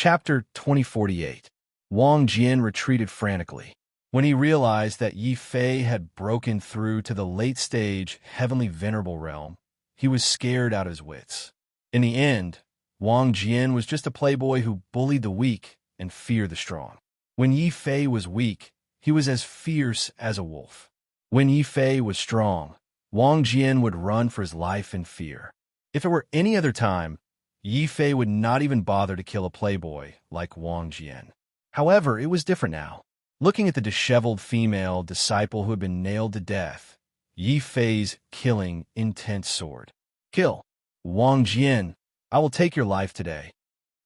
Chapter 2048. Wang Jian retreated frantically. When he realized that Yi Fei had broken through to the late-stage heavenly venerable realm, he was scared out of his wits. In the end, Wang Jian was just a playboy who bullied the weak and feared the strong. When Yi Fei was weak, he was as fierce as a wolf. When Yi Fei was strong, Wang Jian would run for his life in fear. If it were any other time, Yi Fei would not even bother to kill a playboy like Wang Jian. However, it was different now. Looking at the disheveled female disciple who had been nailed to death, Yi Fei's killing intense sword. Kill. Wang Jian, I will take your life today.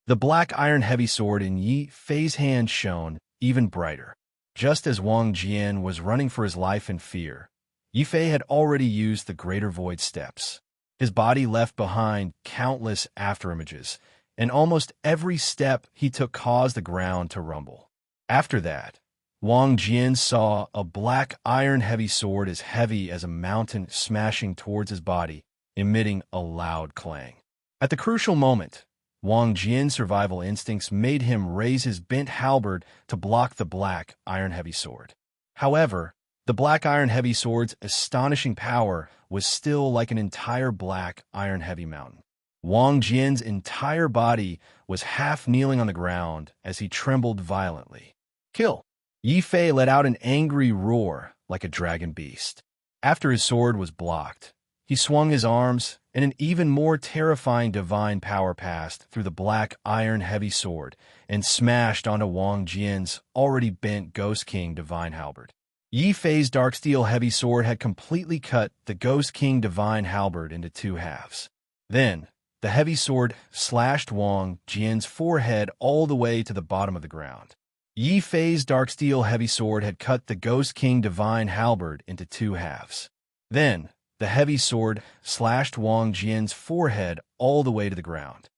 The black iron heavy sword in Yi Fei's hand shone even brighter. Just as Wang Jian was running for his life in fear, Yi Fei had already used the Greater Void steps. His body left behind countless afterimages, and almost every step he took caused the ground to rumble. After that, Wang Jian saw a black iron heavy sword as heavy as a mountain smashing towards his body, emitting a loud clang. At the crucial moment, Wang Jian's survival instincts made him raise his bent halberd to block the black iron heavy sword. However, the black iron heavy sword's astonishing power was still like an entire black iron heavy mountain. Wang Jian's entire body was half kneeling on the ground as he trembled violently. Kill! Yi Fei let out an angry roar like a dragon beast. After his sword was blocked, he swung his arms, and an even more terrifying divine power passed through the black iron heavy sword and smashed onto Wang Jian's already bent Ghost King divine halberd. Yi Fei's dark steel heavy sword had completely cut the Ghost King divine halberd into two halves. Then, the heavy sword slashed Wang Jian's forehead all the way to the bottom of the ground. Yi Fei's dark steel heavy sword had cut the Ghost King divine halberd into two halves. Then, the heavy sword slashed Wang Jian's forehead all the way to the ground.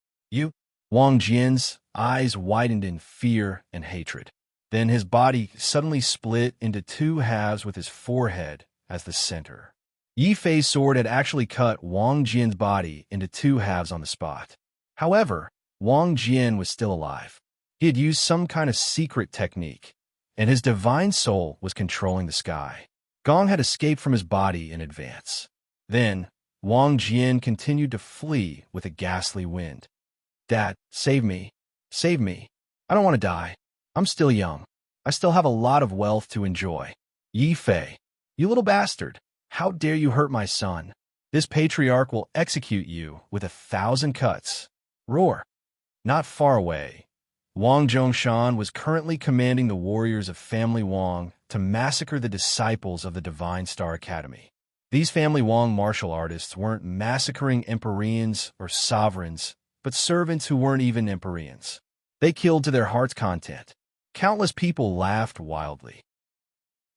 Wang Jian's eyes widened in fear and hatred. Then his body suddenly split into two halves with his forehead as the center. Yi Fei's sword had actually cut Wang Jian's body into two halves on the spot. However, Wang Jian was still alive. He had used some kind of secret technique, and his divine soul was controlling the sky. Gong had escaped from his body in advance. Then, Wang Jian continued to flee with a ghastly wind. Dad, save me. Save me. I don't want to die. I'm still young. I still have a lot of wealth to enjoy. Yi Fei, you little bastard. How dare you hurt my son? This patriarch will execute you with 1,000 cuts. Roar. Not far away, Wang Zhongshan was currently commanding the warriors of Family Wang to massacre the disciples of the Divine Star Academy. These Family Wang martial artists weren't massacring Empyreans or sovereigns, but servants who weren't even Empyreans. They killed to their heart's content. Countless people laughed wildly.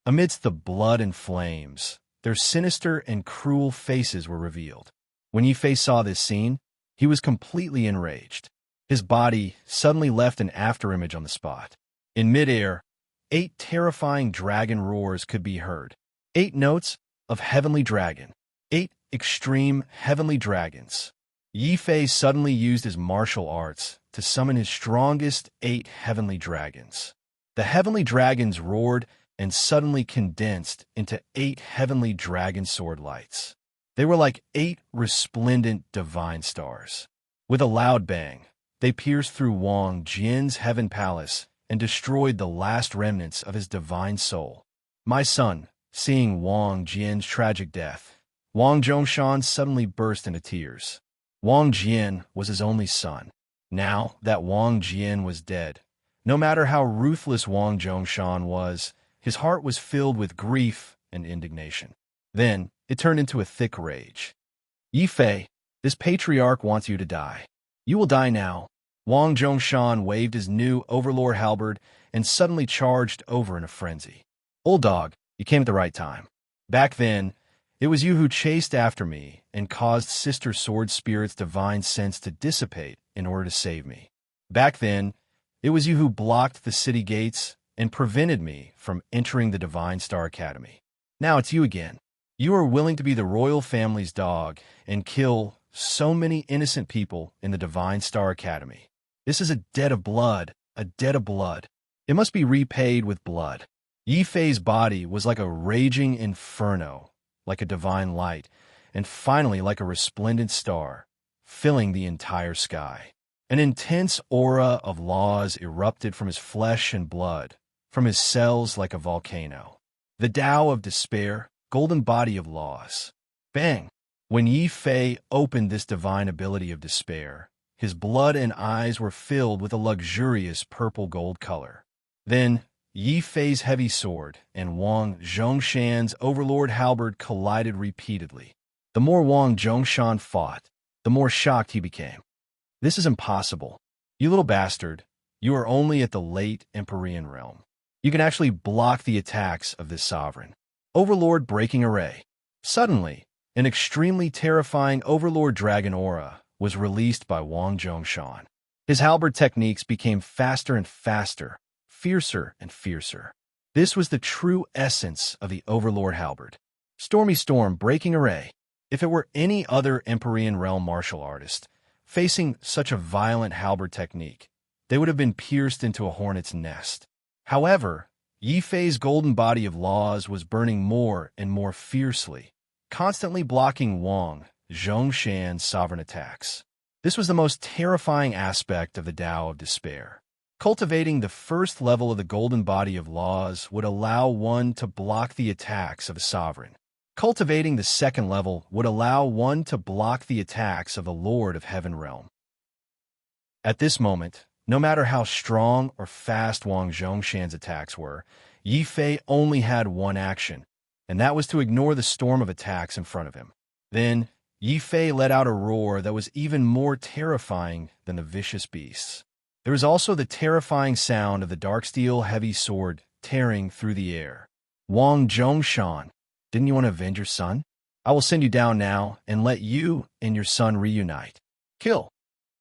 Amidst the blood and flames, their sinister and cruel faces were revealed. When Yi Fei saw this scene, he was completely enraged. His body suddenly left an afterimage on the spot. In midair, 8 terrifying dragon roars could be heard. 8 notes of heavenly dragon. 8 extreme heavenly dragons. Yi Fei suddenly used his martial arts to summon his strongest 8 heavenly dragons. The heavenly dragons roared and suddenly condensed into 8 heavenly dragon sword lights. They were like 8 resplendent divine stars. With a loud bang, they pierced through Wang Jian's heaven palace and destroyed the last remnants of his divine soul. My son, seeing Wang Jian's tragic death, Wang Zhongshan suddenly burst into tears. Wang Jian was his only son. Now that Wang Jian was dead, no matter how ruthless Wang Zhongshan was, his heart was filled with grief and indignation. Then it turned into a thick rage. Yi Fei, this patriarch wants you to die. You will die now. Wang Zhongshan waved his new overlord halberd and suddenly charged over in a frenzy. Old dog, you came at the right time. Back then, it was you who chased after me and caused Sister Sword Spirit's divine sense to dissipate in order to save me. Back then, it was you who blocked the city gates and prevented me from entering the Divine Star Academy. Now it's you again. You are willing to be the royal family's dog and kill so many innocent people in the Divine Star Academy. This is a debt of blood, a debt of blood. It must be repaid with blood. Yi Fei's body was like a raging inferno, like a divine light, and finally like a resplendent star, filling the entire sky. An intense aura of laws erupted from his flesh and blood, from his cells like a volcano. The Tao of despair, golden body of laws. Bang! When Yi Fei opened this divine ability of despair, his blood and eyes were filled with a luxurious purple-gold color. Then, Yi Fei's heavy sword and Wang Zhongshan's overlord halberd collided repeatedly. The more Wang Zhongshan fought, the more shocked he became. This is impossible. You little bastard, you are only at the late Empyrean realm. You can actually block the attacks of this sovereign. Overlord breaking array. Suddenly, an extremely terrifying Overlord Dragon aura was released by Wang Zhongshan. His halberd techniques became faster and faster, fiercer and fiercer. This was the true essence of the Overlord halberd. Stormy storm breaking array. If it were any other Empyrean realm martial artist, facing such a violent halberd technique, they would have been pierced into a hornet's nest. However, Yi Fei's golden body of laws was burning more and more fiercely, constantly blocking Wang Zhongshan's sovereign attacks. This was the most terrifying aspect of the Tao of despair. Cultivating the first level of the golden body of laws would allow one to block the attacks of a sovereign. Cultivating the second level would allow one to block the attacks of the Lord of Heaven realm. At this moment, no matter how strong or fast Wang Zhongshan's attacks were, Yi Fei only had one action, and that was to ignore the storm of attacks in front of him. Then, Yi Fei let out a roar that was even more terrifying than the vicious beasts. There was also the terrifying sound of the Darksteel heavy sword tearing through the air. Wang Zhongshan, didn't you want to avenge your son? I will send you down now and let you and your son reunite. Kill.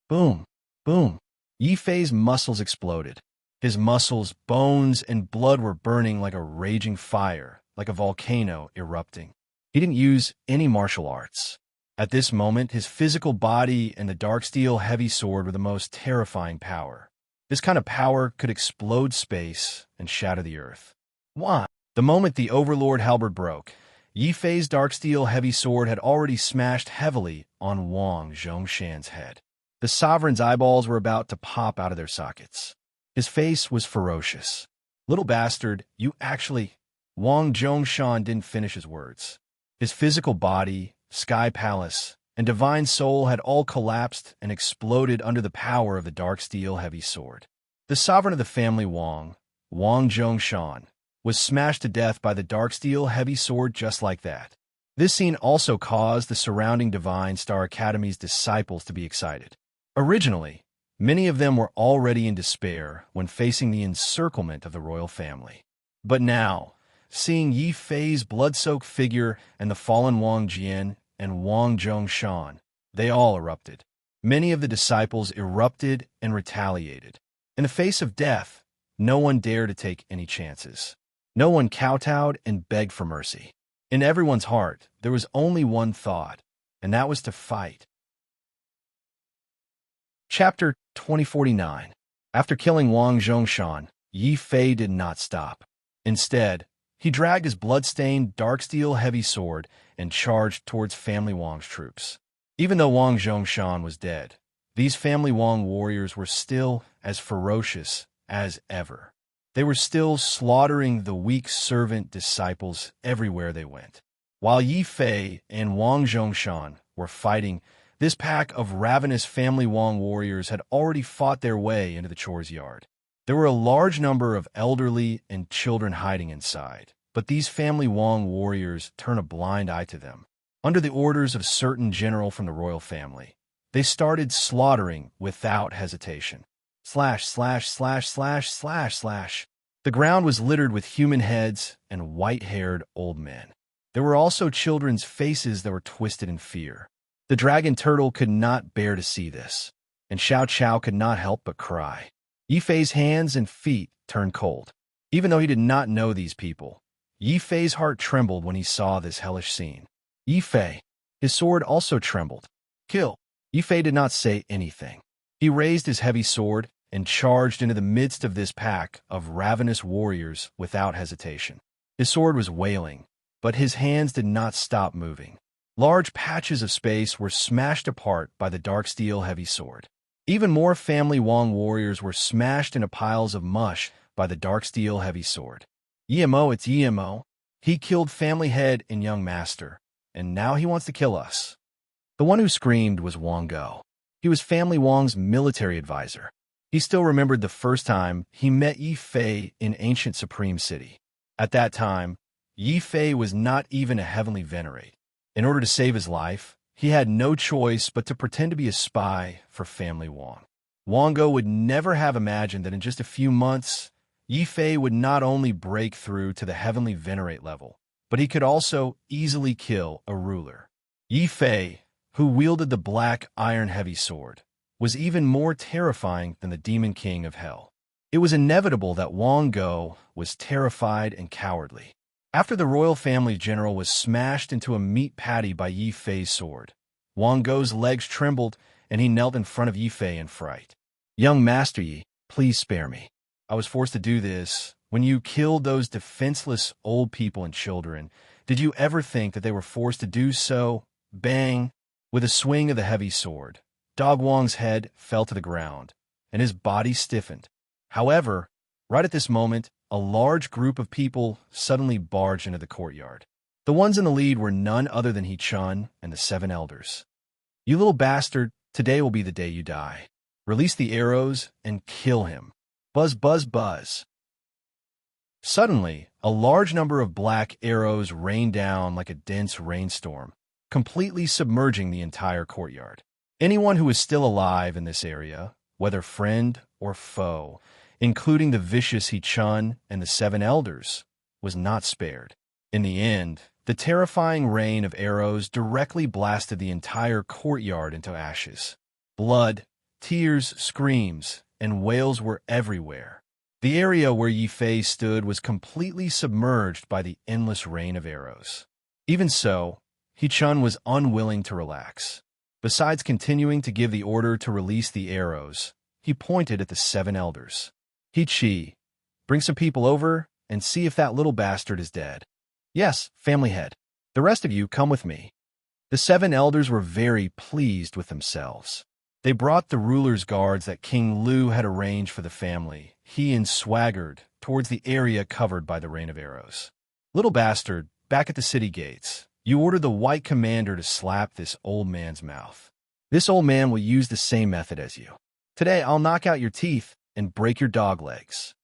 Boom. Boom. Yi Fei's muscles exploded. His muscles, bones, and blood were burning like a raging fire, like a volcano erupting. He didn't use any martial arts. At this moment, his physical body and the Darksteel heavy sword were the most terrifying power. This kind of power could explode space and shatter the earth. Why? The moment the Overlord halberd broke, Yi Fei's Darksteel heavy sword had already smashed heavily on Wang Zhongshan's head. The sovereign's eyeballs were about to pop out of their sockets. His face was ferocious. Little bastard, you actually... Wang Zhongshan didn't finish his words. His physical body, sky palace, and divine soul had all collapsed and exploded under the power of the Darksteel heavy sword. The sovereign of the family Wang Zhongshan, was smashed to death by the Darksteel heavy sword just like that. This scene also caused the surrounding Divine Star Academy's disciples to be excited. Originally, many of them were already in despair when facing the encirclement of the royal family. But now, seeing Yi Fei's blood-soaked figure and the fallen Wang Jian and Wang Zhongshan, they all erupted. Many of the disciples erupted and retaliated. In the face of death, no one dared to take any chances. No one kowtowed and begged for mercy. In everyone's heart, there was only one thought, and that was to fight. Chapter 2049. After killing Wang Zhongshan, Yi Fei did not stop. Instead, he dragged his blood-stained Darksteel heavy sword and charged towards family Wang's troops. Even though Wang Zhongshan was dead, these family Wang warriors were still as ferocious as ever. They were still slaughtering the weak servant disciples everywhere they went. While Yi Fei and Wang Zhongshan were fighting, this pack of ravenous family Wang warriors had already fought their way into the chores yard. There were a large number of elderly and children hiding inside, but these family Wang warriors turned a blind eye to them. Under the orders of a certain general from the royal family, they started slaughtering without hesitation. Slash, slash, slash, slash, slash, slash. The ground was littered with human heads and white-haired old men. There were also children's faces that were twisted in fear. The dragon turtle could not bear to see this, and Xiao Chao could not help but cry. Yi Fei's hands and feet turned cold. Even though he did not know these people, Yi Fei's heart trembled when he saw this hellish scene. Yi Fei. His sword also trembled. Kill. Yi Fei did not say anything. He raised his heavy sword and charged into the midst of this pack of ravenous warriors without hesitation. His sword was wailing, but his hands did not stop moving. Large patches of space were smashed apart by the dark steel heavy sword. Even more family Wong warriors were smashed into piles of mush by the dark steel heavy sword. Yemo, it's Yemo. He killed family head and young master, and now he wants to kill us. The one who screamed was Wong Go. He was family Wong's military advisor. He still remembered the first time he met Yi Fei in ancient Supreme City. At that time, Yi Fei was not even a heavenly venerate. In order to save his life, he had no choice but to pretend to be a spy for family Wong. Wong Go would never have imagined that in just a few months, Yi Fei would not only break through to the heavenly venerate level, but he could also easily kill a ruler. Yi Fei, who wielded the black iron heavy sword, was even more terrifying than the demon king of hell. It was inevitable that Wong Go was terrified and cowardly. After the royal family general was smashed into a meat patty by Yi Fei's sword, Wong Go's legs trembled and he knelt in front of Yi Fei in fright. "Young Master Yi, please spare me. I was forced to do this. When you killed those defenseless old people and children, did you ever think that they were forced to do so?" Bang! With a swing of the heavy sword, Dog Wong's head fell to the ground, and his body stiffened. However, right at this moment, a large group of people suddenly barged into the courtyard. The ones in the lead were none other than He Chun and the 7 elders. "You little bastard, today will be the day you die. Release the arrows and kill him." Buzz, buzz, buzz. Suddenly, a large number of black arrows rained down like a dense rainstorm, completely submerging the entire courtyard. Anyone who was still alive in this area, whether friend or foe, including the vicious He Chun and the 7 elders, was not spared. In the end, the terrifying rain of arrows directly blasted the entire courtyard into ashes. Blood, tears, screams, and wails were everywhere. The area where Yi Fei stood was completely submerged by the endless rain of arrows. Even so, He Chun was unwilling to relax. Besides continuing to give the order to release the arrows, he pointed at the 7 elders. "He Chi, bring some people over and see if that little bastard is dead." "Yes, family head. The rest of you come with me." The 7 elders were very pleased with themselves. They brought the ruler's guards that King Lu had arranged for the family. He swaggered towards the area covered by the rain of arrows. "Little bastard, back at the city gates, you ordered the white commander to slap this old man's mouth. This old man will use the same method as you. Today I'll knock out your teeth and break your dog legs."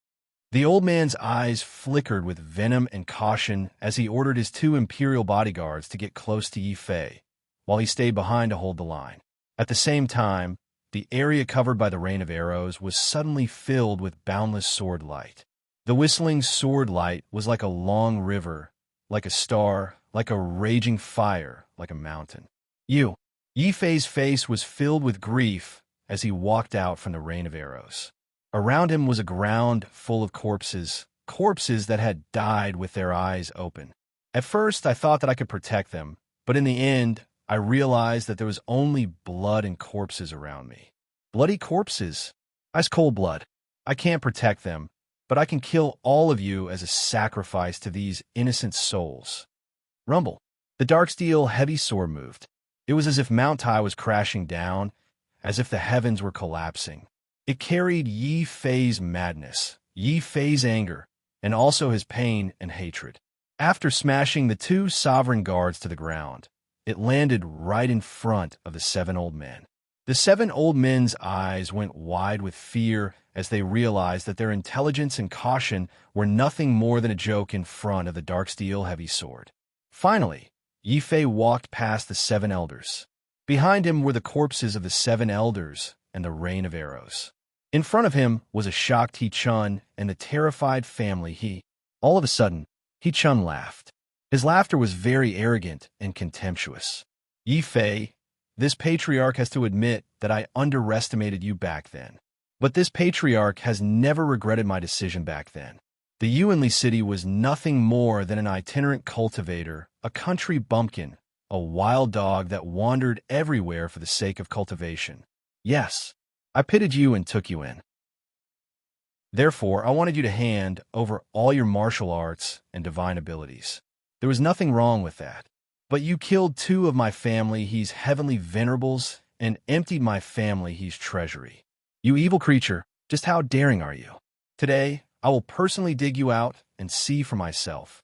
The old man's eyes flickered with venom and caution as he ordered his 2 imperial bodyguards to get close to Yi Fei, while he stayed behind to hold the line. At the same time, the area covered by the rain of arrows was suddenly filled with boundless sword light. The whistling sword light was like a long river, like a star, like a raging fire, like a mountain. Yi Fei's face was filled with grief as he walked out from the rain of arrows. Around him was a ground full of corpses that had died with their eyes open. At first, I thought that I could protect them, but in the end, I realized that there was only blood and corpses around me. Bloody corpses. Ice cold blood. I can't protect them, but I can kill all of you as a sacrifice to these innocent souls. Rumble. The dark steel heavy sword moved. It was as if Mount Tai was crashing down, as if the heavens were collapsing. It carried Yi Fei's madness, Yi Fei's anger, and also his pain and hatred. After smashing the 2 sovereign guards to the ground, it landed right in front of the 7 old men. The 7 old men's eyes went wide with fear as they realized that their intelligence and caution were nothing more than a joke in front of the dark steel heavy sword. Finally, Yi Fei walked past the 7 elders. Behind him were the corpses of the 7 elders and the rain of arrows. In front of him was a shocked He Chun and the terrified family. All of a sudden, He Chun laughed. His laughter was very arrogant and contemptuous. "Yi Fei, this patriarch has to admit that I underestimated you back then. But this patriarch has never regretted my decision back then. The Yuanli city was nothing more than an itinerant cultivator, a country bumpkin, a wild dog that wandered everywhere for the sake of cultivation. Yes, I pitied you and took you in. Therefore, I wanted you to hand over all your martial arts and divine abilities. There was nothing wrong with that. But you killed two of my family, he's heavenly venerables, and emptied my family, he's treasury. You evil creature, just how daring are you? Today, I will personally dig you out and see for myself.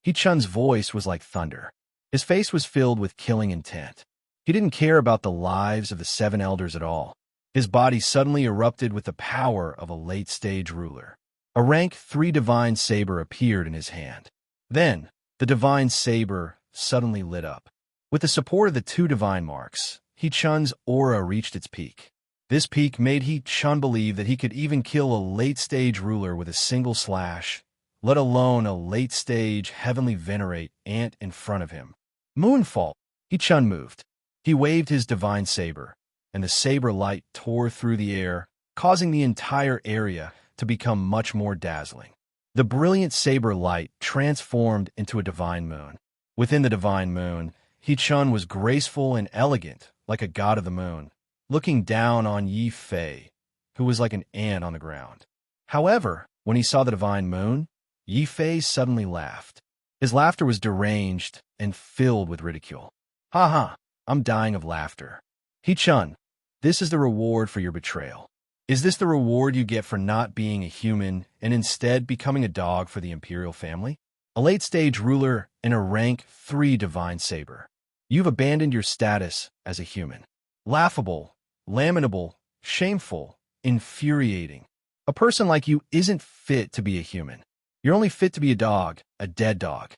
He-chun's voice was like thunder. His face was filled with killing intent. He didn't care about the lives of the seven elders at all. His body suddenly erupted with the power of a late-stage ruler. A rank 3 divine saber appeared in his hand. Then, the divine saber suddenly lit up. With the support of the 2 divine marks, He-chun's aura reached its peak. This peak made He-chun believe that he could even kill a late-stage ruler with a single slash, let alone a late-stage heavenly venerate ant in front of him. Moonfall! He-chun moved. He waved his divine saber, and the saber light tore through the air, causing the entire area to become much more dazzling. The brilliant saber light transformed into a divine moon. Within the divine moon, He-chun was graceful and elegant, like a god of the moon, looking down on Yi Fei, who was like an ant on the ground. However, when he saw the divine moon, Yi Fei suddenly laughed. His laughter was deranged and filled with ridicule. Ha ha, I'm dying of laughter. He-chun, this is the reward for your betrayal. Is this the reward you get for not being a human and instead becoming a dog for the imperial family? A late-stage ruler and a rank 3 divine saber. You've abandoned your status as a human. Laughable, lamentable, shameful, infuriating. A person like you isn't fit to be a human. You're only fit to be a dog, a dead dog.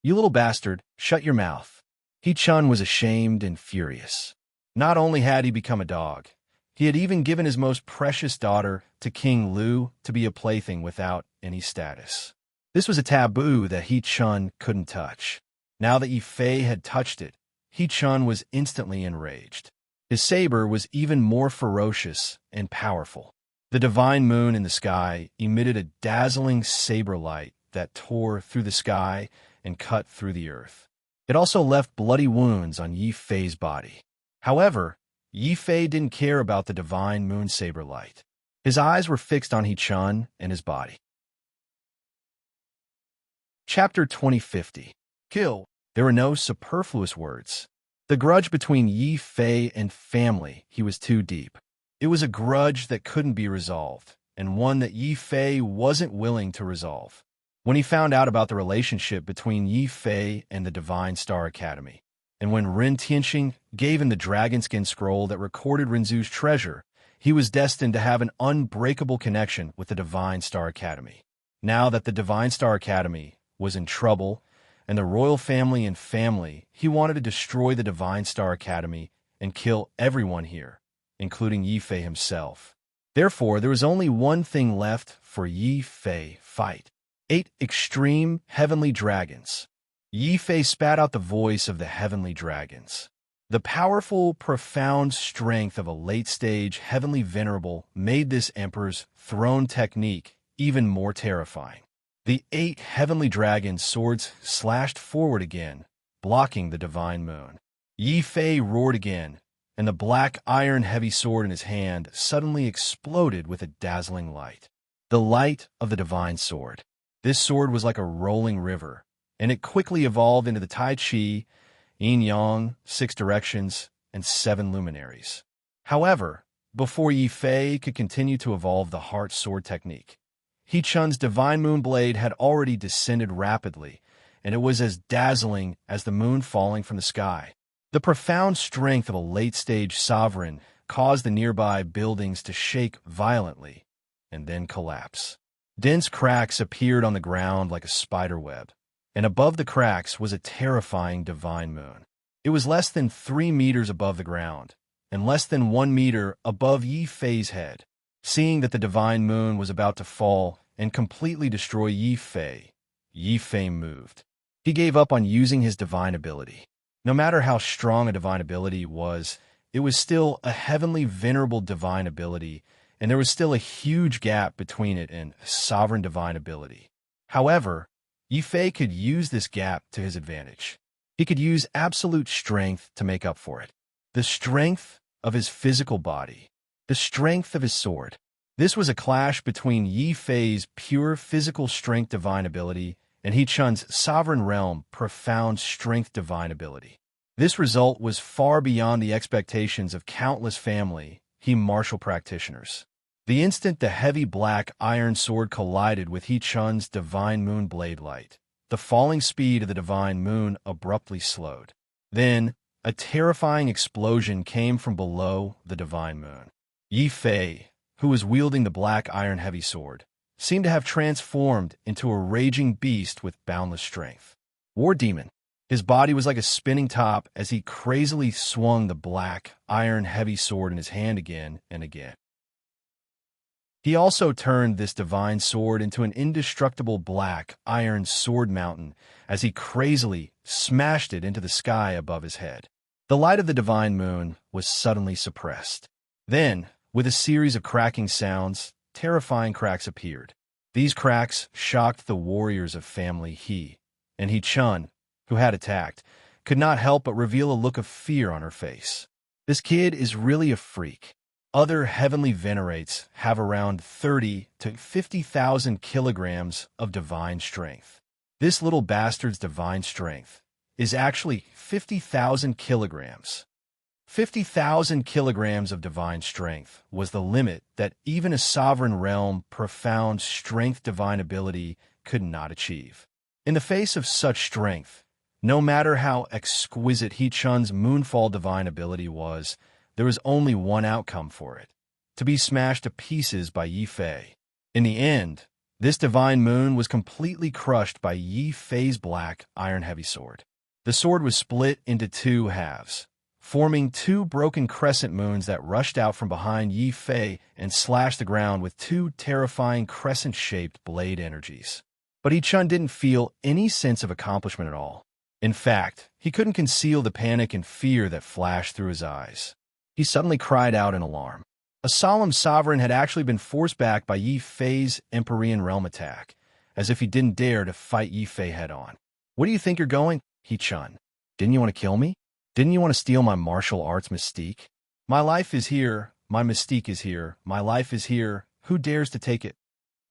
You little bastard, shut your mouth. He-chun was ashamed and furious. Not only had he become a dog, he had even given his most precious daughter to King Lu to be a plaything without any status. This was a taboo that He-chun couldn't touch. Now that Yi Fei had touched it, He-chun was instantly enraged. His saber was even more ferocious and powerful. The divine moon in the sky emitted a dazzling saber light that tore through the sky and cut through the earth. It also left bloody wounds on Yi Fei's body. However, Yi Fei didn't care about the divine moon saber light. His eyes were fixed on He-chun and his body. Chapter 2050. Kill. There were no superfluous words. The grudge between Yi Fei and family, he was too deep. It was a grudge that couldn't be resolved, and one that Yi Fei wasn't willing to resolve. When he found out about the relationship between Yi Fei and the Divine Star Academy, and when Rin Tianxing gave him the dragonskin scroll that recorded Rinzu's treasure, he was destined to have an unbreakable connection with the Divine Star Academy. Now that the Divine Star Academy was in trouble, and the royal family and family, he wanted to destroy the Divine Star Academy and kill everyone here, including Yi Fei himself. Therefore, there was only one thing left for Yi Fei: fight. 8 extreme heavenly dragons. Yi Fei spat out the voice of the heavenly dragons. The powerful, profound strength of a late-stage heavenly venerable made this emperor's throne technique even more terrifying. The 8 heavenly dragon swords slashed forward again, blocking the divine moon. Yi Fei roared again, and the black iron heavy sword in his hand suddenly exploded with a dazzling light. The light of the divine sword. This sword was like a rolling river, and it quickly evolved into the Tai Chi, Yin-Yang, 6 directions, and 7 luminaries. However, before Yi Fei could continue to evolve the heart sword technique, He-chun's divine moon blade had already descended rapidly, and it was as dazzling as the moon falling from the sky. The profound strength of a late-stage sovereign caused the nearby buildings to shake violently and then collapse. Dense cracks appeared on the ground like a spider web, and above the cracks was a terrifying divine moon. It was less than 3 meters above the ground, and less than 1 meter above Yi Fei's head. Seeing that the divine moon was about to fall and completely destroy Yi Fei moved. He gave up on using his divine ability. No matter how strong a divine ability was, it was still a heavenly venerable divine ability, and there was still a huge gap between it and sovereign divine ability. However, Yi Fei could use this gap to his advantage. He could use absolute strength to make up for it. The strength of his physical body. the strength of his sword. This was a clash between Yi Fei's pure physical strength divine ability and He Chun's sovereign realm profound strength divine ability. This result was far beyond the expectations of countless family He martial practitioners. The instant the heavy black iron sword collided with He Chun's divine moon blade light, the falling speed of the divine moon abruptly slowed. Then, a terrifying explosion came from below the divine moon. Yi Fei, who was wielding the black iron heavy sword, seemed to have transformed into a raging beast with boundless strength. War Demon. His body was like a spinning top as he crazily swung the black iron heavy sword in his hand again and again. He also turned this divine sword into an indestructible black iron sword mountain as he crazily smashed it into the sky above his head. The light of the divine moon was suddenly suppressed. Then, with a series of cracking sounds, terrifying cracks appeared. These cracks shocked the warriors of family He, and He Chun, who had attacked, could not help but reveal a look of fear on her face. This kid is really a freak. Other heavenly venerates have around 30 to 50,000 kilograms of divine strength. This little bastard's divine strength is actually 50,000 kilograms. 50,000 kilograms of divine strength was the limit that even a sovereign realm profound strength divine ability could not achieve. In the face of such strength, no matter how exquisite He Chun's moonfall divine ability was, there was only one outcome for it: to be smashed to pieces by Yi Fei. In the end, this divine moon was completely crushed by Yi Fei's black iron heavy sword. The sword was split into two halves, forming two broken crescent moons that rushed out from behind Yi Fei and slashed the ground with two terrifying crescent-shaped blade energies. But He Chun didn't feel any sense of accomplishment at all. In fact, he couldn't conceal the panic and fear that flashed through his eyes. He suddenly cried out in alarm. A solemn sovereign had actually been forced back by Yi Fei's Empyrean realm attack, as if he didn't dare to fight Yi Fei head-on. "Where do you think you're going, He Chun? Didn't you want to kill me? Didn't you want to steal my martial arts mystique? My life is here, my mystique is here, my life is here, who dares to take it?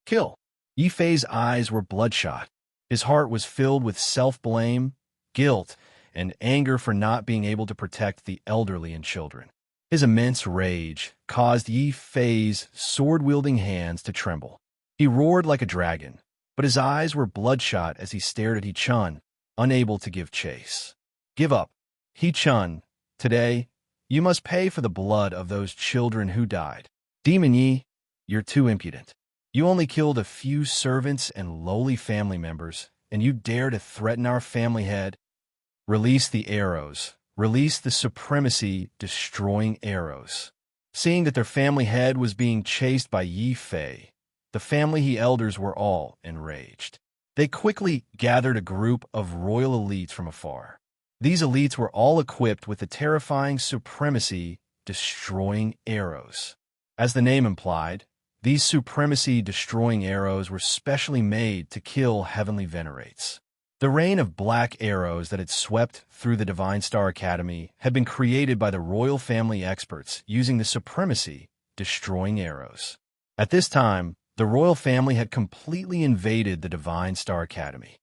Kill!" Yi Fei's eyes were bloodshot. His heart was filled with self-blame, guilt, and anger for not being able to protect the elderly and children. His immense rage caused Yi Fei's sword-wielding hands to tremble. He roared like a dragon, but his eyes were bloodshot as he stared at He Chun, unable to give chase. "Give up, He Chun. Today, you must pay for the blood of those children who died. Demon Yi, you're too impudent. You only killed a few servants and lowly family members, and you dare to threaten our family head? Release the arrows. Release the supremacy-destroying arrows." Seeing that their family head was being chased by Yi Fei, the family He elders were all enraged. They quickly gathered a group of royal elites from afar. These elites were all equipped with the terrifying supremacy-destroying arrows. As the name implied, these supremacy-destroying arrows were specially made to kill heavenly venerates. The rain of black arrows that had swept through the Divine Star Academy had been created by the royal family experts using the supremacy-destroying arrows. At this time, the royal family had completely invaded the Divine Star Academy.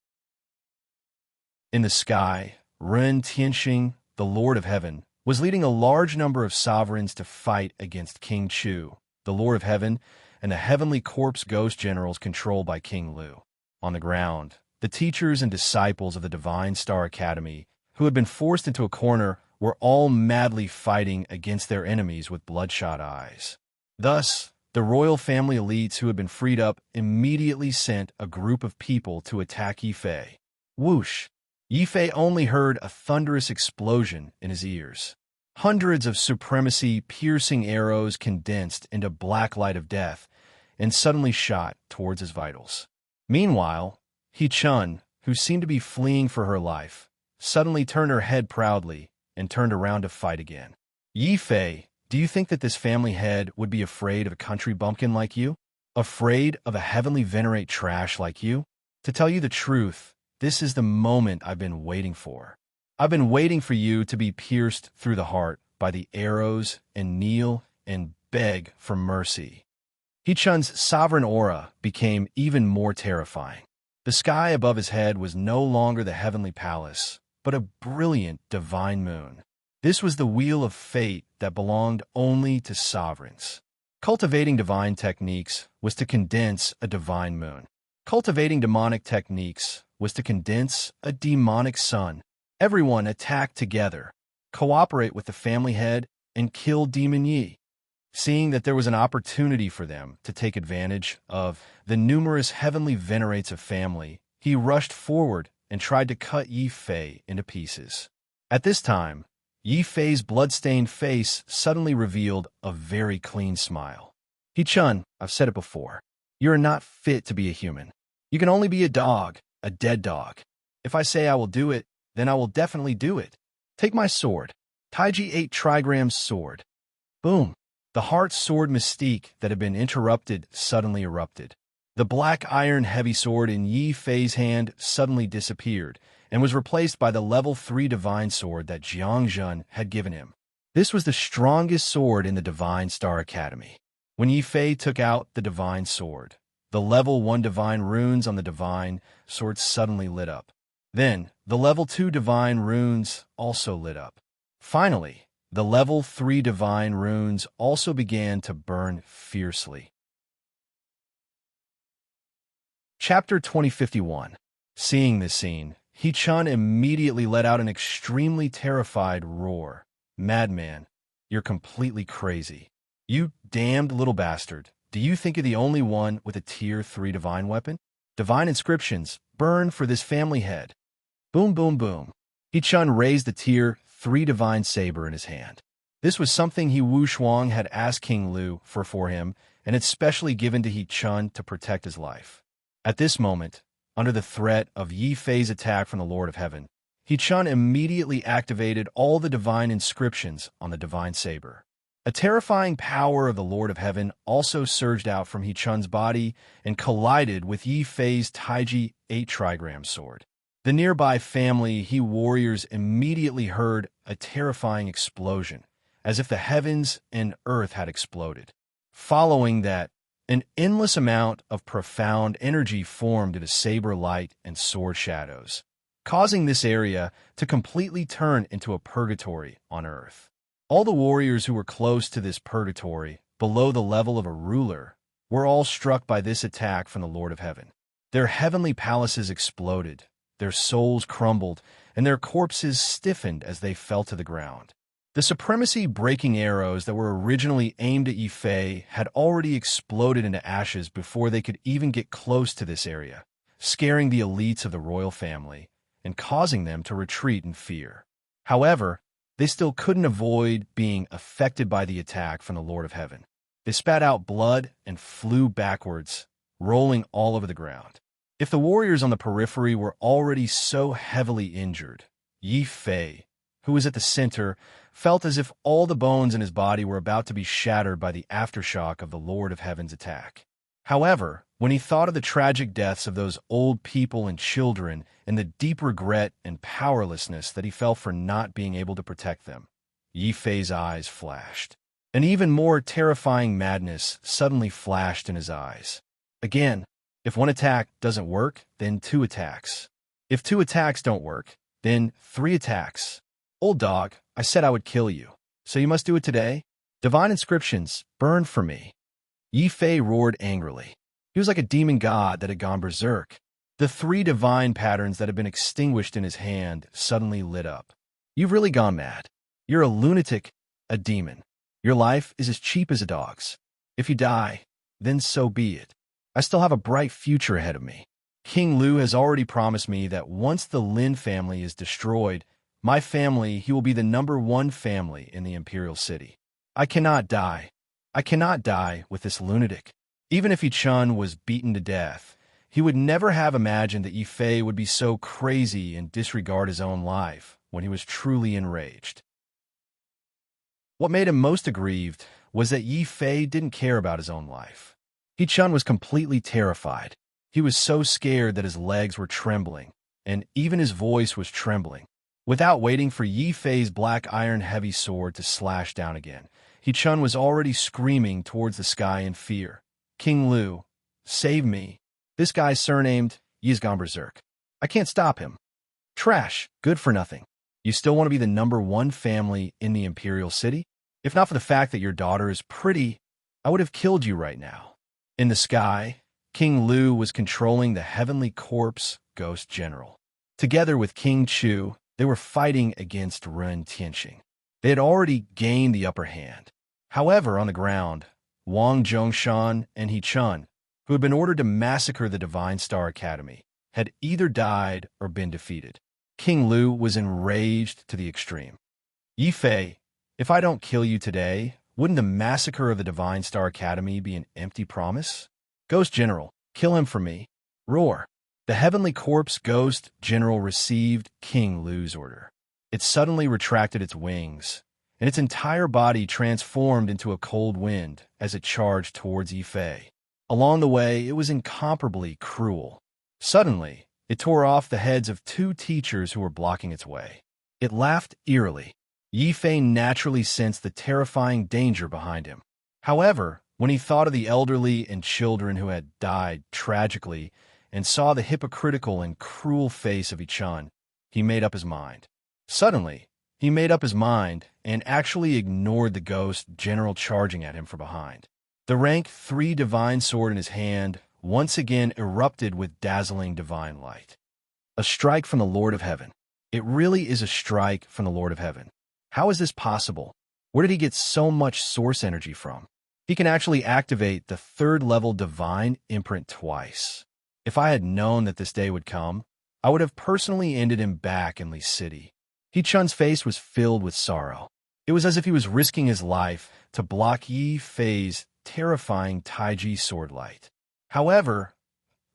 In the sky, Ren Tianxing, the Lord of Heaven, was leading a large number of sovereigns to fight against King Chu, the Lord of Heaven, and the Heavenly Corpse Ghost Generals controlled by King Lu. On the ground, the teachers and disciples of the Divine Star Academy, who had been forced into a corner, were all madly fighting against their enemies with bloodshot eyes. Thus, the royal family elites who had been freed up immediately sent a group of people to attack Yi Fei. Whoosh! Yi Fei only heard a thunderous explosion in his ears. Hundreds of supremacy-piercing arrows condensed into black light of death and suddenly shot towards his vitals. Meanwhile, He Chun, who seemed to be fleeing for her life, suddenly turned her head proudly and turned around to fight again. "Yi Fei, do you think that this family head would be afraid of a country bumpkin like you? Afraid of a heavenly venerate trash like you? To tell you the truth, this is the moment I've been waiting for. I've been waiting for you to be pierced through the heart by the arrows and kneel and beg for mercy. He Chun's sovereign aura became even more terrifying. The sky above his head was no longer the heavenly palace, but a brilliant divine moon. This was the wheel of fate that belonged only to sovereigns. Cultivating divine techniques was to condense a divine moon. Cultivating demonic techniques was to condense a demonic sun. Everyone attacked together, cooperate with the family head, and kill Demon Yi. Seeing that there was an opportunity for them to take advantage of the numerous heavenly venerates of family, he rushed forward and tried to cut Yi Fei into pieces. At this time, Yi Fei's blood-stained face suddenly revealed a very clean smile. He Chun, I've said it before, you are not fit to be a human. You can only be a dog, a dead dog. If I say I will do it, then I will definitely do it. Take my sword, Taiji 8 trigrams sword. Boom. The heart sword mystique that had been interrupted suddenly erupted. The black iron heavy sword in Yi Fei's hand suddenly disappeared and was replaced by the level 3 divine sword that Jiangzhen had given him. This was the strongest sword in the Divine Star Academy. When Yi Fei took out the divine sword, the level 1 divine runes on the divine sword suddenly lit up. Then, the level 2 divine runes also lit up. Finally, the level 3 divine runes also began to burn fiercely. Chapter 2051. Seeing this scene, He Chun immediately let out an extremely terrified roar. Madman, you're completely crazy. You damned little bastard. Do you think you're the only one with a tier 3 divine weapon? Divine inscriptions, burn for this family head. Boom, boom, boom. He Chun raised the tier 3 divine saber in his hand. This was something He Wushuang had asked King Lu for him, and it's specially given to He Chun to protect his life. At this moment, under the threat of Yi Fei's attack from the Lord of Heaven, He Chun immediately activated all the divine inscriptions on the divine saber. A terrifying power of the Lord of Heaven also surged out from He Chun's body and collided with Yi Fei's Taiji 8 trigram sword. The nearby family He warriors immediately heard a terrifying explosion, as if the heavens and earth had exploded. Following that, an endless amount of profound energy formed into saber light and sword shadows, causing this area to completely turn into a purgatory on earth. All the warriors who were close to this purgatory, below the level of a ruler, were all struck by this attack from the Lord of Heaven. Their heavenly palaces exploded, their souls crumbled, and their corpses stiffened as they fell to the ground. The supremacy-breaking arrows that were originally aimed at Yi Fei had already exploded into ashes before they could even get close to this area, scaring the elites of the royal family and causing them to retreat in fear. However, they still couldn't avoid being affected by the attack from the Lord of Heaven. They spat out blood and flew backwards, rolling all over the ground. If the warriors on the periphery were already so heavily injured, Yi Fei, who was at the center, felt as if all the bones in his body were about to be shattered by the aftershock of the Lord of Heaven's attack. However, when he thought of the tragic deaths of those old people and children and the deep regret and powerlessness that he felt for not being able to protect them, Yi Fei's eyes flashed. An even more terrifying madness suddenly flashed in his eyes. Again, if one attack doesn't work, then 2 attacks. If 2 attacks don't work, then 3 attacks. Old dog, I said I would kill you, so you must do it today? Divine inscriptions, burn for me. Yi Fei roared angrily. He was like a demon god that had gone berserk. The 3 divine patterns that had been extinguished in his hand suddenly lit up. You've really gone mad. You're a lunatic, a demon. Your life is as cheap as a dog's. If you die, then so be it. I still have a bright future ahead of me. King Lu has already promised me that once the Lin family is destroyed, my family, he will be the #1 family in the Imperial City. I cannot die. I cannot die with this lunatic. Even if Yi Chun was beaten to death, he would never have imagined that Yi Fei would be so crazy and disregard his own life when he was truly enraged. What made him most aggrieved was that Yi Fei didn't care about his own life. Yi Chun was completely terrified. He was so scared that his legs were trembling, and even his voice was trembling. Without waiting for Yi Fei's black iron heavy sword to slash down again, He-chun was already screaming towards the sky in fear. "King Lu, save me. This guy's surnamed Yi's gone berserk. I can't stop him. Trash, good for nothing. You still want to be the #1 family in the Imperial City? If not for the fact that your daughter is pretty, I would have killed you right now." In the sky, King Lu was controlling the Heavenly Corpse Ghost General. Together with King Chu, they were fighting against Ren Tianxing. They had already gained the upper hand. However, on the ground, Wang Zhongshan and He-chun, who had been ordered to massacre the Divine Star Academy, had either died or been defeated. King Lu was enraged to the extreme. "Yi Fei, if I don't kill you today, wouldn't the massacre of the Divine Star Academy be an empty promise? Ghost General, kill him for me. Roar." The Heavenly Corpse Ghost General received King Lu's order. It suddenly retracted its wings, and its entire body transformed into a cold wind as it charged towards Yi Fei. Along the way, it was incomparably cruel. Suddenly, it tore off the heads of 2 teachers who were blocking its way. It laughed eerily. Yi Fei naturally sensed the terrifying danger behind him. However, when he thought of the elderly and children who had died tragically and saw the hypocritical and cruel face of He-chun, he made up his mind. Suddenly, he made up his mind and actually ignored the ghost general charging at him from behind. The rank 3 divine sword in his hand once again erupted with dazzling divine light. A strike from the Lord of Heaven. It really is a strike from the Lord of Heaven. How is this possible? Where did he get so much source energy from? He can actually activate the 3rd level divine imprint twice. If I had known that this day would come, I would have personally ended him back in Lee City. He-chun's face was filled with sorrow. It was as if he was risking his life to block Yi Fei's terrifying Taiji sword light. However,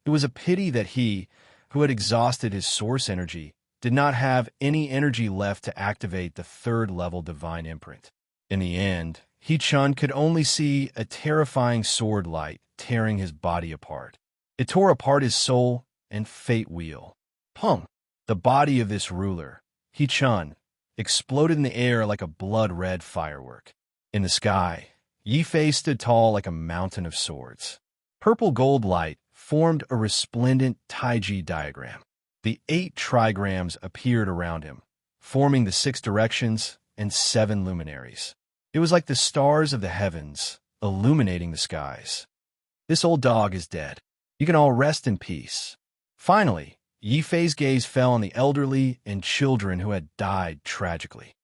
it was a pity that he, who had exhausted his source energy, did not have any energy left to activate the 3rd level divine imprint. In the end, He-chun could only see a terrifying sword light tearing his body apart. It tore apart his soul and fate wheel. Pung! The body of this ruler, He-chun, exploded in the air like a blood-red firework. In the sky, Yi Fei stood tall like a mountain of swords. Purple gold light formed a resplendent Taiji diagram. The 8 trigrams appeared around him, forming the 6 directions and 7 luminaries. It was like the stars of the heavens, illuminating the skies. "This old dog is dead. You can all rest in peace." Finally, Yi Fei's gaze fell on the elderly and children who had died tragically.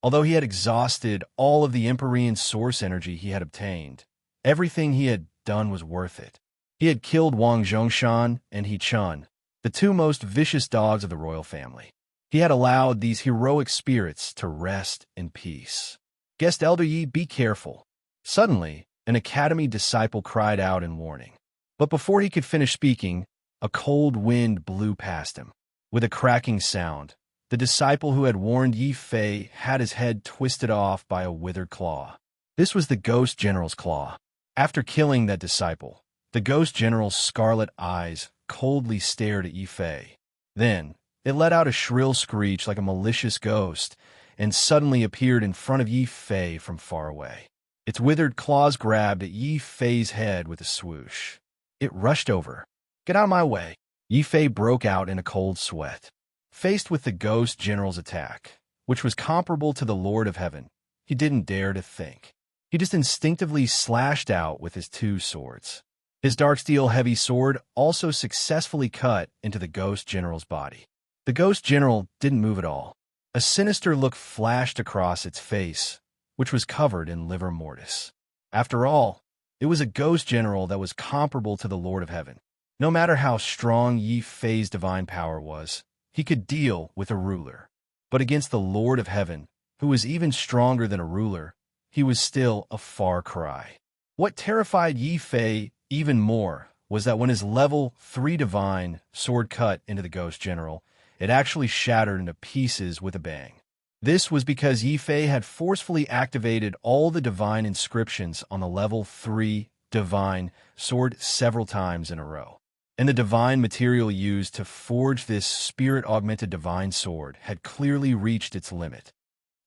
Although he had exhausted all of the Empyrean source energy he had obtained, everything he had done was worth it. He had killed Wang Zhongshan and He-chun, the 2 most vicious dogs of the royal family. He had allowed these heroic spirits to rest in peace. "Guest Elder Yi, be careful." Suddenly, an academy disciple cried out in warning. But before he could finish speaking, a cold wind blew past him. With a cracking sound, the disciple who had warned Yi Fei had his head twisted off by a withered claw. This was the Ghost General's claw. After killing that disciple, the Ghost General's scarlet eyes coldly stared at Yi Fei. Then, it let out a shrill screech like a malicious ghost and suddenly appeared in front of Yi Fei from far away. Its withered claws grabbed at Yi Fei's head with a swoosh. It rushed over. "Get out of my way!" Yi Fei broke out in a cold sweat. Faced with the Ghost General's attack, which was comparable to the Lord of Heaven, he didn't dare to think. He just instinctively slashed out with his 2 swords. His dark steel heavy sword also successfully cut into the Ghost General's body. The Ghost General didn't move at all. A sinister look flashed across its face, which was covered in livor mortis. After all, it was a Ghost General that was comparable to the Lord of Heaven. No matter how strong Yi Fei's divine power was, he could deal with a ruler. But against the Lord of Heaven, who was even stronger than a ruler, he was still a far cry. What terrified Yi Fei even more was that when his level 3 divine sword cut into the Ghost General, it actually shattered into pieces with a bang. This was because Yi Fei had forcefully activated all the divine inscriptions on the level 3 divine sword several times in a row. And the divine material used to forge this spirit-augmented divine sword had clearly reached its limit.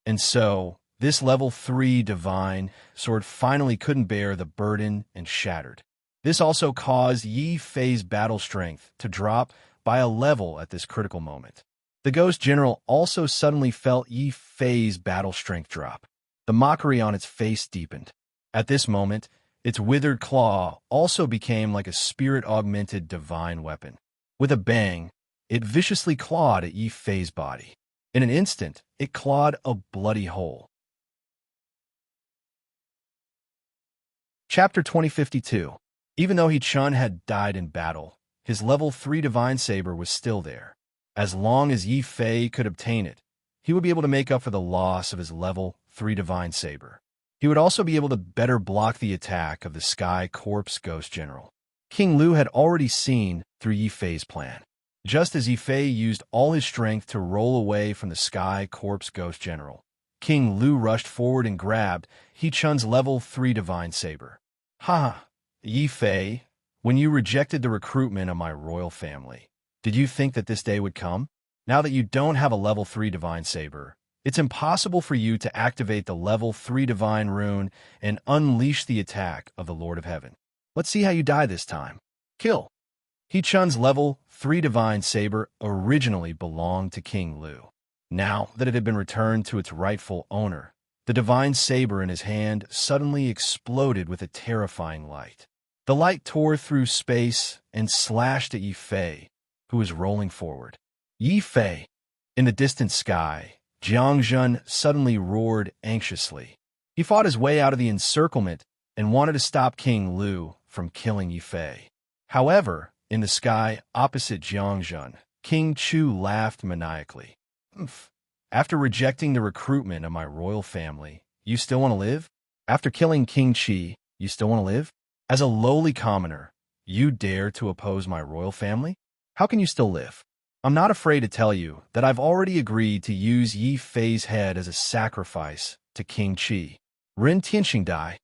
And so, This level 3 divine sword finally couldn't bear the burden and shattered. This also caused Yi Fei's battle strength to drop by a level at this critical moment. The Ghost General also suddenly felt Yi Fei's battle strength drop. The mockery on its face deepened. At this moment, its withered claw also became like a spirit-augmented divine weapon. With a bang, it viciously clawed at Yi Fei's body. In an instant, it clawed a bloody hole. Chapter 2052. Even though He Chun had died in battle, his level 3 divine saber was still there. As long as Yi Fei could obtain it, he would be able to make up for the loss of his level 3 divine saber. He would also be able to better block the attack of the Sky Corpse Ghost General. King Lu had already seen through Yi Fei's plan. Just as Yi Fei used all his strength to roll away from the Sky Corpse Ghost General, King Lu rushed forward and grabbed He Chun's level 3 divine saber. Ha! Yi Fei, when you rejected the recruitment of my royal family, did you think that this day would come? Now that you don't have a level 3 divine saber, it's impossible for you to activate the level 3 divine rune and unleash the attack of the Lord of Heaven. Let's see how you die this time. Kill. He Chun's level 3 divine saber originally belonged to King Lu. Now that it had been returned to its rightful owner, the divine saber in his hand suddenly exploded with a terrifying light. The light tore through space and slashed at Yi Fei, who was rolling forward. Yi Fei! In the distant sky, Jiangzhen suddenly roared anxiously. He fought his way out of the encirclement and wanted to stop King Lu from killing Yi Fei. However, in the sky opposite Jiangzhen, King Chu laughed maniacally. After rejecting the recruitment of my royal family, you still want to live? After killing King Qi, you still want to live? As a lowly commoner, you dare to oppose my royal family? How can you still live? I'm not afraid to tell you that I've already agreed to use Yi Fei's head as a sacrifice to King Qi. Ren Tianxing die.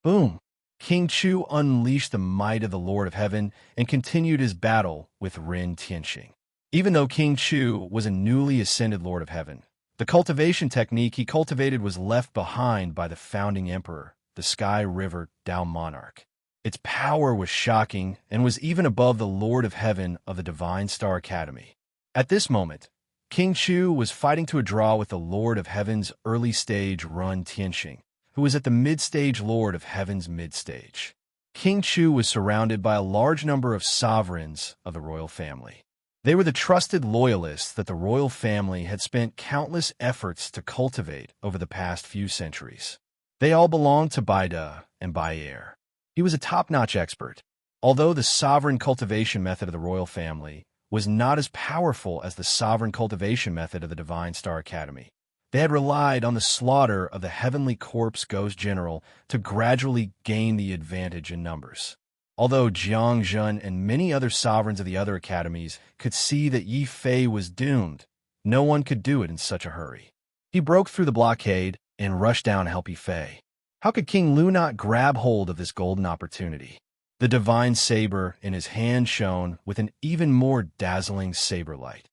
Boom! King Chu unleashed the might of the Lord of Heaven and continued his battle with Ren Tianxing. Even though King Chu was a newly ascended Lord of Heaven, the cultivation technique he cultivated was left behind by the founding emperor, the Sky River Dao Monarch. Its power was shocking and was even above the Lord of Heaven of the Divine Star Academy. At this moment, King Chu was fighting to a draw with the Lord of Heaven's early stage Ren Tianxing, who was at the mid-stage Lord of Heaven's mid-stage. King Chu was surrounded by a large number of sovereigns of the royal family. They were the trusted loyalists that the royal family had spent countless efforts to cultivate over the past few centuries. They all belonged to Baida and Bayer. He was a top-notch expert. Although the sovereign cultivation method of the royal family was not as powerful as the sovereign cultivation method of the Divine Star Academy, they had relied on the slaughter of the Heavenly Corpse Ghost General to gradually gain the advantage in numbers. Although Jiangzhen and many other sovereigns of the other academies could see that Yi Fei was doomed, no one could do it in such a hurry. He broke through the blockade and rushed down to help Yi Fei. How could King Lu not grab hold of this golden opportunity? The divine saber in his hand shone with an even more dazzling saber light.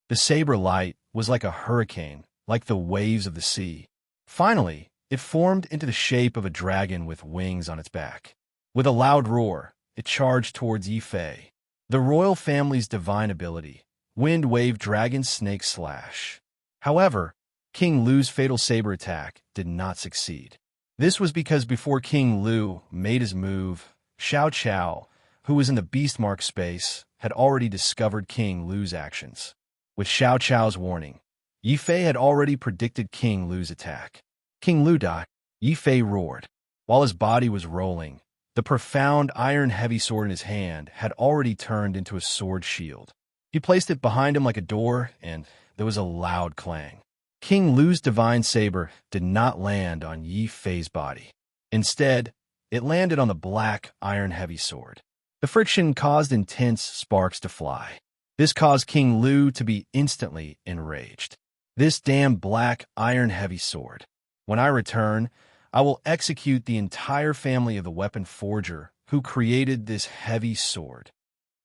The saber light was like a hurricane, like the waves of the sea. Finally, it formed into the shape of a dragon with wings on its back. With a loud roar, it charged towards Yi Fei. The royal family's divine ability, Wind Wave Dragon Snake Slash. However, King Lu's fatal saber attack did not succeed. This was because before King Lu made his move, Xiao Chao, who was in the beast mark space, had already discovered King Lu's actions. With Xiao Chao's warning, Yi Fei had already predicted King Lu's attack. King Lu died. Yi Fei roared. While his body was rolling, the profound iron heavy sword in his hand had already turned into a sword shield. He placed it behind him like a door, and there was a loud clang. King Lu's divine saber did not land on Yi Fei's body. Instead, it landed on the black iron-heavy sword. The friction caused intense sparks to fly. This caused King Lu to be instantly enraged. This damn black iron-heavy sword. When I return, I will execute the entire family of the weapon forger who created this heavy sword.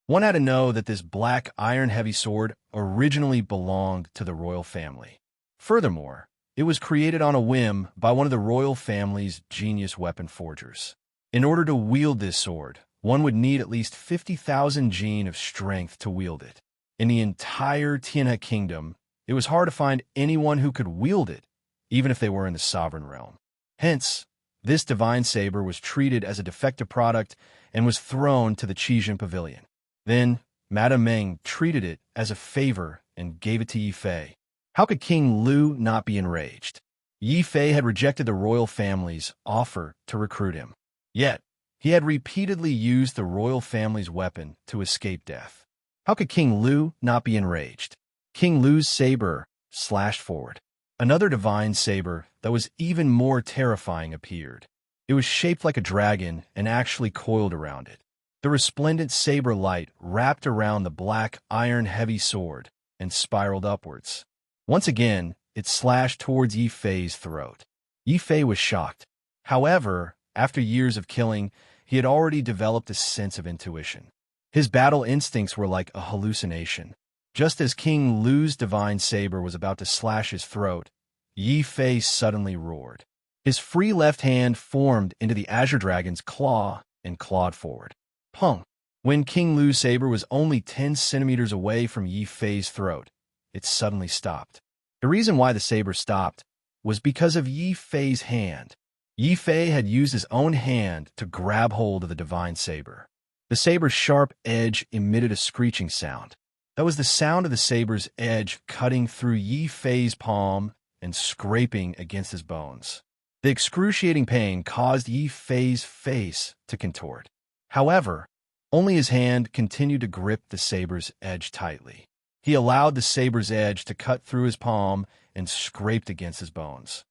One had to know that this black iron-heavy sword originally belonged to the royal family. Furthermore, It was created on a whim by one of the royal family's genius weapon forgers. In order to wield this sword, one would need at least 50,000 gene of strength to wield it. In the entire Tianhe kingdom, it was hard to find anyone who could wield it, even if they were in the sovereign realm. Hence, this divine saber was treated as a defective product and was thrown to the Qijin pavilion. Then, Madame Meng treated it as a favor and gave it to Yi Fei. How could King Lu not be enraged? Yi Fei had rejected the royal family's offer to recruit him. Yet, he had repeatedly used the royal family's weapon to escape death. How could King Lu not be enraged? King Lu's saber slashed forward. Another divine saber that was even more terrifying appeared. It was shaped like a dragon and actually coiled around it. The resplendent saber light wrapped around the black iron-heavy sword and spiraled upwards. Once again, it slashed towards Yi Fei's throat. Yi Fei was shocked. However, after years of killing, he had already developed a sense of intuition. His battle instincts were like a hallucination. Just as King Lu's divine saber was about to slash his throat, Yi Fei suddenly roared. His free left hand formed into the Azure Dragon's claw and clawed forward. Pung! When King Lu's saber was only 10 centimeters away from Yi Fei's throat, it suddenly stopped. The reason why the saber stopped was because of Yi Fei's hand. Yi Fei had used his own hand to grab hold of the divine saber. The saber's sharp edge emitted a screeching sound. That was the sound of the saber's edge cutting through Yi Fei's palm and scraping against his bones. The excruciating pain caused Yi Fei's face to contort. However, only his hand continued to grip the saber's edge tightly. He allowed the saber's edge to cut through his palm and scraped against his bones.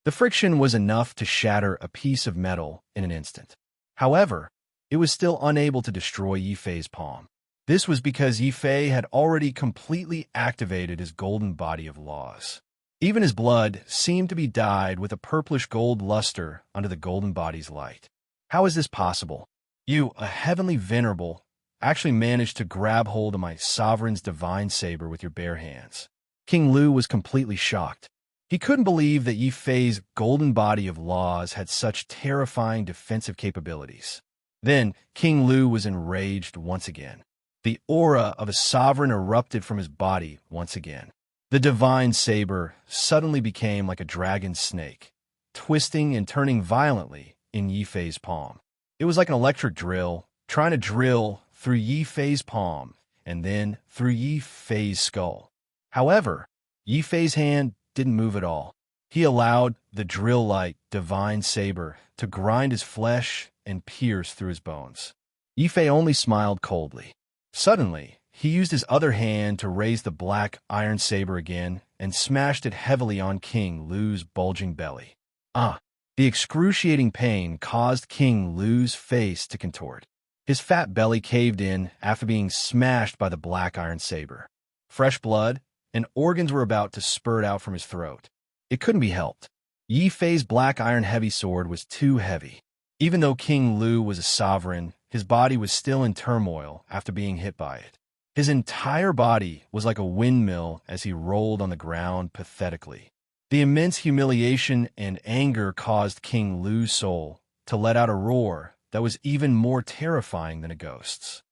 The friction was enough to shatter a piece of metal in an instant. However, it was still unable to destroy Yi Fei's palm. This was because Yi Fei had already completely activated his golden body of laws. Even his blood seemed to be dyed with a purplish gold luster under the golden body's light. How is this possible? You, a heavenly venerable, actually managed to grab hold of my sovereign's divine saber with your bare hands. King Lu was completely shocked. He couldn't believe that Yi Fei's golden body of laws had such terrifying defensive capabilities. Then, King Lu was enraged once again. The aura of a sovereign erupted from his body once again. The divine saber suddenly became like a dragon snake, twisting and turning violently in Yi Fei's palm. It was like an electric drill, trying to drill through Yi Fei's palm and then through Yi Fei's skull. However, Yi Fei's hand didn't move at all. He allowed the drill-like divine saber to grind his flesh and pierce through his bones. Yi Fei only smiled coldly. Suddenly, he used his other hand to raise the black iron saber again and smashed it heavily on King Lu's bulging belly. The excruciating pain caused King Lu's face to contort. His fat belly caved in after being smashed by the black iron saber. Fresh blood and organs were about to spurt out from his throat. It couldn't be helped. Yi Fei's black iron heavy sword was too heavy. Even though King Lu was a sovereign, his body was still in turmoil after being hit by it. His entire body was like a windmill as he rolled on the ground pathetically. The immense humiliation and anger caused King Lu's soul to let out a roar that was even more terrifying than a ghost's.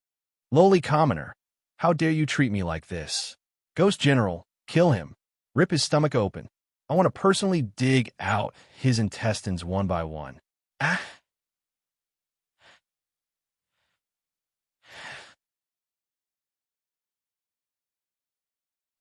Lowly commoner, how dare you treat me like this? Ghost General, kill him. Rip his stomach open. I want to personally dig out his intestines one by one.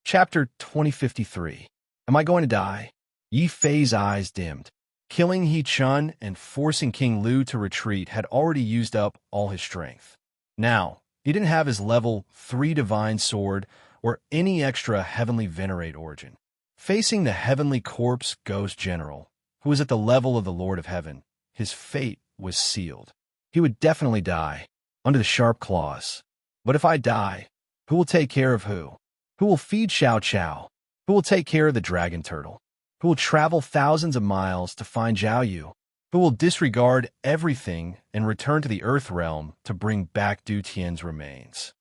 Chapter 2053. Am I going to die? Yi Fei's eyes dimmed. Killing He Chun and forcing King Lu to retreat had already used up all his strength. Now, he didn't have his level 3 divine sword or any extra heavenly venerate origin. Facing the heavenly corpse ghost general, who was at the level of the Lord of Heaven, his fate was sealed. He would definitely die, under the sharp claws. But if I die, who will take care of who? Who will feed Xiao Qiao? Who will take care of the dragon turtle? Who will travel thousands of miles to find Zhao Yu? Who will disregard everything and return to the Earth realm to bring back Du Tian's remains?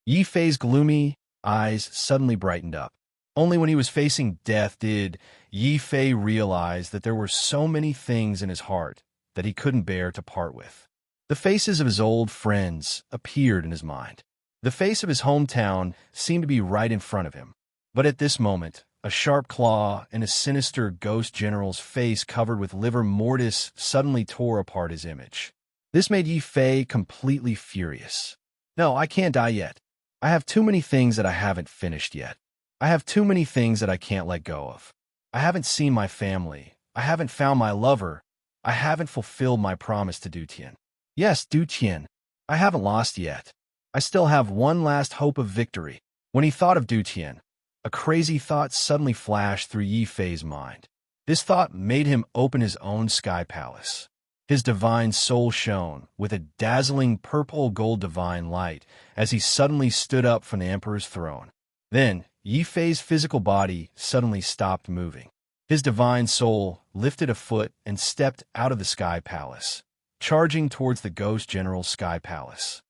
Yi Fei's gloomy eyes suddenly brightened up. Only when he was facing death did Yi Fei realize that there were so many things in his heart that he couldn't bear to part with. The faces of his old friends appeared in his mind. The face of his hometown seemed to be right in front of him. But at this moment, a sharp claw and a sinister ghost general's face covered with livor mortis suddenly tore apart his image. This made Yi Fei completely furious. No, I can't die yet. I have too many things that I haven't finished yet. I have too many things that I can't let go of. I haven't seen my family. I haven't found my lover. I haven't fulfilled my promise to Du Tian. Yes, Du Tian. I haven't lost yet. I still have one last hope of victory. When he thought of Du Tian, a crazy thought suddenly flashed through Yi Fei's mind. This thought made him open his own sky palace. His divine soul shone with a dazzling purple gold divine light as he suddenly stood up from the emperor's throne. Then, Yi Fei's physical body suddenly stopped moving. His divine soul lifted a foot and stepped out of the sky palace, charging towards the ghost general's sky palace.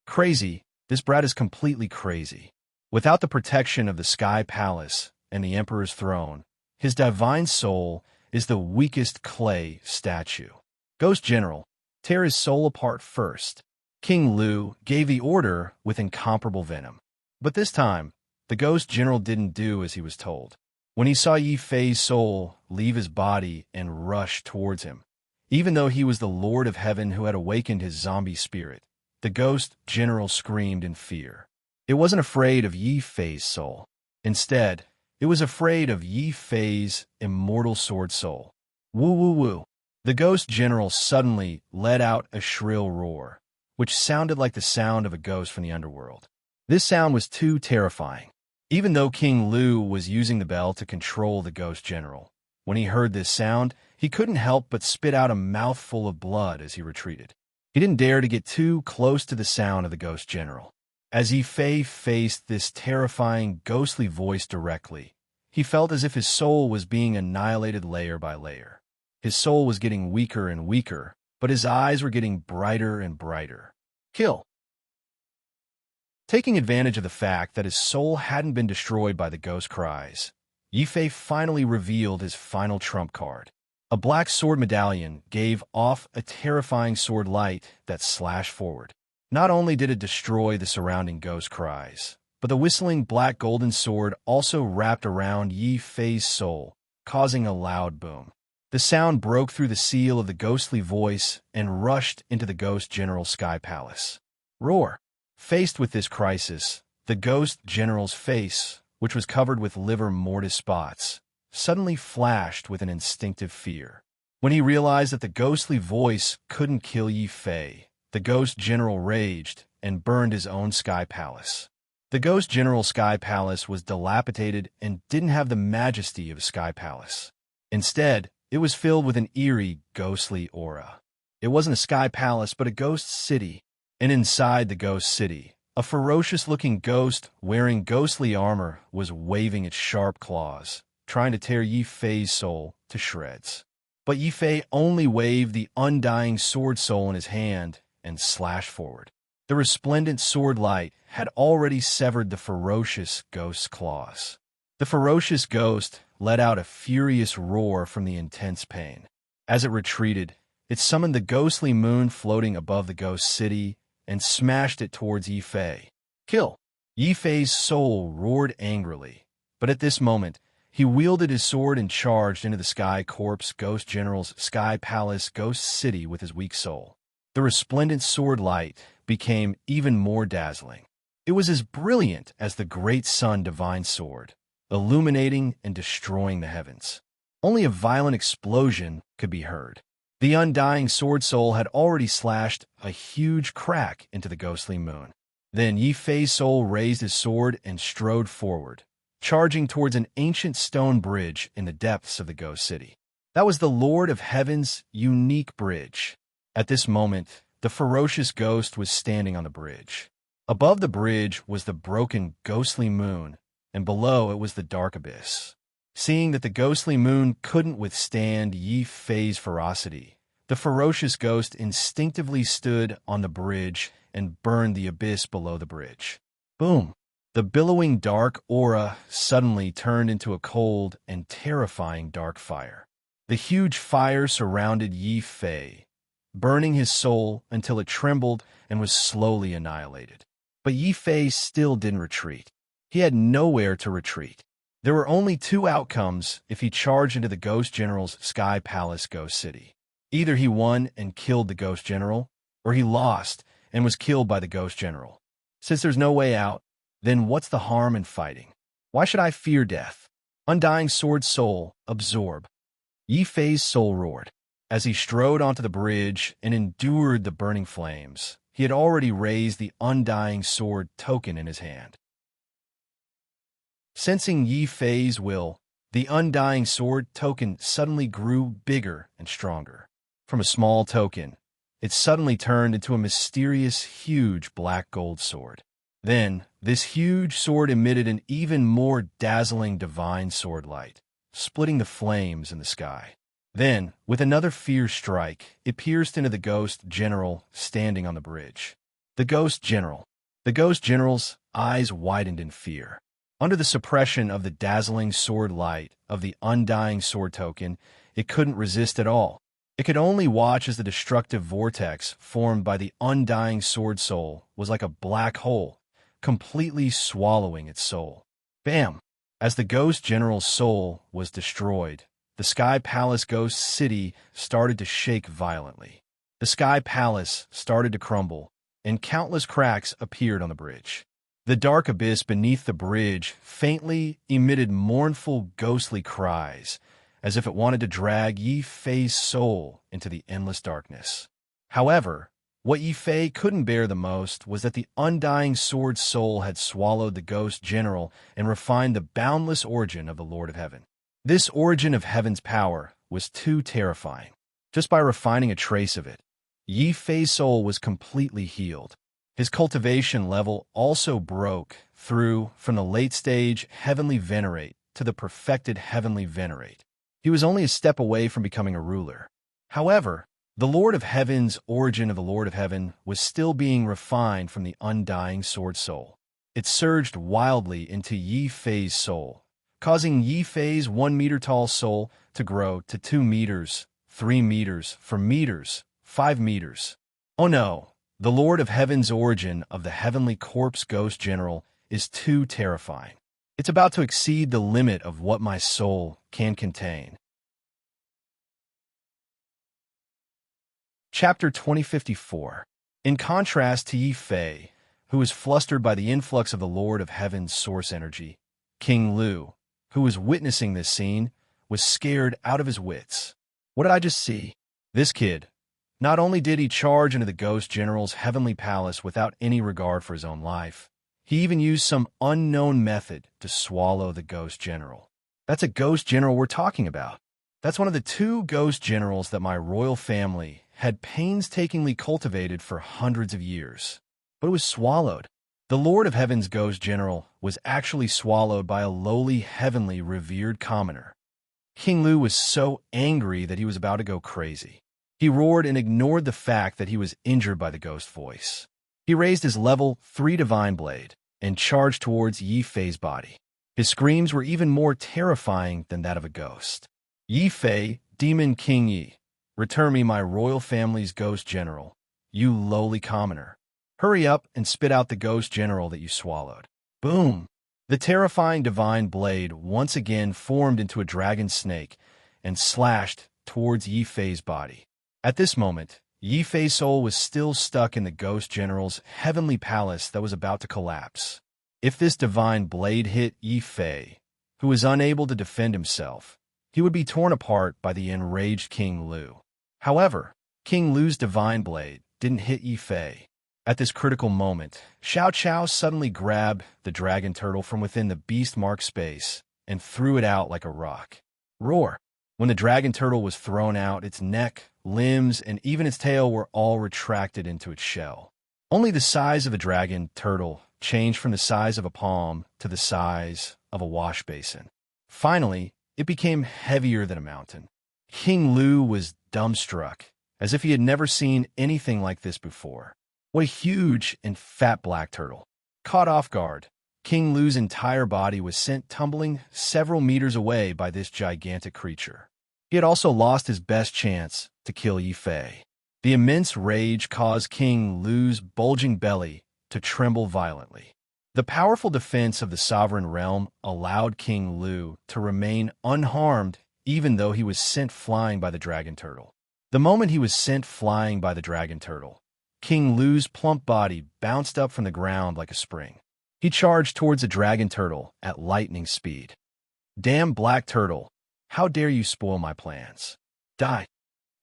Crazy, this brat is completely crazy. Without the protection of the sky palace and the emperor's throne, his divine soul is the weakest clay statue. Ghost General, tear his soul apart first. King Lu gave the order with incomparable venom. But this time, the Ghost General didn't do as he was told. When he saw Yi Fei's soul leave his body and rush towards him, even though he was the Lord of Heaven who had awakened his zombie spirit, the Ghost General screamed in fear. It wasn't afraid of Yi Fei's soul. Instead, it was afraid of Yi Fei's immortal sword soul. Woo woo woo. The Ghost General suddenly let out a shrill roar, which sounded like the sound of a ghost from the underworld. This sound was too terrifying. Even though King Lu was using the bell to control the Ghost General, when he heard this sound, he couldn't help but spit out a mouthful of blood as he retreated. He didn't dare to get too close to the sound of the Ghost General. As Yi Fei faced this terrifying, ghostly voice directly, he felt as if his soul was being annihilated layer by layer. His soul was getting weaker and weaker, but his eyes were getting brighter and brighter. Kill. Taking advantage of the fact that his soul hadn't been destroyed by the ghost cries, Yi Fei finally revealed his final trump card. A black sword medallion gave off a terrifying sword light that slashed forward. Not only did it destroy the surrounding ghost cries, but the whistling black golden sword also wrapped around Yi Fei's soul, causing a loud boom. The sound broke through the seal of the ghostly voice and rushed into the Ghost General's sky palace. Roar! Faced with this crisis, the Ghost General's face, which was covered with livor mortis spots, suddenly flashed with an instinctive fear. When he realized that the ghostly voice couldn't kill Yi Fei, the Ghost General raged and burned his own sky palace. The Ghost General's sky palace was dilapidated and didn't have the majesty of a sky palace. Instead, it was filled with an eerie, ghostly aura. It wasn't a sky palace, but a ghost city. And inside the ghost city, a ferocious-looking ghost wearing ghostly armor was waving its sharp claws, trying to tear Yi Fei's soul to shreds. But Yi Fei only waved the undying sword soul in his hand and slashed forward. The resplendent sword light had already severed the ferocious ghost's claws. The ferocious ghost let out a furious roar from the intense pain. As it retreated, it summoned the ghostly moon floating above the ghost city and smashed it towards Yi Fei. Kill! Yi Fei's soul roared angrily, but at this moment, he wielded his sword and charged into the Sky Corp's Ghost General's Sky Palace Ghost City with his weak soul. The resplendent sword light became even more dazzling. It was as brilliant as the great sun divine sword, illuminating and destroying the heavens. Only a violent explosion could be heard. The undying sword soul had already slashed a huge crack into the ghostly moon. Then Yi Fei's soul raised his sword and strode forward, charging towards an ancient stone bridge in the depths of the ghost city. That was the Lord of Heaven's unique bridge. At this moment, the ferocious ghost was standing on the bridge. Above the bridge was the broken ghostly moon, and below it was the dark abyss. Seeing that the ghostly moon couldn't withstand Yi Fei's ferocity, the ferocious ghost instinctively stood on the bridge and burned the abyss below the bridge. Boom! The billowing dark aura suddenly turned into a cold and terrifying dark fire. The huge fire surrounded Yi Fei, burning his soul until it trembled and was slowly annihilated. But Yi Fei still didn't retreat. He had nowhere to retreat. There were only two outcomes if he charged into the Ghost General's Sky Palace Ghost City. Either he won and killed the Ghost General, or he lost and was killed by the Ghost General. Since there's no way out, then what's the harm in fighting? Why should I fear death? Undying Sword Soul, absorb. Yi Fei's soul roared. As he strode onto the bridge and endured the burning flames, he had already raised the Undying Sword token in his hand. Sensing Yi Fei's will, the Undying Sword token suddenly grew bigger and stronger. From a small token, it suddenly turned into a mysterious, huge black gold sword. Then, this huge sword emitted an even more dazzling divine sword light, splitting the flames in the sky. Then, with another fierce strike, it pierced into the Ghost General standing on the bridge. The Ghost General. The Ghost General's eyes widened in fear. Under the suppression of the dazzling sword light of the Undying Sword token, it couldn't resist at all. It could only watch as the destructive vortex formed by the Undying Sword Soul was like a black hole, completely swallowing its soul. Bam! As the Ghost General's soul was destroyed, the Sky Palace Ghost City started to shake violently. The Sky Palace started to crumble, and countless cracks appeared on the bridge. The dark abyss beneath the bridge faintly emitted mournful, ghostly cries, as if it wanted to drag Yi Fei's soul into the endless darkness. However, what Yi Fei couldn't bear the most was that the Undying Sword Soul had swallowed the Ghost General and refined the boundless origin of the Lord of Heaven. This origin of heaven's power was too terrifying. Just by refining a trace of it, Yi Fei's soul was completely healed. His cultivation level also broke through from the late-stage Heavenly Venerate to the perfected Heavenly Venerate. He was only a step away from becoming a ruler. However, the Lord of Heaven's origin of the Lord of Heaven was still being refined from the Undying Sword Soul. It surged wildly into Yi Fei's soul, causing Yi Fei's 1 meter tall soul to grow to 2 meters, 3 meters, 4 meters, 5 meters. Oh no, the Lord of Heaven's origin of the Heavenly Corpse Ghost General is too terrifying. It's about to exceed the limit of what my soul can contain. Chapter 2054. In contrast to Yi Fei, who was flustered by the influx of the Lord of Heaven's source energy, King Lu, who was witnessing this scene, was scared out of his wits. What did I just see? This kid. Not only did he charge into the Ghost General's heavenly palace without any regard for his own life, he even used some unknown method to swallow the Ghost General. That's a Ghost General we're talking about. That's one of the 2 Ghost Generals that my royal family had painstakingly cultivated for hundreds of years. But it was swallowed. The Lord of Heaven's Ghost General was actually swallowed by a lowly, heavenly, revered commoner. King Lu was so angry that he was about to go crazy. He roared and ignored the fact that he was injured by the ghost voice. He raised his level 3 Divine Blade and charged towards Yi Fei's body. His screams were even more terrifying than that of a ghost. Yi Fei, Demon King Yi, return me my royal family's Ghost General, you lowly commoner. Hurry up and spit out the Ghost General that you swallowed. Boom! The terrifying Divine Blade once again formed into a dragon snake and slashed towards Yi Fei's body. At this moment, Yi Fei's soul was still stuck in the Ghost General's heavenly palace that was about to collapse. If this Divine Blade hit Yi Fei, who was unable to defend himself, he would be torn apart by the enraged King Lu. However, King Lu's Divine Blade didn't hit Yi Fei. At this critical moment, Xiao Chao suddenly grabbed the dragon turtle from within the beast-marked space and threw it out like a rock. Roar! When the dragon turtle was thrown out, its neck, limbs, and even its tail were all retracted into its shell. Only the size of a dragon turtle changed from the size of a palm to the size of a wash basin. Finally, it became heavier than a mountain. King Lu was dumbstruck, as if he had never seen anything like this before. What a huge and fat black turtle. Caught off guard, King Lu's entire body was sent tumbling several meters away by this gigantic creature. He had also lost his best chance to kill Yi Fei. The immense rage caused King Lu's bulging belly to tremble violently. The powerful defense of the sovereign realm allowed King Lu to remain unharmed even though he was sent flying by the dragon turtle. The moment he was sent flying by the dragon turtle, King Lu's plump body bounced up from the ground like a spring. He charged towards the dragon turtle at lightning speed. "Damn black turtle, how dare you spoil my plans? Die!"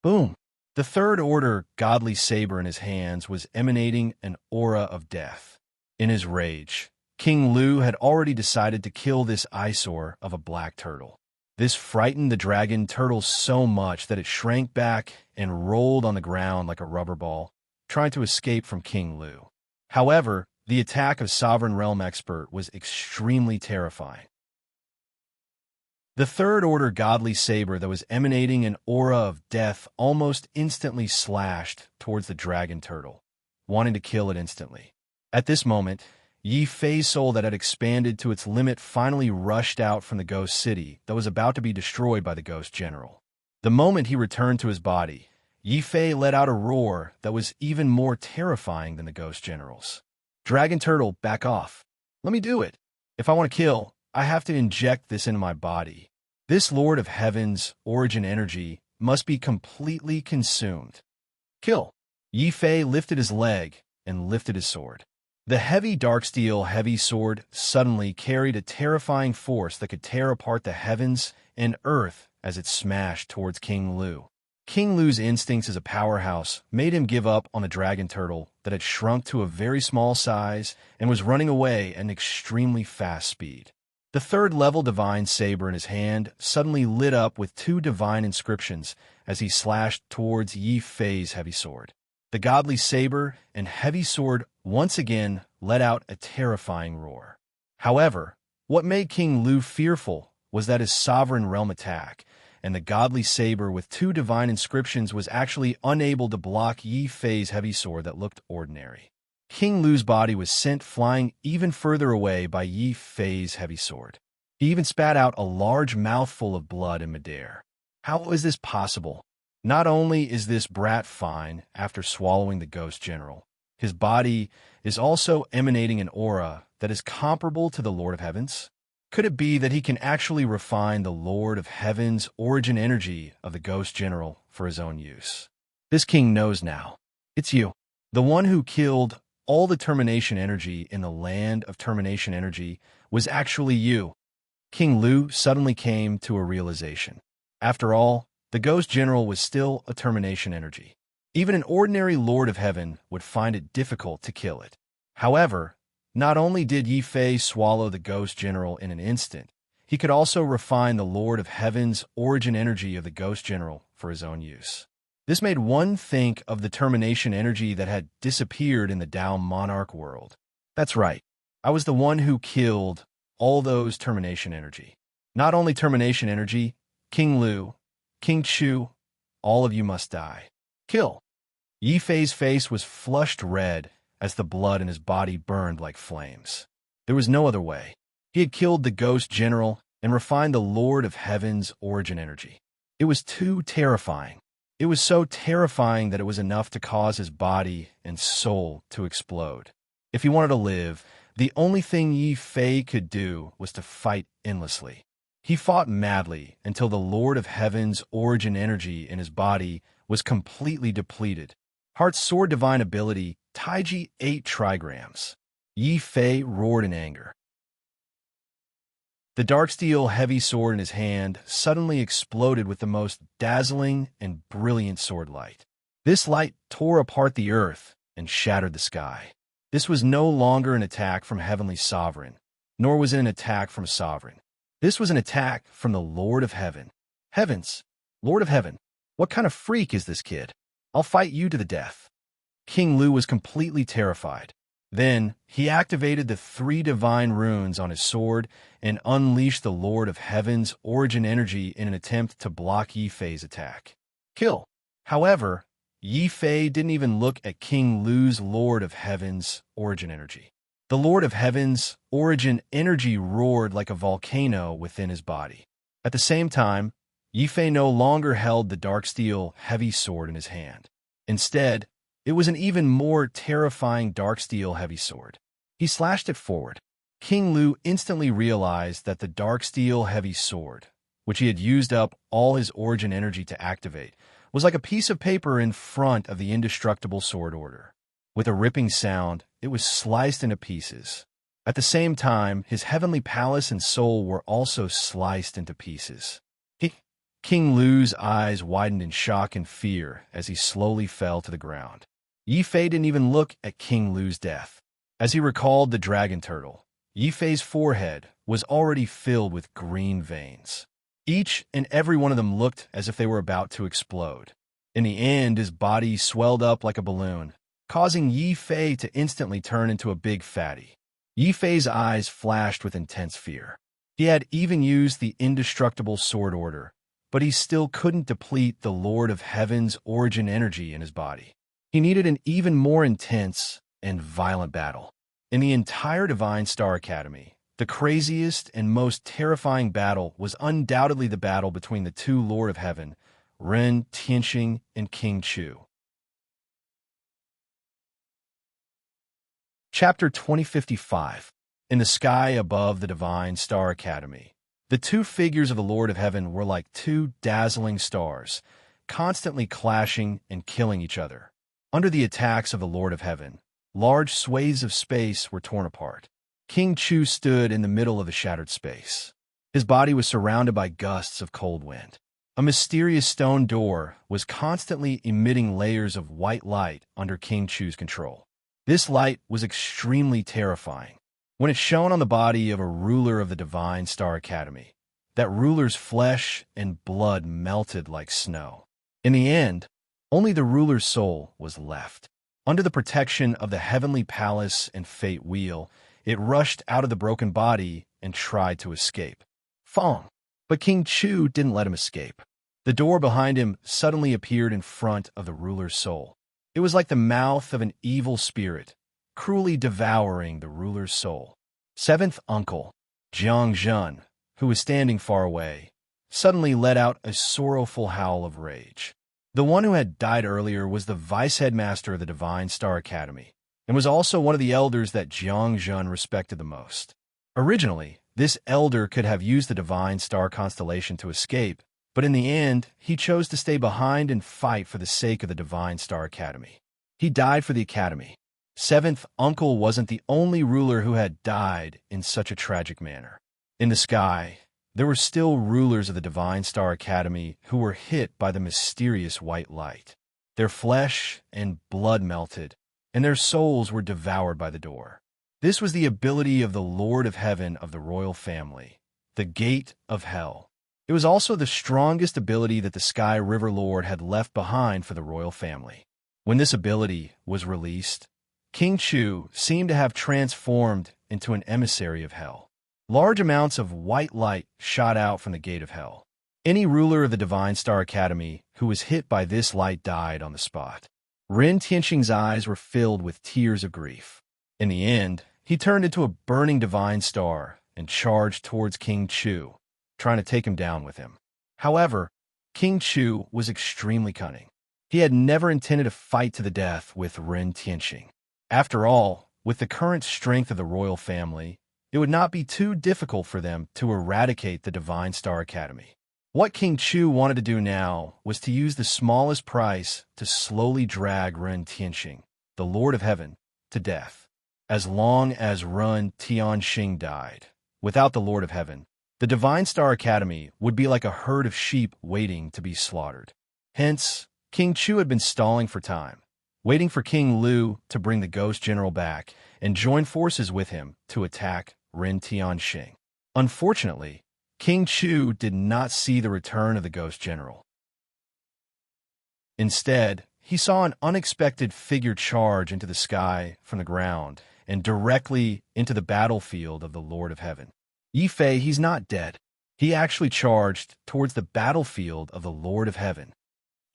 Boom! The third order godly saber in his hands was emanating an aura of death. In his rage, King Lu had already decided to kill this eyesore of a black turtle. This frightened the dragon turtle so much that it shrank back and rolled on the ground like a rubber ball, trying to escape from King Lu. However, the attack of Sovereign Realm Expert was extremely terrifying. The third order godly saber that was emanating an aura of death almost instantly slashed towards the dragon turtle, wanting to kill it instantly. At this moment, Yi Fei's soul that had expanded to its limit finally rushed out from the ghost city that was about to be destroyed by the ghost general. The moment he returned to his body, Yi Fei let out a roar that was even more terrifying than the ghost general's. "Dragon turtle, back off. Let me do it. If I want to kill, I have to inject this into my body. This Lord of Heaven's origin energy must be completely consumed. Kill." Yi Fei lifted his leg and lifted his sword. The heavy dark steel heavy sword suddenly carried a terrifying force that could tear apart the heavens and earth as it smashed towards King Lu. King Lu's instincts as a powerhouse made him give up on the dragon turtle that had shrunk to a very small size and was running away at an extremely fast speed. The third-level divine saber in his hand suddenly lit up with 2 divine inscriptions as he slashed towards Yi Fei's heavy sword. The godly saber and heavy sword once again let out a terrifying roar. However, what made King Lu fearful was that his sovereign realm attack and the godly saber with 2 divine inscriptions was actually unable to block Yi Fei's heavy sword that looked ordinary. King Lu's body was sent flying even further away by Yi Fei's heavy sword. He even spat out a large mouthful of blood in midair. How is this possible? Not only is this brat fine after swallowing the ghost general, his body is also emanating an aura that is comparable to the Lord of Heavens. Could it be that he can actually refine the Lord of Heaven's origin energy of the ghost general for his own use? This king knows now. It's you. The one who killed all the termination energy in the land of termination energy was actually you. King Lu suddenly came to a realization. After all, the ghost general was still a termination energy. Even an ordinary Lord of Heaven would find it difficult to kill it. However, not only did Yi Fei swallow the ghost general in an instant, he could also refine the Lord of Heaven's origin energy of the ghost general for his own use. This made one think of the termination energy that had disappeared in the Tao monarch world. That's right, I was the one who killed all those termination energy. Not only termination energy, King Lu, King Chu, all of you must die. Kill. Yi Fei's face was flushed red as the blood in his body burned like flames. There was no other way. He had killed the ghost general and refined the Lord of Heaven's origin energy. It was too terrifying. It was so terrifying that it was enough to cause his body and soul to explode. If he wanted to live, the only thing Yi Fei could do was to fight endlessly. He fought madly until the Lord of Heaven's origin energy in his body was completely depleted. Heart's sword divine ability, Taiji 8 trigrams. Yi Fei roared in anger. The dark steel heavy sword in his hand suddenly exploded with the most dazzling and brilliant sword light. This light tore apart the earth and shattered the sky. This was no longer an attack from Heavenly Sovereign, nor was it an attack from Sovereign. This was an attack from the Lord of Heaven. Heavens, Lord of Heaven, what kind of freak is this kid? I'll fight you to the death. King Lu was completely terrified. Then, he activated the 3 divine runes on his sword and unleashed the Lord of Heaven's origin energy in an attempt to block Yi Fei's attack. Kill. However, Yi Fei didn't even look at King Lu's Lord of Heaven's origin energy. The Lord of Heaven's origin energy roared like a volcano within his body. At the same time, Yi Fei no longer held the dark steel heavy sword in his hand. Instead, it was an even more terrifying dark steel heavy sword. He slashed it forward. King Lu instantly realized that the dark steel heavy sword, which he had used up all his origin energy to activate, was like a piece of paper in front of the indestructible sword order. With a ripping sound, it was sliced into pieces. At the same time, his heavenly palace and soul were also sliced into pieces. King Lu's eyes widened in shock and fear as he slowly fell to the ground. Yi Fei didn't even look at King Lu's death. As he recalled the dragon turtle, Yi Fei's forehead was already filled with green veins. Each and every one of them looked as if they were about to explode. In the end, his body swelled up like a balloon, causing Yi Fei to instantly turn into a big fatty. Yi Fei's eyes flashed with intense fear. He had even used the indestructible sword order, but he still couldn't deplete the Lord of Heaven's origin energy in his body. He needed an even more intense and violent battle. In the entire Divine Star Academy, the craziest and most terrifying battle was undoubtedly the battle between the two Lord of Heaven, Ren Tianxing and King Chu. Chapter 2055. In the sky above the Divine Star Academy, the two figures of the Lord of Heaven were like two dazzling stars, constantly clashing and killing each other. Under the attacks of the Lord of Heaven, large swathes of space were torn apart. King Chu stood in the middle of the shattered space. His body was surrounded by gusts of cold wind. A mysterious stone door was constantly emitting layers of white light under King Chu's control. This light was extremely terrifying. When it shone on the body of a ruler of the Divine Star Academy, that ruler's flesh and blood melted like snow. In the end, only the ruler's soul was left. Under the protection of the Heavenly Palace and Fate Wheel, it rushed out of the broken body and tried to escape. Fong! But King Chu didn't let him escape. The door behind him suddenly appeared in front of the ruler's soul. It was like the mouth of an evil spirit, cruelly devouring the ruler's soul. Seventh uncle, Jiang Zhen, who was standing far away, suddenly let out a sorrowful howl of rage. The one who had died earlier was the vice-headmaster of the Divine Star Academy, and was also one of the elders that Jiang Zhen respected the most. Originally, this elder could have used the Divine Star constellation to escape, but in the end, he chose to stay behind and fight for the sake of the Divine Star Academy. He died for the Academy. Seventh uncle wasn't the only ruler who had died in such a tragic manner. In the sky, there were still rulers of the Divine Star Academy who were hit by the mysterious white light. Their flesh and blood melted, and their souls were devoured by the door. This was the ability of the Lord of Heaven of the royal family, the Gate of Hell. It was also the strongest ability that the Sky River Lord had left behind for the royal family. When this ability was released, King Chu seemed to have transformed into an emissary of hell. Large amounts of white light shot out from the Gate of Hell. Any ruler of the Divine Star Academy who was hit by this light died on the spot. Ren Tianxing's eyes were filled with tears of grief. In the end, he turned into a burning divine star and charged towards King Chu, trying to take him down with him. However, King Chu was extremely cunning. He had never intended a fight to the death with Ren Tianxing. After all, with the current strength of the royal family, it would not be too difficult for them to eradicate the Divine Star Academy. What King Chu wanted to do now was to use the smallest price to slowly drag Ren Tianxing, the Lord of Heaven, to death. As long as Ren Tianxing died, without the Lord of Heaven, the Divine Star Academy would be like a herd of sheep waiting to be slaughtered. Hence, King Chu had been stalling for time, waiting for King Lu to bring the Ghost General back and join forces with him to attack Ren Tianxing. Unfortunately, King Chu did not see the return of the Ghost General. Instead, he saw an unexpected figure charge into the sky from the ground and directly into the battlefield of the Lord of Heaven. Yi Fei, he's not dead. He actually charged towards the battlefield of the Lord of Heaven.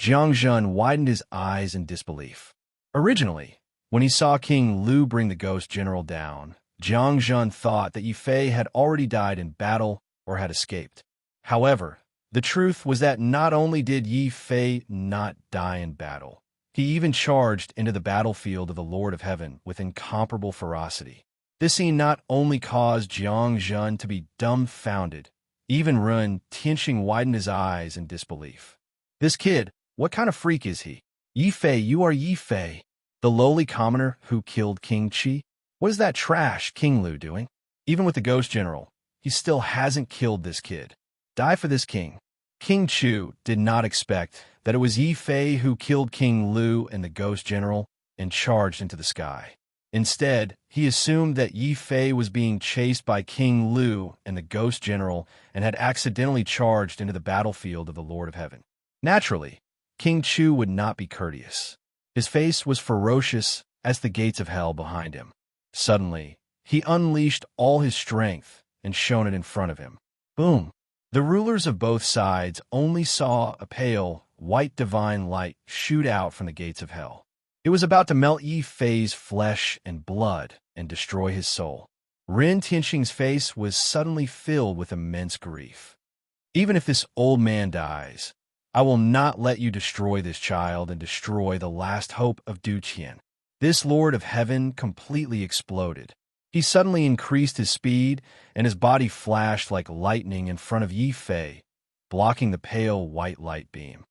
Jiang Zhen widened his eyes in disbelief. Originally, when he saw King Lu bring the Ghost General down, Jiang Zhen thought that Yi Fei had already died in battle or had escaped. However, the truth was that not only did Yi Fei not die in battle, he even charged into the battlefield of the Lord of Heaven with incomparable ferocity. This scene not only caused Jiang Zhen to be dumbfounded, even Ren Tianxing widened his eyes in disbelief. This kid, what kind of freak is he? Yi Fei, you are Yi Fei, the lowly commoner who killed King Qi? What is that trash King Lu doing? Even with the Ghost General, he still hasn't killed this kid. Die for this king. King Chu did not expect that it was Yi Fei who killed King Lu and the Ghost General and charged into the sky. Instead, he assumed that Yi Fei was being chased by King Lu and the Ghost General and had accidentally charged into the battlefield of the Lord of Heaven. Naturally, King Chu would not be courteous. His face was ferocious as the gates of hell behind him. Suddenly, he unleashed all his strength and shone it in front of him. Boom! The rulers of both sides only saw a pale, white divine light shoot out from the gates of hell. It was about to melt Yi Fei's flesh and blood and destroy his soul. Ren Tianxing's face was suddenly filled with immense grief. Even if this old man dies, I will not let you destroy this child and destroy the last hope of Duqian. This Lord of Heaven completely exploded. He suddenly increased his speed, and his body flashed like lightning in front of Yi Fei, blocking the pale white light beam.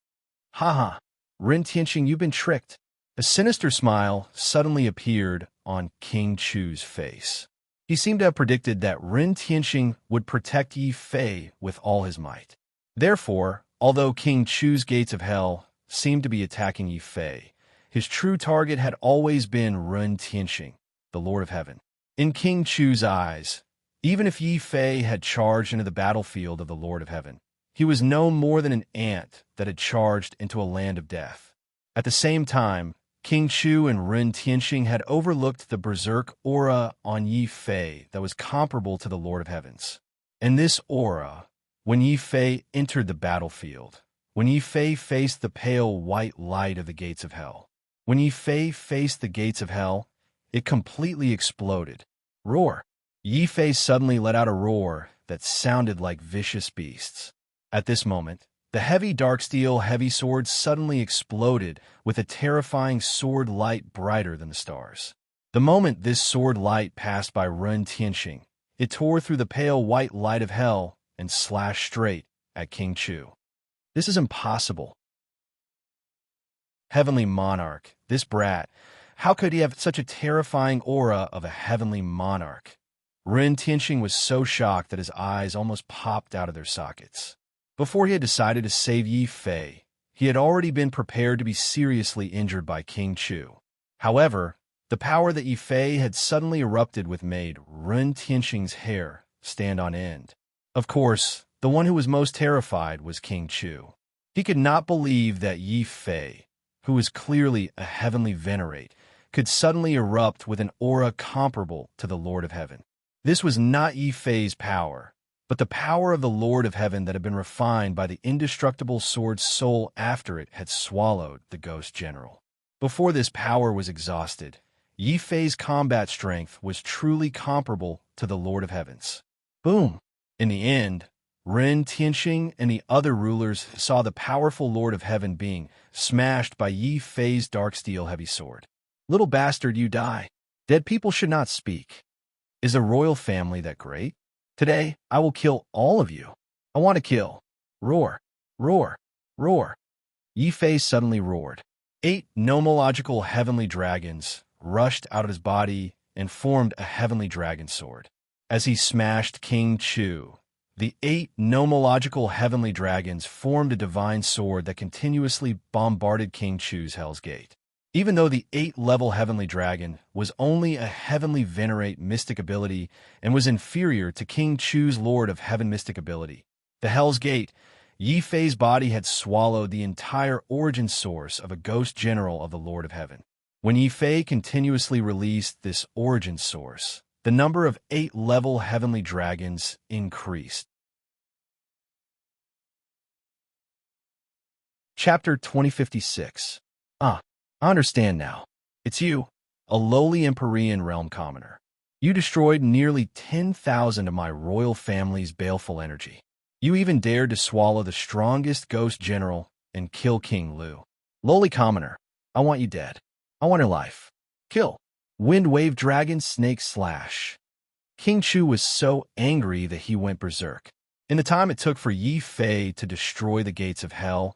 Ha ha! Ren Tianxing, you've been tricked. A sinister smile suddenly appeared on King Chu's face. He seemed to have predicted that Ren Tianxing would protect Yi Fei with all his might. Therefore, although King Chu's gates of hell seemed to be attacking Yi Fei, his true target had always been Ren Tianxing, the Lord of Heaven. In King Chu's eyes, even if Yi Fei had charged into the battlefield of the Lord of Heaven, he was no more than an ant that had charged into a land of death. At the same time, King Chu and Ren Tianxing had overlooked the berserk aura on Yi Fei that was comparable to the Lord of Heaven's. And this aura, when Yi Fei entered the battlefield, when Yi Fei faced the pale white light of the gates of hell, when Yi Fei faced the gates of hell, it completely exploded. Roar! Yi Fei suddenly let out a roar that sounded like vicious beasts. At this moment, the heavy dark steel heavy sword suddenly exploded with a terrifying sword light brighter than the stars. The moment this sword light passed by Ren Tianxing, it tore through the pale white light of hell and slashed straight at King Chu. This is impossible. Heavenly monarch, this brat, how could he have such a terrifying aura of a heavenly monarch? Ren Tianxing was so shocked that his eyes almost popped out of their sockets. Before he had decided to save Yi Fei, he had already been prepared to be seriously injured by King Chu. However, the power that Yi Fei had suddenly erupted with made Ren Tianxing's hair stand on end. Of course, the one who was most terrified was King Chu. He could not believe that Yi Fei, who was clearly a heavenly venerate, could suddenly erupt with an aura comparable to the Lord of Heaven. This was not Yi Fei's power, but the power of the Lord of Heaven that had been refined by the indestructible sword's soul after it had swallowed the Ghost General. Before this power was exhausted, Yi Fei's combat strength was truly comparable to the Lord of Heaven's. Boom! In the end, Ren Tianxing and the other rulers saw the powerful Lord of Heaven being smashed by Yi Fei's dark steel heavy sword. Little bastard, you die. Dead people should not speak. Is a royal family that great? Today, I will kill all of you. I want to kill. Roar, roar, roar. Yi Fei suddenly roared. 8 nomological heavenly dragons rushed out of his body and formed a heavenly dragon sword. As he smashed King Chu, the 8 nomological heavenly dragons formed a divine sword that continuously bombarded King Chu's Hell's Gate. Even though the 8th-level heavenly dragon was only a heavenly venerate mystic ability and was inferior to King Chu's Lord of Heaven mystic ability, the Hell's Gate, Yi Fei's body had swallowed the entire origin source of a ghost general of the Lord of Heaven. When Yi Fei continuously released this origin source, the number of 8th-level heavenly dragons increased. Chapter 2056. I understand now. It's you, a lowly Empyrean realm commoner. You destroyed nearly 10,000 of my royal family's baleful energy. You even dared to swallow the strongest ghost general and kill King Lu. Lowly commoner, I want you dead. I want your life. Kill. Wind wave dragon snake slash. King Chu was so angry that he went berserk. In the time it took for Yi Fei to destroy the gates of hell,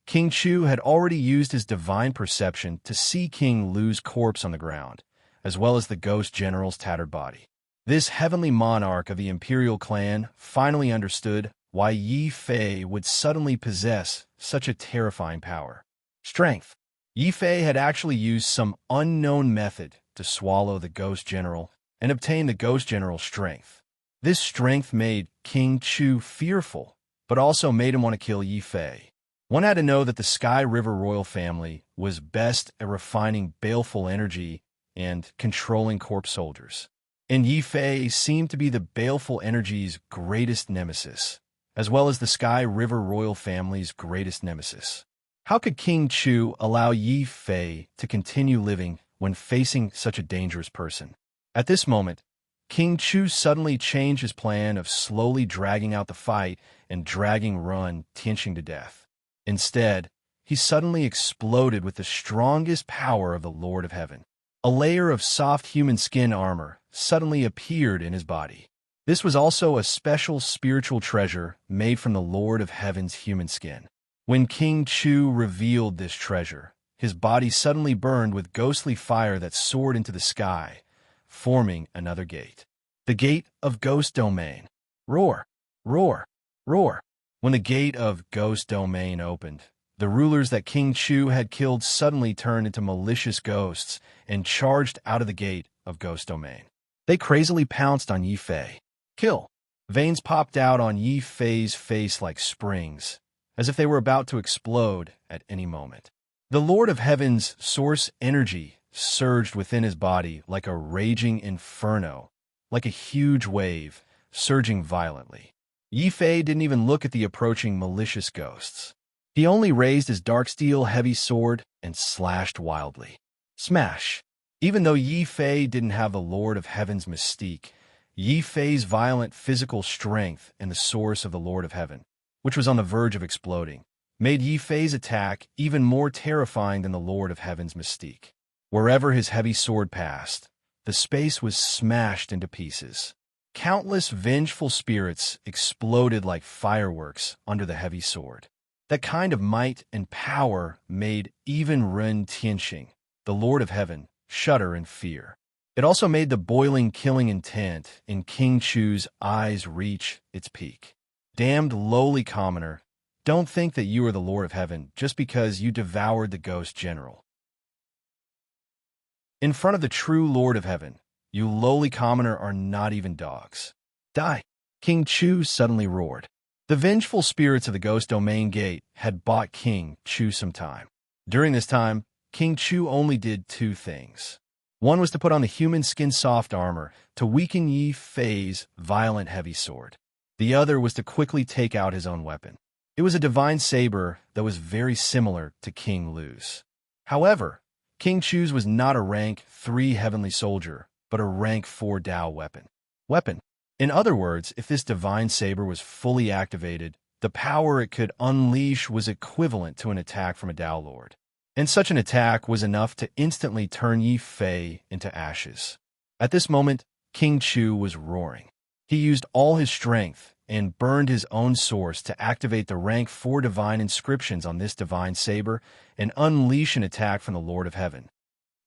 King Chu had already used his divine perception to see King Lu's corpse on the ground, as well as the ghost general's tattered body. This heavenly monarch of the imperial clan finally understood why Yi Fei would suddenly possess such a terrifying power. Strength. Yi Fei had actually used some unknown method to swallow the ghost general and obtain the ghost general's strength. This strength made King Chu fearful, but also made him want to kill Yi Fei. One had to know that the Sky River royal family was best at refining baleful energy and controlling corpse soldiers. And Yi Fei seemed to be the baleful energy's greatest nemesis, as well as the Sky River royal family's greatest nemesis. How could King Chu allow Yi Fei to continue living when facing such a dangerous person? At this moment, King Chu suddenly changed his plan of slowly dragging out the fight and dragging Run Tianxing to death. Instead, he suddenly exploded with the strongest power of the Lord of Heaven. A layer of soft human skin armor suddenly appeared in his body. This was also a special spiritual treasure made from the Lord of Heaven's human skin. When King Chu revealed this treasure, his body suddenly burned with ghostly fire that soared into the sky, forming another gate. The gate of Ghost Domain. Roar, roar, roar. When the gate of Ghost Domain opened, the rulers that King Chu had killed suddenly turned into malicious ghosts and charged out of the gate of Ghost Domain. They crazily pounced on Yi Fei. Kill. Veins popped out on Yi Fei's face like springs, as if they were about to explode at any moment. The Lord of Heaven's source energy surged within his body like a raging inferno, like a huge wave, surging violently. Yi Fei didn't even look at the approaching malicious ghosts. He only raised his dark steel heavy sword and slashed wildly. Smash! Even though Yi Fei didn't have the Lord of Heaven's mystique, Yi Fei's violent physical strength and the source of the Lord of Heaven, which was on the verge of exploding, made Yi Fei's attack even more terrifying than the Lord of Heaven's mystique. Wherever his heavy sword passed, the space was smashed into pieces. Countless vengeful spirits exploded like fireworks under the heavy sword. That kind of might and power made even Ren Tianxing, the Lord of Heaven, shudder in fear. It also made the boiling killing intent in King Chu's eyes reach its peak. Damned lowly commoner, don't think that you are the Lord of Heaven just because you devoured the ghost general. In front of the true Lord of Heaven, you lowly commoner are not even dogs. Die! King Chu suddenly roared. The vengeful spirits of the Ghost Domain Gate had bought King Chu some time. During this time, King Chu only did two things. One was to put on the human skin soft armor to weaken Yi Fei's violent heavy sword. The other was to quickly take out his own weapon. It was a divine saber that was very similar to King Lu's. However, King Chu's was not a rank 3 heavenly soldier, but a rank 4 Dao weapon. In other words, if this divine saber was fully activated, the power it could unleash was equivalent to an attack from a Dao Lord. And such an attack was enough to instantly turn Yi Fei into ashes. At this moment, King Chu was roaring. He used all his strength and burned his own source to activate the rank 4 divine inscriptions on this divine saber and unleash an attack from the Lord of Heaven.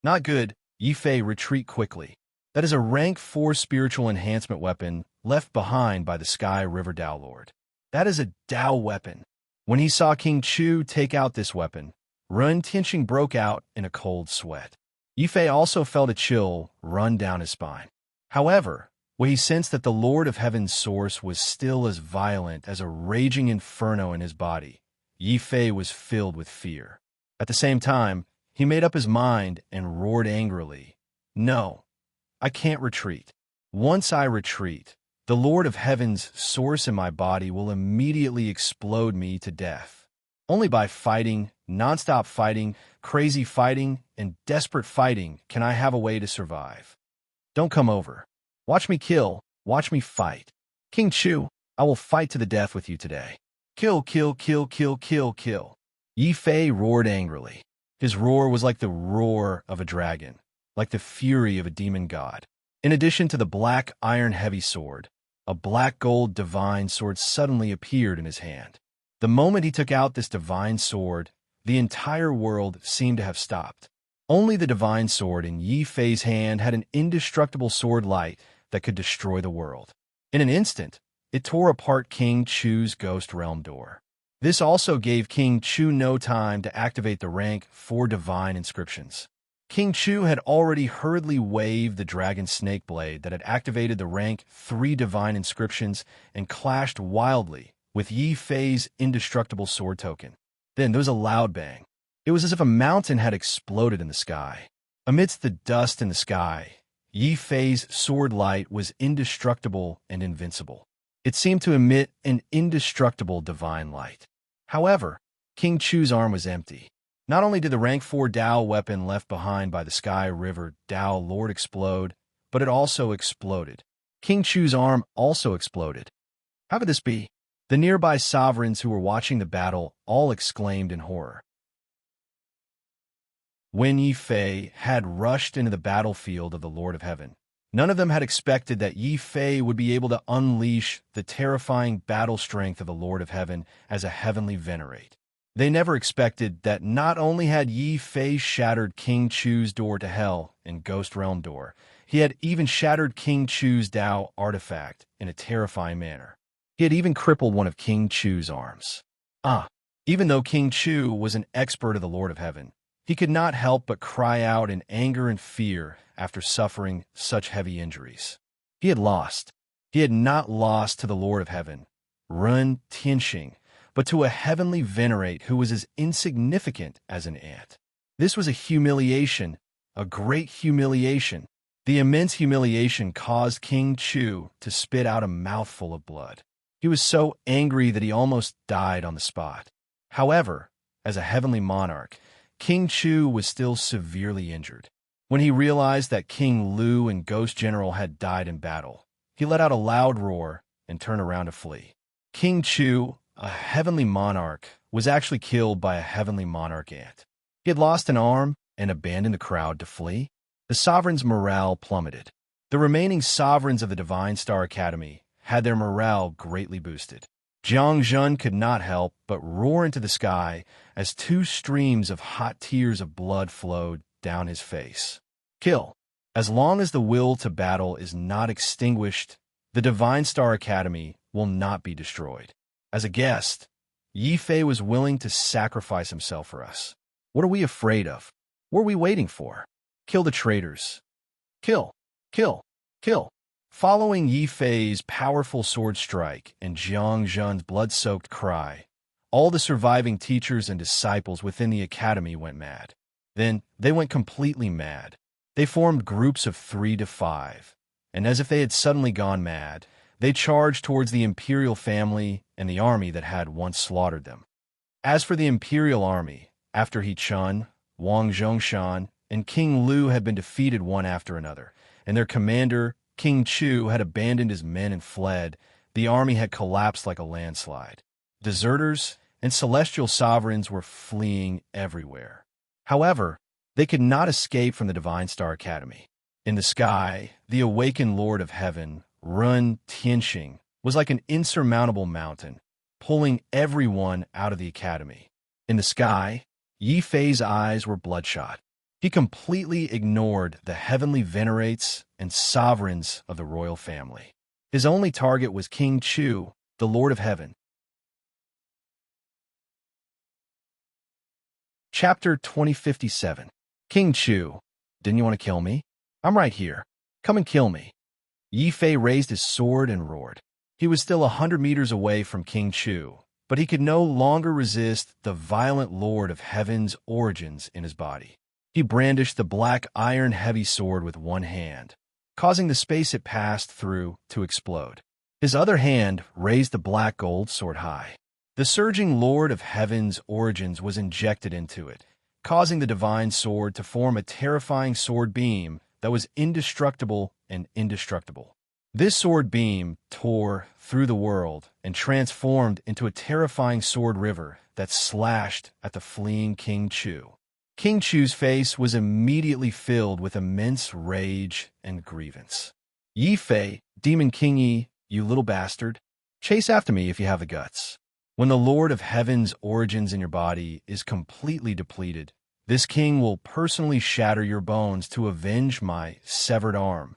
Not good. Yi Fei, retreat quickly. That is a rank 4 spiritual enhancement weapon left behind by the Sky River Dao Lord. That is a Dao weapon. When he saw King Chu take out this weapon, Ren Tianxing broke out in a cold sweat. Yi Fei also felt a chill run down his spine. However, when he sensed that the Lord of Heaven's source was still as violent as a raging inferno in his body, Yi Fei was filled with fear. At the same time, he made up his mind and roared angrily, "No, I can't retreat. Once I retreat, the Lord of Heaven's source in my body will immediately explode me to death. Only by fighting, non-stop fighting, crazy fighting, and desperate fighting can I have a way to survive. Don't come over. Watch me kill. Watch me fight. King Chu, I will fight to the death with you today. Kill, kill, kill, kill, kill, kill. Yi Fei roared angrily. His roar was like the roar of a dragon, like the fury of a demon god. In addition to the black iron heavy sword, a black gold divine sword suddenly appeared in his hand. The moment he took out this divine sword, the entire world seemed to have stopped. Only the divine sword in Yi Fei's hand had an indestructible sword light that could destroy the world. In an instant, it tore apart King Chu's ghost realm door. This also gave King Chu no time to activate the rank 4 divine inscriptions. King Chu had already hurriedly waved the dragon snake blade that had activated the rank 3 divine inscriptions and clashed wildly with Yi Fei's indestructible sword token. Then there was a loud bang. It was as if a mountain had exploded in the sky. Amidst the dust in the sky, Yi Fei's sword light was indestructible and invincible. It seemed to emit an indestructible divine light. However, King Chu's arm was empty. Not only did the rank 4 Dao weapon left behind by the Sky River Dao Lord explode, but it also exploded. King Chu's arm also exploded. How could this be? The nearby sovereigns who were watching the battle all exclaimed in horror. When Yi Fei had rushed into the battlefield of the Lord of Heaven, none of them had expected that Yi Fei would be able to unleash the terrifying battle strength of the Lord of Heaven as a heavenly venerate. They never expected that not only had Yi Fei shattered King Chu's door to hell and Ghost Realm door, he had even shattered King Chu's Dao artifact in a terrifying manner. He had even crippled one of King Chu's arms. Even though King Chu was an expert of the Lord of Heaven, he could not help but cry out in anger and fear after suffering such heavy injuries. He had lost. He had not lost to the Lord of Heaven, Run Tianxing, but to a heavenly venerate who was as insignificant as an ant. This was a humiliation, a great humiliation. The immense humiliation caused King Chu to spit out a mouthful of blood. He was so angry that he almost died on the spot. However, as a heavenly monarch, King Chu was still severely injured. When he realized that King Lu and Ghost General had died in battle, he let out a loud roar and turned around to flee. King Chu, a heavenly monarch, was actually killed by a heavenly monarch ant. He had lost an arm and abandoned the crowd to flee. The sovereign's morale plummeted. The remaining sovereigns of the Divine Star Academy had their morale greatly boosted. Jiang Zhen could not help but roar into the sky as 2 streams of hot tears of blood flowed down his face. Kill. As long as the will to battle is not extinguished, the Divine Star Academy will not be destroyed. As a guest, Yi Fei was willing to sacrifice himself for us. What are we afraid of? What are we waiting for? Kill the traitors. Kill. Kill. Kill. Following Yi Fei's powerful sword strike and Jiang Zhen's blood-soaked cry, all the surviving teachers and disciples within the academy went mad. Then they went completely mad. They formed groups of 3 to 5, and as if they had suddenly gone mad, they charged towards the imperial family and the army that had once slaughtered them. As for the imperial army, after He Chun, Wang Zhongshan, and King Lu had been defeated one after another, and their commander, King Chu, had abandoned his men and fled, the army had collapsed like a landslide. Deserters and celestial sovereigns were fleeing everywhere. However, they could not escape from the Divine Star Academy. In the sky, the awakened Lord of Heaven, Run Tianxing, was like an insurmountable mountain, pulling everyone out of the academy. In the sky, Yi Fei's eyes were bloodshot. He completely ignored the heavenly venerates and sovereigns of the royal family. His only target was King Chu, the Lord of Heaven. Chapter 2057. King Chu, didn't you want to kill me? I'm right here. Come and kill me. Yi Fei raised his sword and roared. He was still 100 meters away from King Chu, but he could no longer resist the violent Lord of Heaven's origins in his body. He brandished the black iron heavy sword with one hand, causing the space it passed through to explode. His other hand raised the black gold sword high. The surging Lord of Heaven's origins was injected into it, causing the divine sword to form a terrifying sword beam that was indestructible and indestructible. This sword beam tore through the world and transformed into a terrifying sword river that slashed at the fleeing King Chu. King Chu's face was immediately filled with immense rage and grievance. "Yi Fei, Demon King Yi, you little bastard, chase after me if you have the guts. When the Lord of Heaven's origins in your body is completely depleted, this king will personally shatter your bones to avenge my severed arm."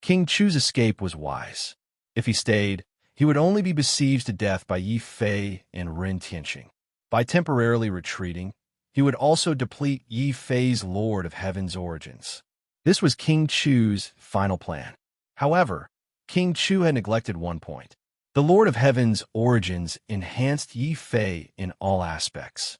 King Chu's escape was wise. If he stayed, he would only be besieged to death by Yi Fei and Ren Tianqing. By temporarily retreating, he would also deplete Yi Fei's Lord of Heaven's origins. This was King Chu's final plan. However, King Chu had neglected one point. The Lord of Heaven's origins enhanced Yi Fei in all aspects.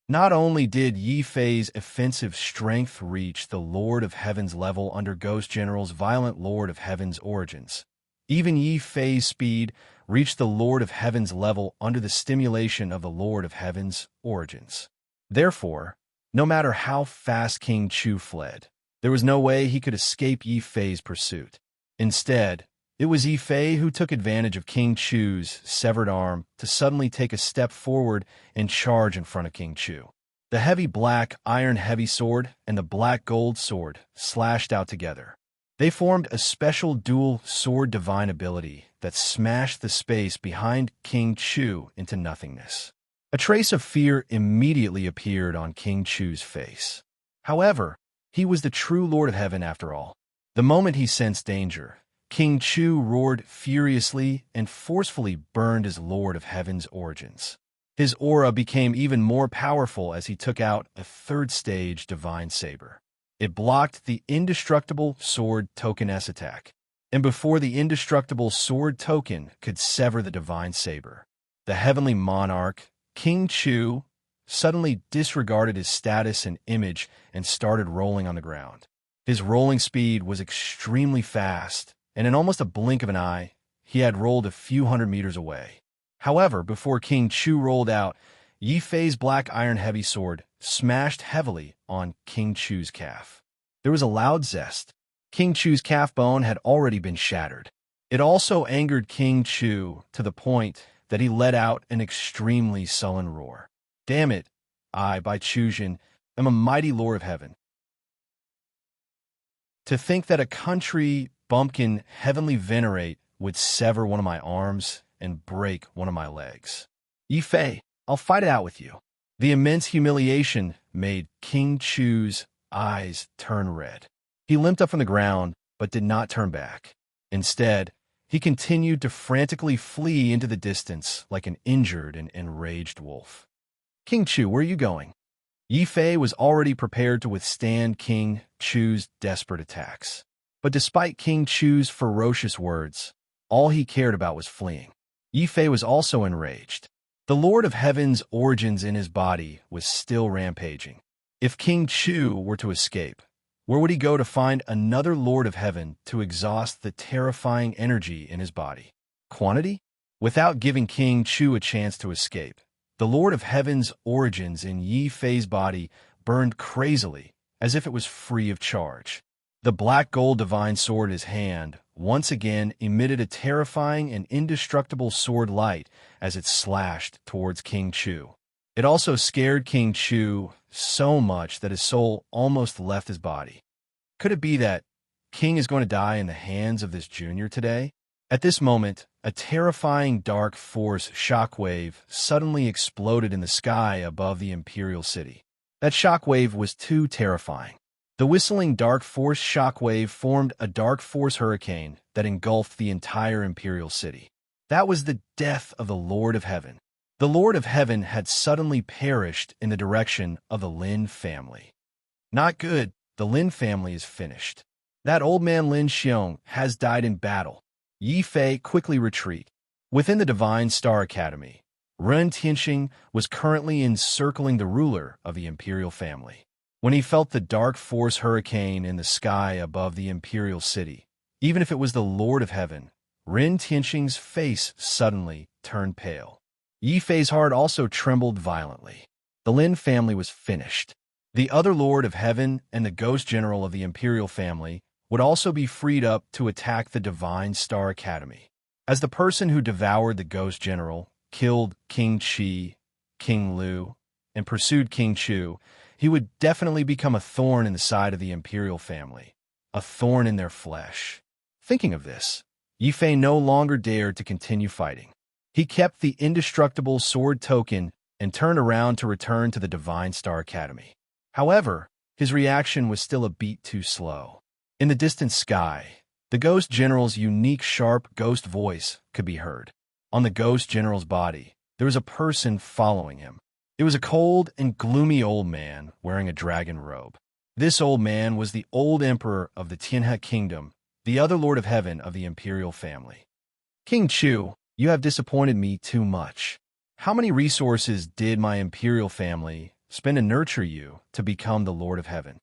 Not only did Yi Fei's offensive strength reach the Lord of Heaven's level under Ghost General's violent Lord of Heaven's origins, even Yi Fei's speed reached the Lord of Heaven's level under the stimulation of the Lord of Heaven's origins. Therefore, no matter how fast King Chu fled, there was no way he could escape Yi Fei's pursuit. Instead, it was Yi Fei who took advantage of King Chu's severed arm to suddenly take a step forward and charge in front of King Chu. The heavy black iron heavy sword and the black gold sword slashed out together. They formed a special dual sword divine ability that smashed the space behind King Chu into nothingness. A trace of fear immediately appeared on King Chu's face. However, he was the true Lord of Heaven after all. The moment he sensed danger, King Chu roared furiously and forcefully burned his Lord of Heaven's origins. His aura became even more powerful as he took out a third-stage divine saber. It blocked the indestructible sword token S attack, and before the indestructible sword token could sever the divine saber, the heavenly monarch, King Chu, suddenly disregarded his status and image and started rolling on the ground. His rolling speed was extremely fast, and in almost a blink of an eye, he had rolled a few hundred meters away. However, before King Chu rolled out, Yi Fei's black iron heavy sword smashed heavily on King Chu's calf. There was a loud zest. King Chu's calf bone had already been shattered. It also angered King Chu to the point that he let out an extremely sullen roar. "Damn it, I, by Chuzhen, am a mighty Lord of Heaven. To think that a country bumpkin heavenly venerate would sever one of my arms and break one of my legs. Yi Fei, I'll fight it out with you." The immense humiliation made King Chu's eyes turn red. He limped up from the ground, but did not turn back. Instead, he continued to frantically flee into the distance like an injured and enraged wolf. "King Chu, where are you going?" Yi Fei was already prepared to withstand King Chu's desperate attacks. But despite King Chu's ferocious words, all he cared about was fleeing. Yi Fei was also enraged. The Lord of Heaven's origins in his body was still rampaging. If King Chu were to escape, where would he go to find another Lord of Heaven to exhaust the terrifying energy in his body? Quantity? Without giving King Chu a chance to escape, the Lord of Heaven's origins in Yi Fei's body burned crazily, as if it was free of charge. The black gold divine sword in his hand once again emitted a terrifying and indestructible sword light as it slashed towards King Chu. It also scared King Chu so much that his soul almost left his body. Could it be that King is going to die in the hands of this junior today? At this moment, a terrifying dark force shockwave suddenly exploded in the sky above the Imperial City. That shockwave was too terrifying. The whistling dark force shockwave formed a dark force hurricane that engulfed the entire Imperial City. That was the death of the Lord of Heaven. The Lord of Heaven had suddenly perished in the direction of the Lin family. Not good, the Lin family is finished. That old man Lin Xiong has died in battle. Yi Fei quickly retreat. Within the Divine Star Academy, Ren Tianqing was currently encircling the ruler of the Imperial family. When he felt the dark force hurricane in the sky above the Imperial City, even if it was the Lord of Heaven, Ren Tianqing's face suddenly turned pale. Yi Fei's heart also trembled violently. The Lin family was finished. The other Lord of Heaven and the Ghost General of the Imperial family would also be freed up to attack the Divine Star Academy. As the person who devoured the Ghost General, killed King Qi, King Lu, and pursued King Chu, he would definitely become a thorn in the side of the imperial family, a thorn in their flesh. Thinking of this, Yi Fei no longer dared to continue fighting. He kept the indestructible sword token and turned around to return to the Divine Star Academy. However, his reaction was still a beat too slow. In the distant sky, the Ghost General's unique sharp ghost voice could be heard. On the Ghost General's body, there was a person following him. It was a cold and gloomy old man wearing a dragon robe. This old man was the old emperor of the Tianhe Kingdom, the other Lord of Heaven of the imperial family. King Chu, you have disappointed me too much. How many resources did my imperial family spend to nurture you to become the Lord of Heaven?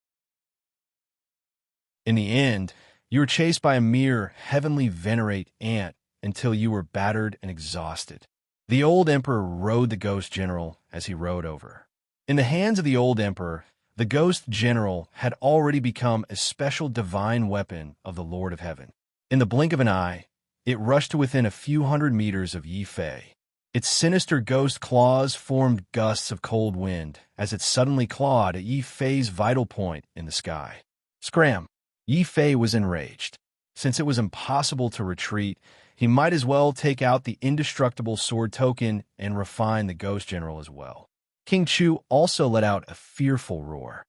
In the end, you were chased by a mere heavenly venerate ant until you were battered and exhausted. The old emperor rode the Ghost General as he rode over. In the hands of the old emperor, the Ghost General had already become a special divine weapon of the Lord of Heaven. In the blink of an eye, it rushed to within a few hundred meters of Yi Fei. Its sinister ghost claws formed gusts of cold wind as it suddenly clawed at Yi Fei's vital point in the sky. Scram! Yi Fei was enraged. Since it was impossible to retreat, he might as well take out the indestructible sword token and refine the Ghost General as well. King Chu also let out a fearful roar.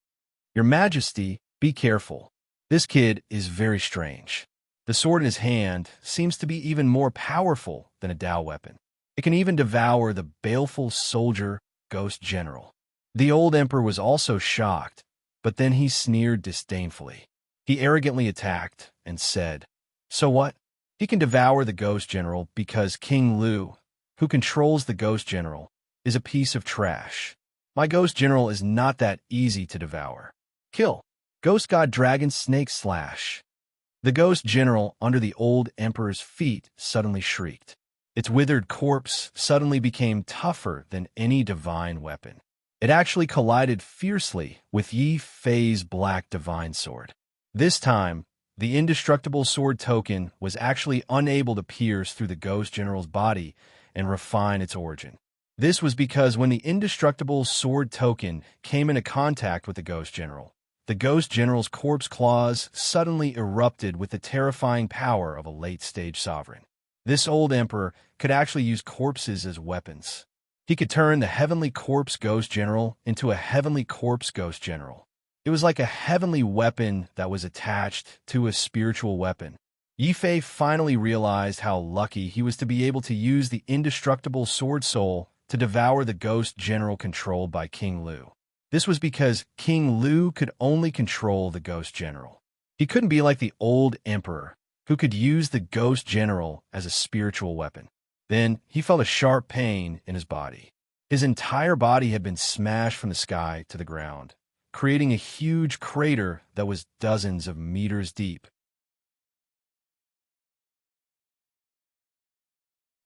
Your Majesty, be careful. This kid is very strange. The sword in his hand seems to be even more powerful than a Dao weapon. It can even devour the baleful soldier Ghost General. The old emperor was also shocked, but then he sneered disdainfully. He arrogantly attacked and said, "So what? He can devour the Ghost General because King Lu, who controls the Ghost General, is a piece of trash. My Ghost General is not that easy to devour. Kill! Ghost God Dragon Snake Slash!" The Ghost General under the old emperor's feet suddenly shrieked. Its withered corpse suddenly became tougher than any divine weapon. It actually collided fiercely with Yi Fei's black divine sword. This time, the indestructible sword token was actually unable to pierce through the Ghost General's body and refine its origin. This was because when the indestructible sword token came into contact with the Ghost General's corpse claws suddenly erupted with the terrifying power of a late-stage sovereign. This old emperor could actually use corpses as weapons. He could turn the heavenly corpse Ghost General into a heavenly corpse Ghost General. It was like a heavenly weapon that was attached to a spiritual weapon. Yi Fei finally realized how lucky he was to be able to use the indestructible sword soul to devour the Ghost General controlled by King Lu. This was because King Lu could only control the Ghost General. He couldn't be like the old emperor, who could use the Ghost General as a spiritual weapon. Then he felt a sharp pain in his body. His entire body had been smashed from the sky to the ground, creating a huge crater that was dozens of meters deep.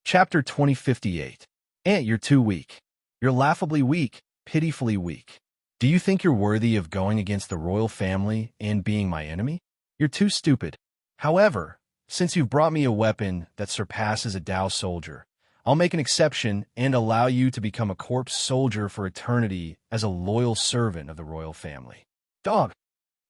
Chapter 2058. Ant, you're too weak. You're laughably weak, pitifully weak. Do you think you're worthy of going against the royal family and being my enemy? You're too stupid. However, since you've brought me a weapon that surpasses a Dao soldier, I'll make an exception and allow you to become a corpse soldier for eternity as a loyal servant of the royal family. Dog!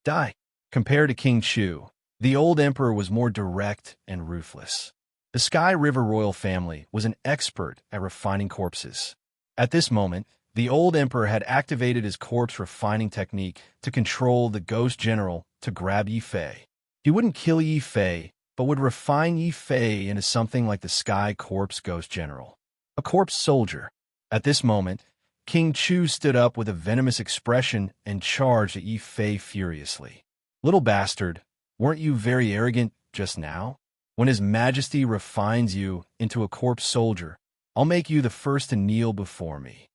Die! Compared to King Chu, the old emperor was more direct and ruthless. The Sky River royal family was an expert at refining corpses. At this moment, the old emperor had activated his corpse refining technique to control the Ghost General to grab Yi Fei. He wouldn't kill Yi Fei, but would refine Yi Fei into something like the Sky Corpse Ghost General, a corpse soldier. At this moment, King Chu stood up with a venomous expression and charged at Yi Fei furiously. Little bastard, weren't you very arrogant just now? When His Majesty refines you into a corpse soldier, I'll make you the first to kneel before me.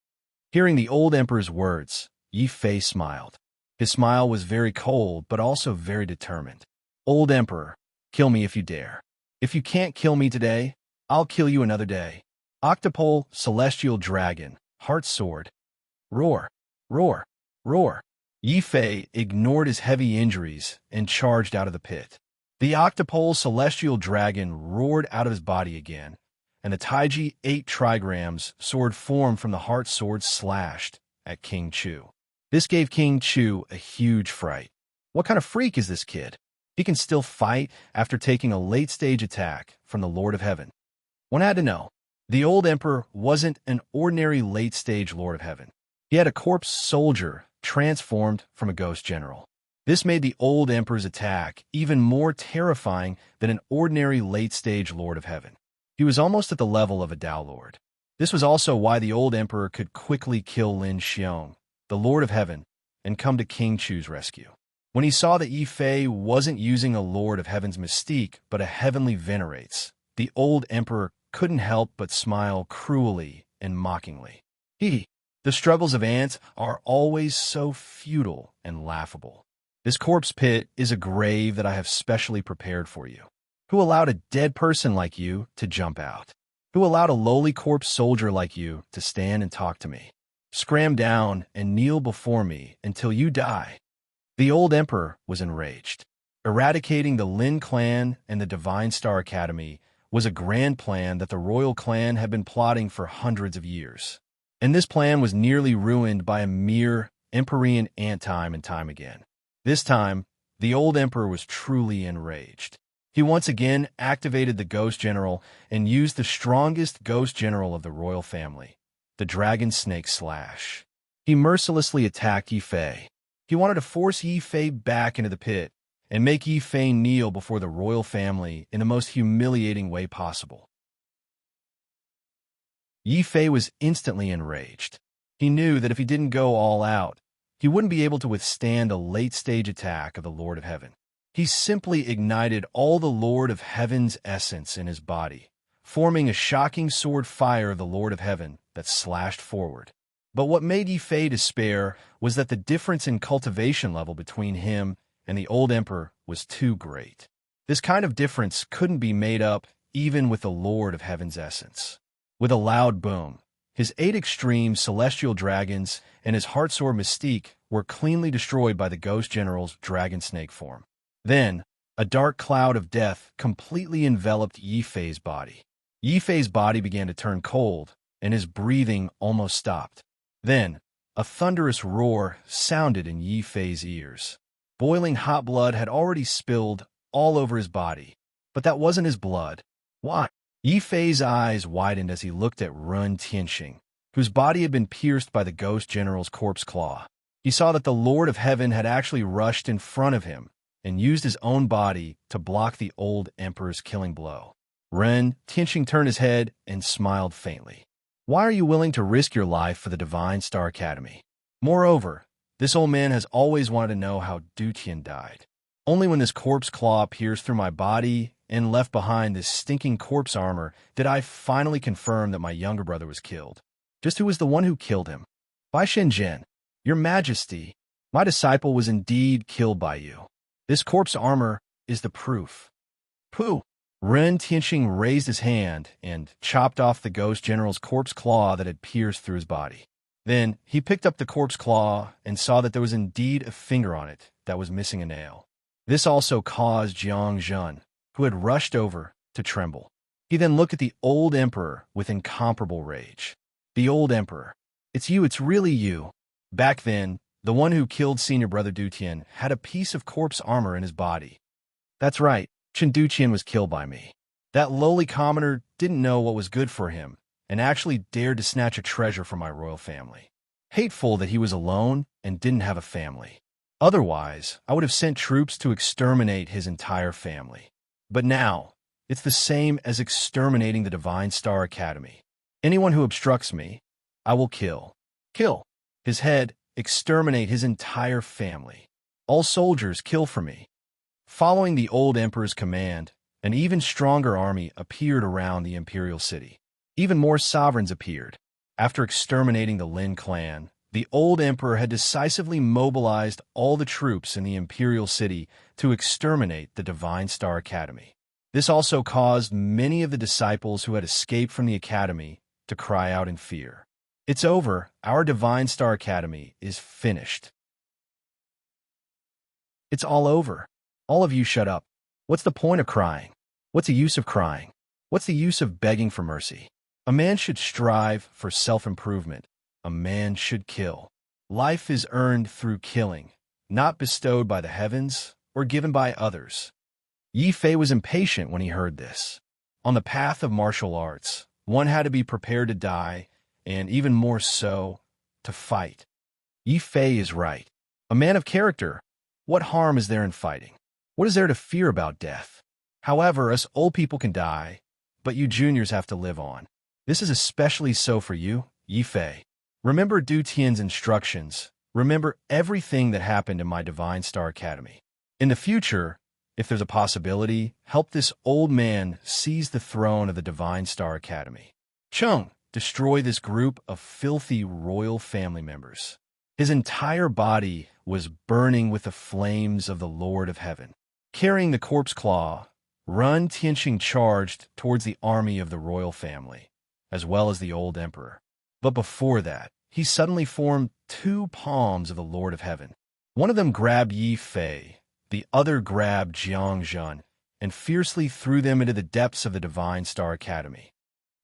Hearing the old emperor's words, Yi Fei smiled. His smile was very cold, but also very determined. Old emperor, kill me if you dare. If you can't kill me today, I'll kill you another day. Octopole, celestial dragon, heart sword. Roar, roar, roar. Yi Fei ignored his heavy injuries and charged out of the pit. The octopole celestial dragon roared out of his body again, and the Taiji 8 trigrams sword formed from the heart sword slashed at King Chu. This gave King Chu a huge fright. What kind of freak is this kid? He can still fight after taking a late-stage attack from the Lord of Heaven. One had to know. The old emperor wasn't an ordinary late-stage Lord of Heaven. He had a corpse soldier transformed from a ghost general. This made the old emperor's attack even more terrifying than an ordinary late-stage Lord of Heaven. He was almost at the level of a Tao Lord. This was also why the old emperor could quickly kill Lin Xiong, the Lord of Heaven, and come to King Chu's rescue. When he saw that Yi Fei wasn't using a Lord of Heaven's mystique but a heavenly venerates, the old emperor couldn't help but smile cruelly and mockingly. The struggles of ants are always so futile and laughable. This corpse pit is a grave that I have specially prepared for you. Who allowed a dead person like you to jump out? Who allowed a lowly corpse soldier like you to stand and talk to me? Scram down and kneel before me until you die. The old emperor was enraged. Eradicating the Lin clan and the Divine Star Academy was a grand plan that the royal clan had been plotting for hundreds of years. And this plan was nearly ruined by a mere Empyrean ant time and time again. This time, the old emperor was truly enraged. He once again activated the Ghost General and used the strongest Ghost General of the royal family, the Dragon Snake Slash. He mercilessly attacked Yi Fei. He wanted to force Yi Fei back into the pit and make Yi Fei kneel before the royal family in the most humiliating way possible. Yi Fei was instantly enraged. He knew that if he didn't go all out, he wouldn't be able to withstand a late-stage attack of the Lord of Heaven. He simply ignited all the Lord of Heaven's essence in his body, forming a shocking sword fire of the Lord of Heaven that slashed forward. But what made Yi Fei despair was that the difference in cultivation level between him and the old emperor was too great. This kind of difference couldn't be made up even with the Lord of Heaven's essence. With a loud boom, his 8 extreme celestial dragons and his heart sword mystique were cleanly destroyed by the Ghost General's dragon snake form. Then, a dark cloud of death completely enveloped Yi Fei's body. Yi Fei's body began to turn cold, and his breathing almost stopped. Then, a thunderous roar sounded in Yi Fei's ears. Boiling hot blood had already spilled all over his body, but that wasn't his blood. Why? Yi Fei's eyes widened as he looked at Run Tianxing, whose body had been pierced by the Ghost General's corpse claw. He saw that the Lord of Heaven had actually rushed in front of him and used his own body to block the old emperor's killing blow. Ren Tianxing turned his head and smiled faintly. Why are you willing to risk your life for the Divine Star Academy? Moreover, this old man has always wanted to know how Du Tian died. Only when this corpse claw pierced through my body and left behind this stinking corpse armor did I finally confirm that my younger brother was killed. Just who was the one who killed him? Bai Shenzhen, your majesty, my disciple was indeed killed by you. This corpse armor is the proof. Pooh! Ren Tianxing raised his hand and chopped off the Ghost General's corpse claw that had pierced through his body. Then he picked up the corpse claw and saw that there was indeed a finger on it that was missing a nail. This also caused Jiang Zhen, who had rushed over, to tremble. He then looked at the old emperor with incomparable rage. The old emperor. It's you, it's really you. Back then, the one who killed senior brother Du Tian had a piece of corpse armor in his body. That's right, Chen Du Tian was killed by me. That lowly commoner didn't know what was good for him and actually dared to snatch a treasure from my royal family. Hateful that he was alone and didn't have a family. Otherwise, I would have sent troops to exterminate his entire family. But now, it's the same as exterminating the Divine Star Academy. Anyone who obstructs me, I will kill. Kill his head, exterminate his entire family. All soldiers kill for me. Following the old emperor's command, an even stronger army appeared around the imperial city. Even more sovereigns appeared. After exterminating the Lin clan, the old emperor had decisively mobilized all the troops in the imperial city to exterminate the Divine Star Academy. This also caused many of the disciples who had escaped from the academy to cry out in fear. It's over. Our Divine Star Academy is finished. It's all over. All of you shut up. What's the point of crying? What's the use of crying? What's the use of begging for mercy? A man should strive for self-improvement. A man should kill. Life is earned through killing, not bestowed by the heavens or given by others. Yi Fei was impatient when he heard this. On the path of martial arts, one had to be prepared to die, and even more so, to fight. Yi Fei is right. A man of character. What harm is there in fighting? What is there to fear about death? However, us old people can die, but you juniors have to live on. This is especially so for you, Yi Fei. Remember Du Tian's instructions. Remember everything that happened in my Divine Star Academy. In the future, if there's a possibility, help this old man seize the throne of the Divine Star Academy. Chung, destroy this group of filthy royal family members. His entire body was burning with the flames of the Lord of Heaven. Carrying the corpse claw, Run Tianqing charged towards the army of the royal family, as well as the old emperor. But before that, he suddenly formed two palms of the Lord of Heaven. One of them grabbed Yi Fei, the other grabbed Jiang Zhen, and fiercely threw them into the depths of the Divine Star Academy.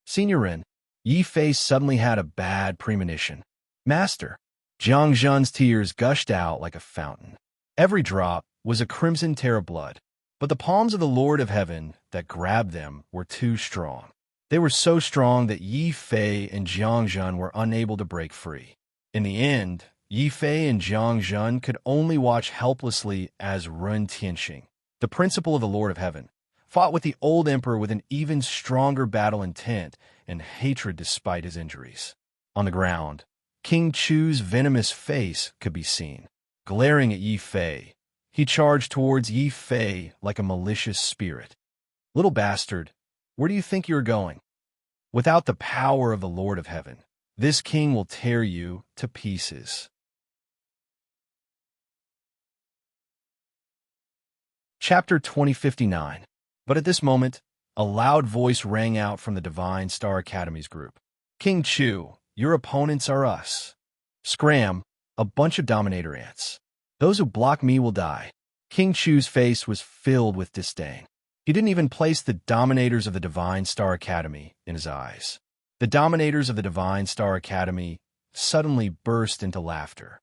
Signorin, Yi Fei suddenly had a bad premonition. Master, Jiang Zhen's tears gushed out like a fountain. Every drop was a crimson tear of blood, but the palms of the Lord of Heaven that grabbed them were too strong. They were so strong that Yi Fei and Jiang Zhen were unable to break free. In the end, Yi Fei and Jiang Zhen could only watch helplessly as Run Tianqing, the principal of the Lord of Heaven, fought with the old emperor with an even stronger battle intent and hatred despite his injuries. On the ground, King Chu's venomous face could be seen. Glaring at Yi Fei, he charged towards Yi Fei like a malicious spirit. Little bastard, where do you think you're going? Without the power of the Lord of Heaven, this king will tear you to pieces. Chapter 2059. But at this moment, a loud voice rang out from the Divine Star Academy's group. King Chu, your opponents are us. Scram, a bunch of Dominator ants. Those who block me will die. King Chu's face was filled with disdain. He didn't even place the Dominators of the Divine Star Academy in his eyes. The Dominators of the Divine Star Academy suddenly burst into laughter.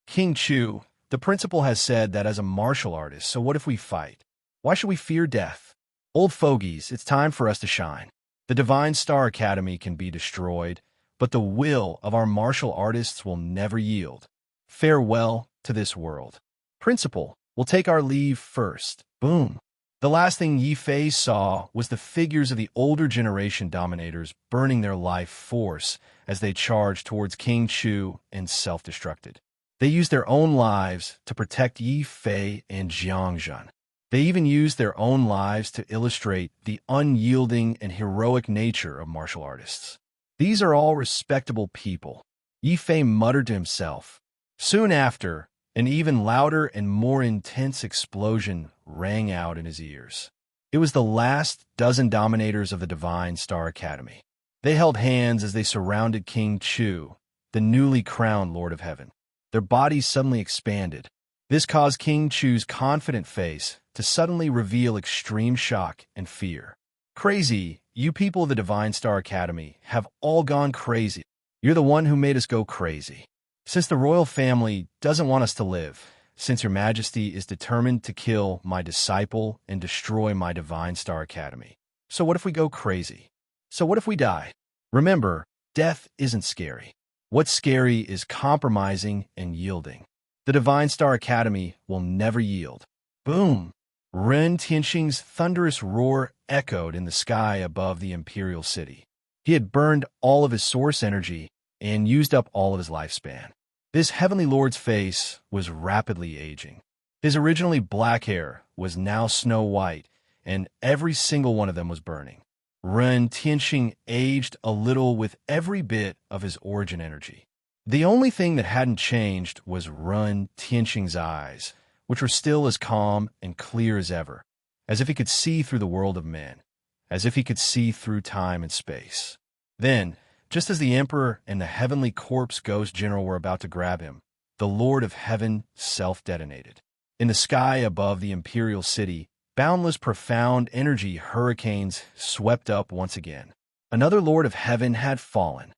King Chu, the principal has said that as a martial artist, so what if we fight? Why should we fear death? Old fogies, it's time for us to shine. The Divine Star Academy can be destroyed, but the will of our martial artists will never yield. Farewell to this world. Principal, we'll take our leave first. Boom. The last thing Yi Fei saw was the figures of the older generation Dominators burning their life force as they charged towards King Chu and self-destructed. They used their own lives to protect Yi Fei and Jiang Zhen. They even used their own lives to illustrate the unyielding and heroic nature of martial artists. These are all respectable people, Yi Fei muttered to himself. Soon after, an even louder and more intense explosion rang out in his ears. It was the last dozen Dominators of the Divine Star Academy. They held hands as they surrounded King Chu, the newly crowned Lord of Heaven. Their bodies suddenly expanded. This caused King Chu's confident face to suddenly reveal extreme shock and fear. Crazy, you people of the Divine Star Academy have all gone crazy. You're the one who made us go crazy. Since the royal family doesn't want us to live, since your majesty is determined to kill my disciple and destroy my Divine Star Academy. So what if we go crazy? So what if we die? Remember, death isn't scary. What's scary is compromising and yielding. The Divine Star Academy will never yield. Boom! Ren Tianqing's thunderous roar echoed in the sky above the imperial city. He had burned all of his source energy and used up all of his lifespan. This heavenly lord's face was rapidly aging. His originally black hair was now snow white, and every single one of them was burning. Ren Tianqing aged a little with every bit of his origin energy. The only thing that hadn't changed was Ren Tianqing's eyes, which were still as calm and clear as ever, as if he could see through the world of men, as if he could see through time and space. Then, just as the Emperor and the heavenly corpse ghost general were about to grab him, the Lord of Heaven self-detonated. In the sky above the imperial city, boundless profound energy hurricanes swept up once again. Another Lord of Heaven had fallen.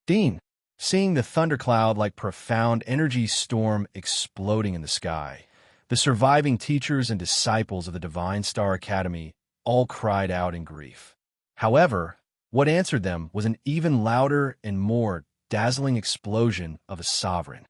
Dean, seeing the thundercloud like profound energy storm exploding in the sky, the surviving teachers and disciples of the Divine Star Academy all cried out in grief. However, what answered them was an even louder and more dazzling explosion of a sovereign.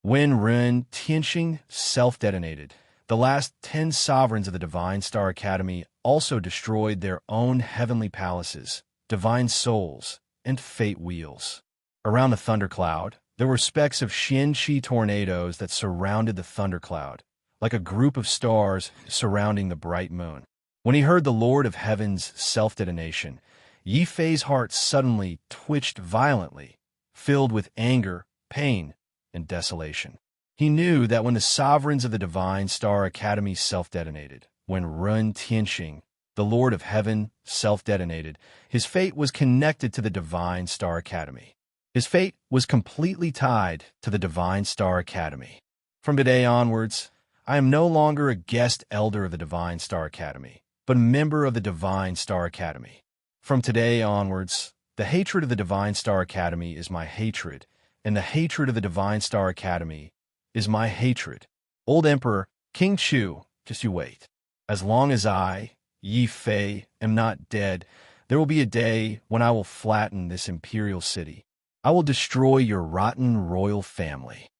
When Ren Tianxing self-detonated, the last 10 sovereigns of the Divine Star Academy also destroyed their own heavenly palaces, divine souls, and fate wheels. Around the thundercloud, there were specks of Xianqi tornadoes that surrounded the thundercloud, like a group of stars surrounding the bright moon. When he heard the Lord of Heaven's self-detonation, Yi Fei's heart suddenly twitched violently, filled with anger, pain, and desolation. He knew that when the sovereigns of the Divine Star Academy self-detonated, when Ren Tianxing, the Lord of Heaven, self-detonated, his fate was connected to the Divine Star Academy. His fate was completely tied to the Divine Star Academy. From today onwards, I am no longer a guest elder of the Divine Star Academy, but a member of the Divine Star Academy. From today onwards, the hatred of the Divine Star Academy is my hatred, and the hatred of the Divine Star Academy is my hatred. Old Emperor, King Chu, just you wait. As long as I, Yi Fei, am not dead, there will be a day when I will flatten this imperial city. I will destroy your rotten royal family.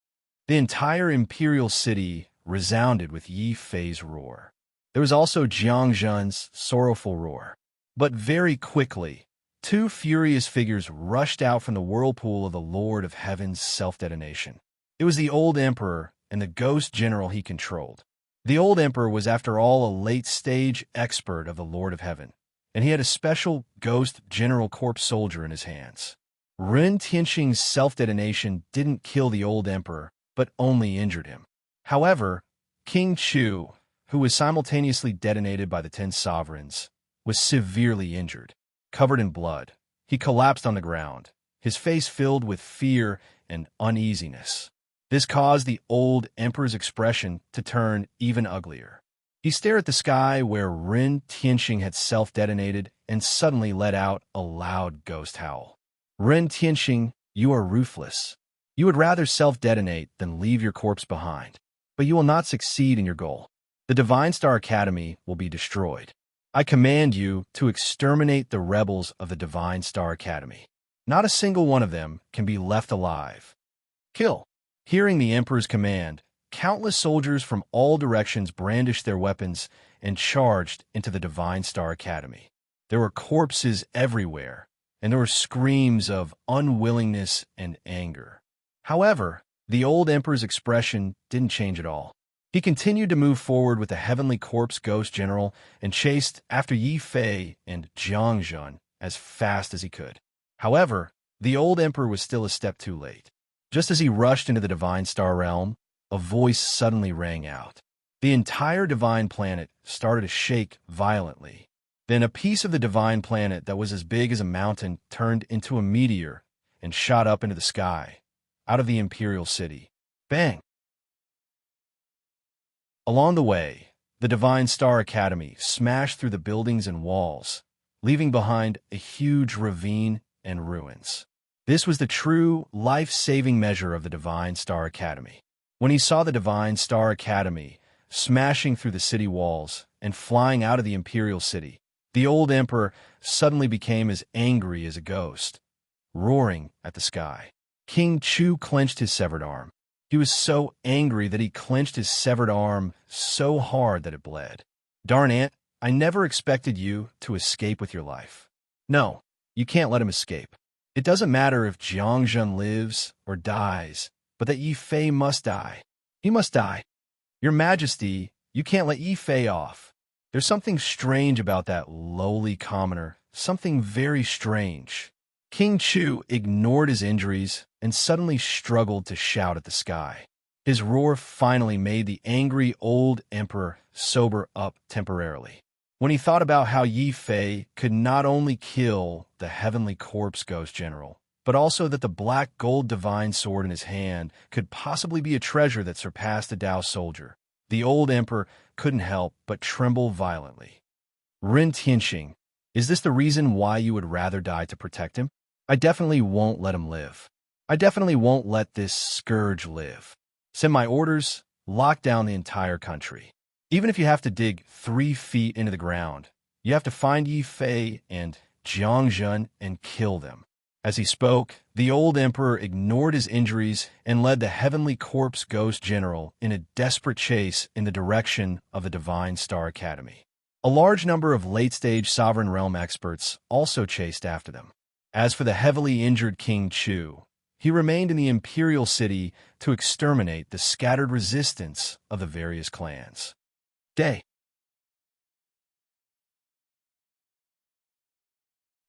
The entire imperial city resounded with Yi Fei's roar. There was also Jiang Zhen's sorrowful roar. But very quickly, two furious figures rushed out from the whirlpool of the Lord of Heaven's self-detonation. It was the old emperor and the ghost general he controlled. The old emperor was, after all, a late-stage expert of the Lord of Heaven, and he had a special ghost general corpse soldier in his hands. Ren Tianxing's self-detonation didn't kill the old emperor, but only injured him. However, King Chu, who was simultaneously detonated by the 10 sovereigns, was severely injured. Covered in blood, he collapsed on the ground, his face filled with fear and uneasiness. This caused the old emperor's expression to turn even uglier. He stared at the sky where Ren Tianxing had self-detonated and suddenly let out a loud ghost howl. Ren Tianxing, you are ruthless. You would rather self-detonate than leave your corpse behind. But you will not succeed in your goal. The Divine Star Academy will be destroyed. I command you to exterminate the rebels of the Divine Star Academy. Not a single one of them can be left alive. Kill. Hearing the Emperor's command, countless soldiers from all directions brandished their weapons and charged into the Divine Star Academy. There were corpses everywhere, and there were screams of unwillingness and anger. However, the old Emperor's expression didn't change at all. He continued to move forward with the heavenly corpse ghost general and chased after Yi Fei and Jiang Zhen as fast as he could. However, the old emperor was still a step too late. Just as he rushed into the Divine Star Realm, a voice suddenly rang out. The entire divine planet started to shake violently. Then a piece of the divine planet that was as big as a mountain turned into a meteor and shot up into the sky, out of the imperial city. Bang! Along the way, the Divine Star Academy smashed through the buildings and walls, leaving behind a huge ravine and ruins. This was the true life-saving measure of the Divine Star Academy. When he saw the Divine Star Academy smashing through the city walls and flying out of the imperial city, the old emperor suddenly became as angry as a ghost, roaring at the sky. King Chu clenched his severed arm. He was so angry that he clenched his severed arm so hard that it bled. Darn it, I never expected you to escape with your life. No, you can't let him escape. It doesn't matter if Jiang Zhen lives or dies, but that Yi Fei must die. He must die. Your Majesty, you can't let Yi Fei off. There's something strange about that lowly commoner, something very strange. King Chu ignored his injuries and suddenly struggled to shout at the sky. His roar finally made the angry old emperor sober up temporarily. When he thought about how Yi Fei could not only kill the heavenly corpse ghost general, but also that the black gold divine sword in his hand could possibly be a treasure that surpassed a Tao soldier. The old emperor couldn't help but tremble violently. Ren Tianxing, is this the reason why you would rather die to protect him? I definitely won't let him live. I definitely won't let this scourge live. Send my orders, lock down the entire country. Even if you have to dig 3 feet into the ground, you have to find Yi Fei and Jiang Zhen and kill them. As he spoke, the old emperor ignored his injuries and led the heavenly corpse ghost general in a desperate chase in the direction of the Divine Star Academy. A large number of late-stage sovereign realm experts also chased after them. As for the heavily injured King Chu, he remained in the imperial city to exterminate the scattered resistance of the various clans. Day.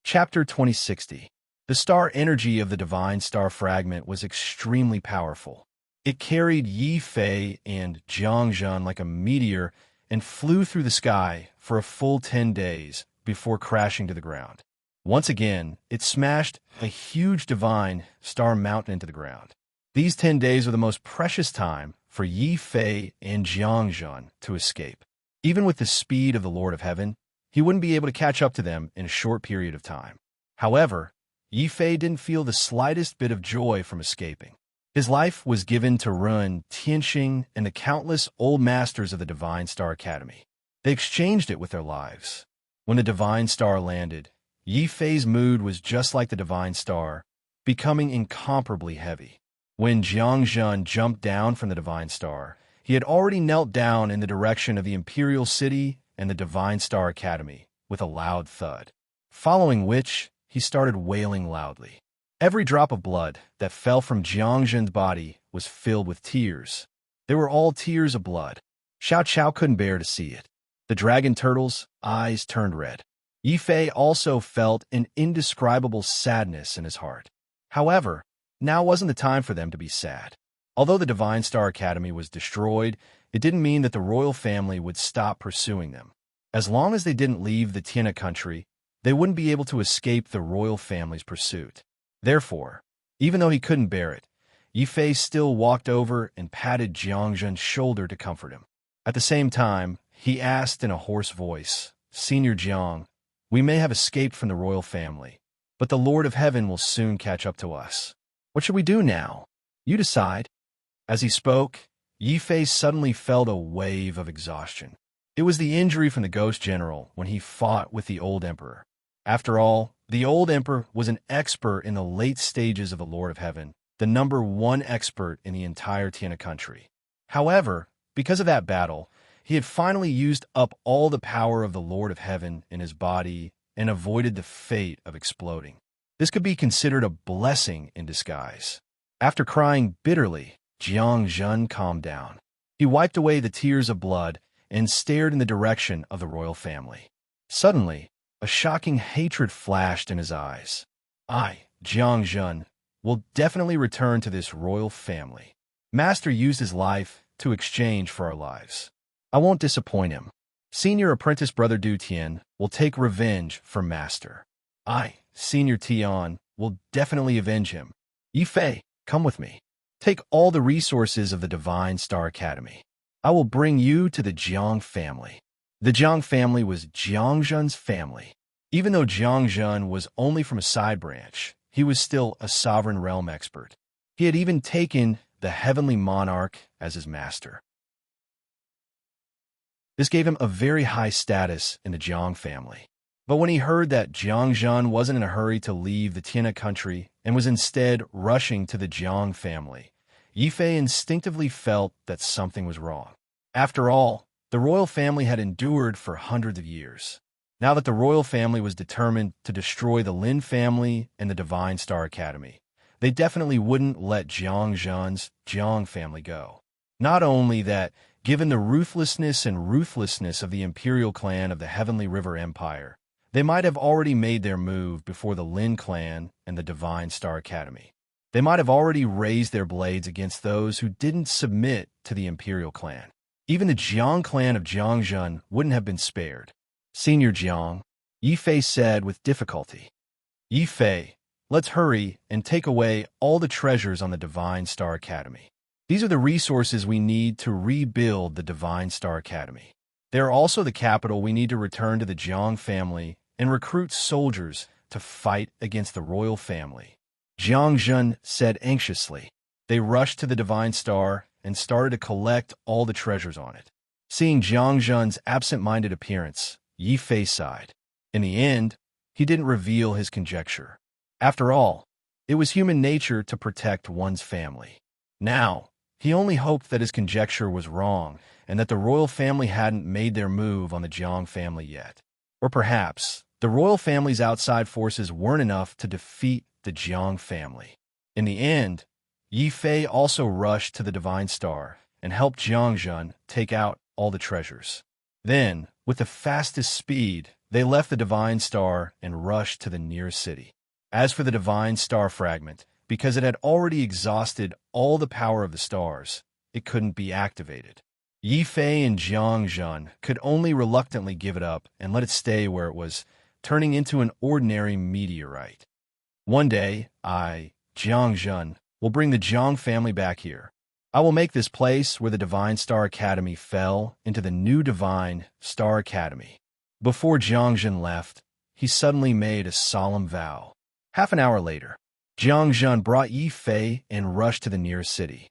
Chapter 2060. The star energy of the Divine Star Fragment was extremely powerful. It carried Yi Fei and Jiang Zhen like a meteor and flew through the sky for a full 10 days before crashing to the ground. Once again, it smashed a huge divine star mountain into the ground. These 10 days were the most precious time for Yi Fei and Jiang Zhen to escape. Even with the speed of the Lord of Heaven, he wouldn't be able to catch up to them in a short period of time. However, Yi Fei didn't feel the slightest bit of joy from escaping. His life was given to Ren Tianxing and the countless old masters of the Divine Star Academy. They exchanged it with their lives. When the Divine Star landed, Yi Fei's mood was just like the Divine Star, becoming incomparably heavy. When Jiang Zhen jumped down from the Divine Star, he had already knelt down in the direction of the Imperial City and the Divine Star Academy with a loud thud, following which he started wailing loudly. Every drop of blood that fell from Jiang Zhen's body was filled with tears. They were all tears of blood. Xiao Qiao couldn't bear to see it. The dragon turtle's eyes turned red. Yi Fei also felt an indescribable sadness in his heart. However, now wasn't the time for them to be sad. Although the Divine Star Academy was destroyed, it didn't mean that the royal family would stop pursuing them. As long as they didn't leave the Tiana country, they wouldn't be able to escape the royal family's pursuit. Therefore, even though he couldn't bear it, Yi Fei still walked over and patted Jiang Zhen's shoulder to comfort him. At the same time, he asked in a hoarse voice, "Senior Jiang, we may have escaped from the royal family, but the Lord of Heaven will soon catch up to us. What should we do now? You decide." As he spoke, Yi Fei suddenly felt a wave of exhaustion. It was the injury from the Ghost General when he fought with the old emperor. After all, the old emperor was an expert in the late stages of the Lord of Heaven, the #1 expert in the entire Tiana country. However, because of that battle, he had finally used up all the power of the Lord of Heaven in his body and avoided the fate of exploding. This could be considered a blessing in disguise. After crying bitterly, Jiang Zhen calmed down. He wiped away the tears of blood and stared in the direction of the royal family. Suddenly, a shocking hatred flashed in his eyes. I, Jiang Zhen, will definitely return to this royal family. Master used his life to exchange for our lives. I won't disappoint him. Senior apprentice brother Du Tian will take revenge for Master. I, Senior Tian, will definitely avenge him. Yi Fei, come with me. Take all the resources of the Divine Star Academy. I will bring you to the Jiang family. The Jiang family was Jiang Zhen's family. Even though Jiang Zhen was only from a side branch, he was still a sovereign realm expert. He had even taken the heavenly monarch as his master. This gave him a very high status in the Jiang family. But when he heard that Jiang Zhen wasn't in a hurry to leave the Tiana country and was instead rushing to the Jiang family, Yi Fei instinctively felt that something was wrong. After all, the royal family had endured for hundreds of years. Now that the royal family was determined to destroy the Lin family and the Divine Star Academy, they definitely wouldn't let Jiang Zhen's Jiang family go. Not only that, given the ruthlessness of the imperial clan of the Heavenly River Empire, they might have already made their move before the Lin clan and the Divine Star Academy. They might have already raised their blades against those who didn't submit to the imperial clan. Even the Jiang clan of Jiang Zhen wouldn't have been spared. Senior Jiang, Yi Fei said with difficulty. Yi Fei, Let's hurry and take away all the treasures on the Divine Star Academy. These are the resources we need to rebuild the Divine Star Academy. They are also the capital we need to return to the Jiang family and recruit soldiers to fight against the royal family. Jiang Zhen said anxiously. They rushed to the Divine Star and started to collect all the treasures on it. Seeing Jiang Zhen's absent-minded appearance, Yi Fei sighed. In the end, he didn't reveal his conjecture. After all, it was human nature to protect one's family. Now, he only hoped that his conjecture was wrong and that the royal family hadn't made their move on the Jiang family yet. Or perhaps, the royal family's outside forces weren't enough to defeat the Jiang family. In the end, Yi Fei also rushed to the Divine Star and helped Jiang Zhen take out all the treasures. Then, with the fastest speed, they left the Divine Star and rushed to the nearest city. As for the Divine Star fragment, because it had already exhausted all the power of the stars, it couldn't be activated. Yi Fei and Jiang Zhen could only reluctantly give it up and let it stay where it was, turning into an ordinary meteorite. One day, I, Jiang Zhen, will bring the Jiang family back here. I will make this place where the Divine Star Academy fell into the new Divine Star Academy. Before Jiang Zhen left, he suddenly made a solemn vow. Half an hour later, Jiang Zhen brought Yi Fei and rushed to the nearest city.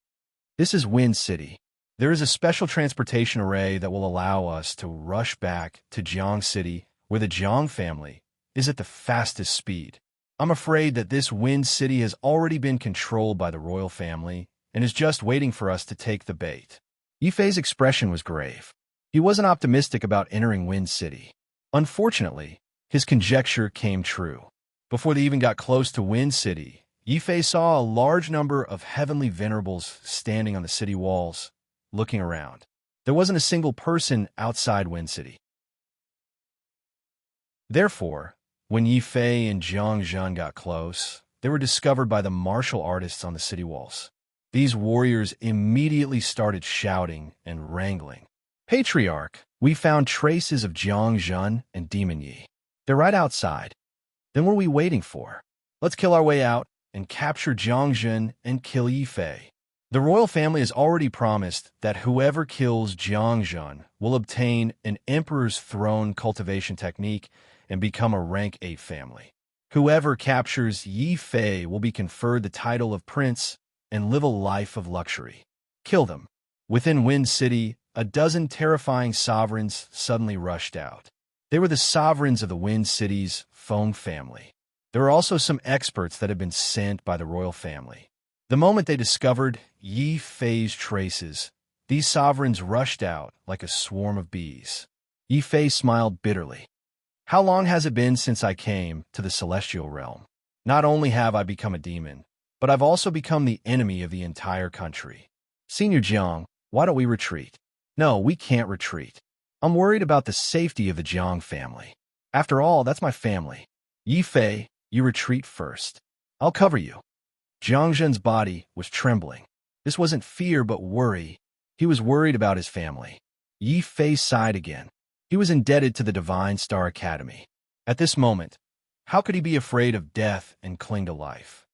This is Wind City. There is a special transportation array that will allow us to rush back to Jiang City, where the Jiang family is at the fastest speed. I'm afraid that this Wind City has already been controlled by the royal family and is just waiting for us to take the bait. Yi Fei's expression was grave. He wasn't optimistic about entering Wind City. Unfortunately, his conjecture came true. Before they even got close to Wind City, Yi Fei saw a large number of heavenly venerables standing on the city walls, looking around. There wasn't a single person outside Wind City. Therefore, when Yi Fei and Jiang Zhen got close, they were discovered by the martial artists on the city walls. These warriors immediately started shouting and wrangling. Patriarch, we found traces of Jiang Zhen and Demon Yi. They're right outside. Then what are we waiting for? Let's kill our way out and capture Jiang Zhen and kill Yi Fei. The royal family has already promised that whoever kills Jiang Zhen will obtain an Emperor's Throne cultivation technique and become a rank 8 family. Whoever captures Yi Fei will be conferred the title of Prince and live a life of luxury. Kill them. Within Wind City, a dozen terrifying sovereigns suddenly rushed out. They were the sovereigns of the Wind City's Feng family. There were also some experts that had been sent by the royal family. The moment they discovered Yi Fei's traces, these sovereigns rushed out like a swarm of bees. Yi Fei smiled bitterly. How long has it been since I came to the celestial realm? Not only have I become a demon, but I've also become the enemy of the entire country. Senior Jiang, why don't we retreat? No, we can't retreat. I'm worried about the safety of the Jiang family. After all, that's my family. Yi Fei, you retreat first. I'll cover you. Jiang Zhen's body was trembling. This wasn't fear but worry. He was worried about his family. Yi Fei sighed again. He was indebted to the Divine Star Academy. At this moment, how could he be afraid of death and cling to life?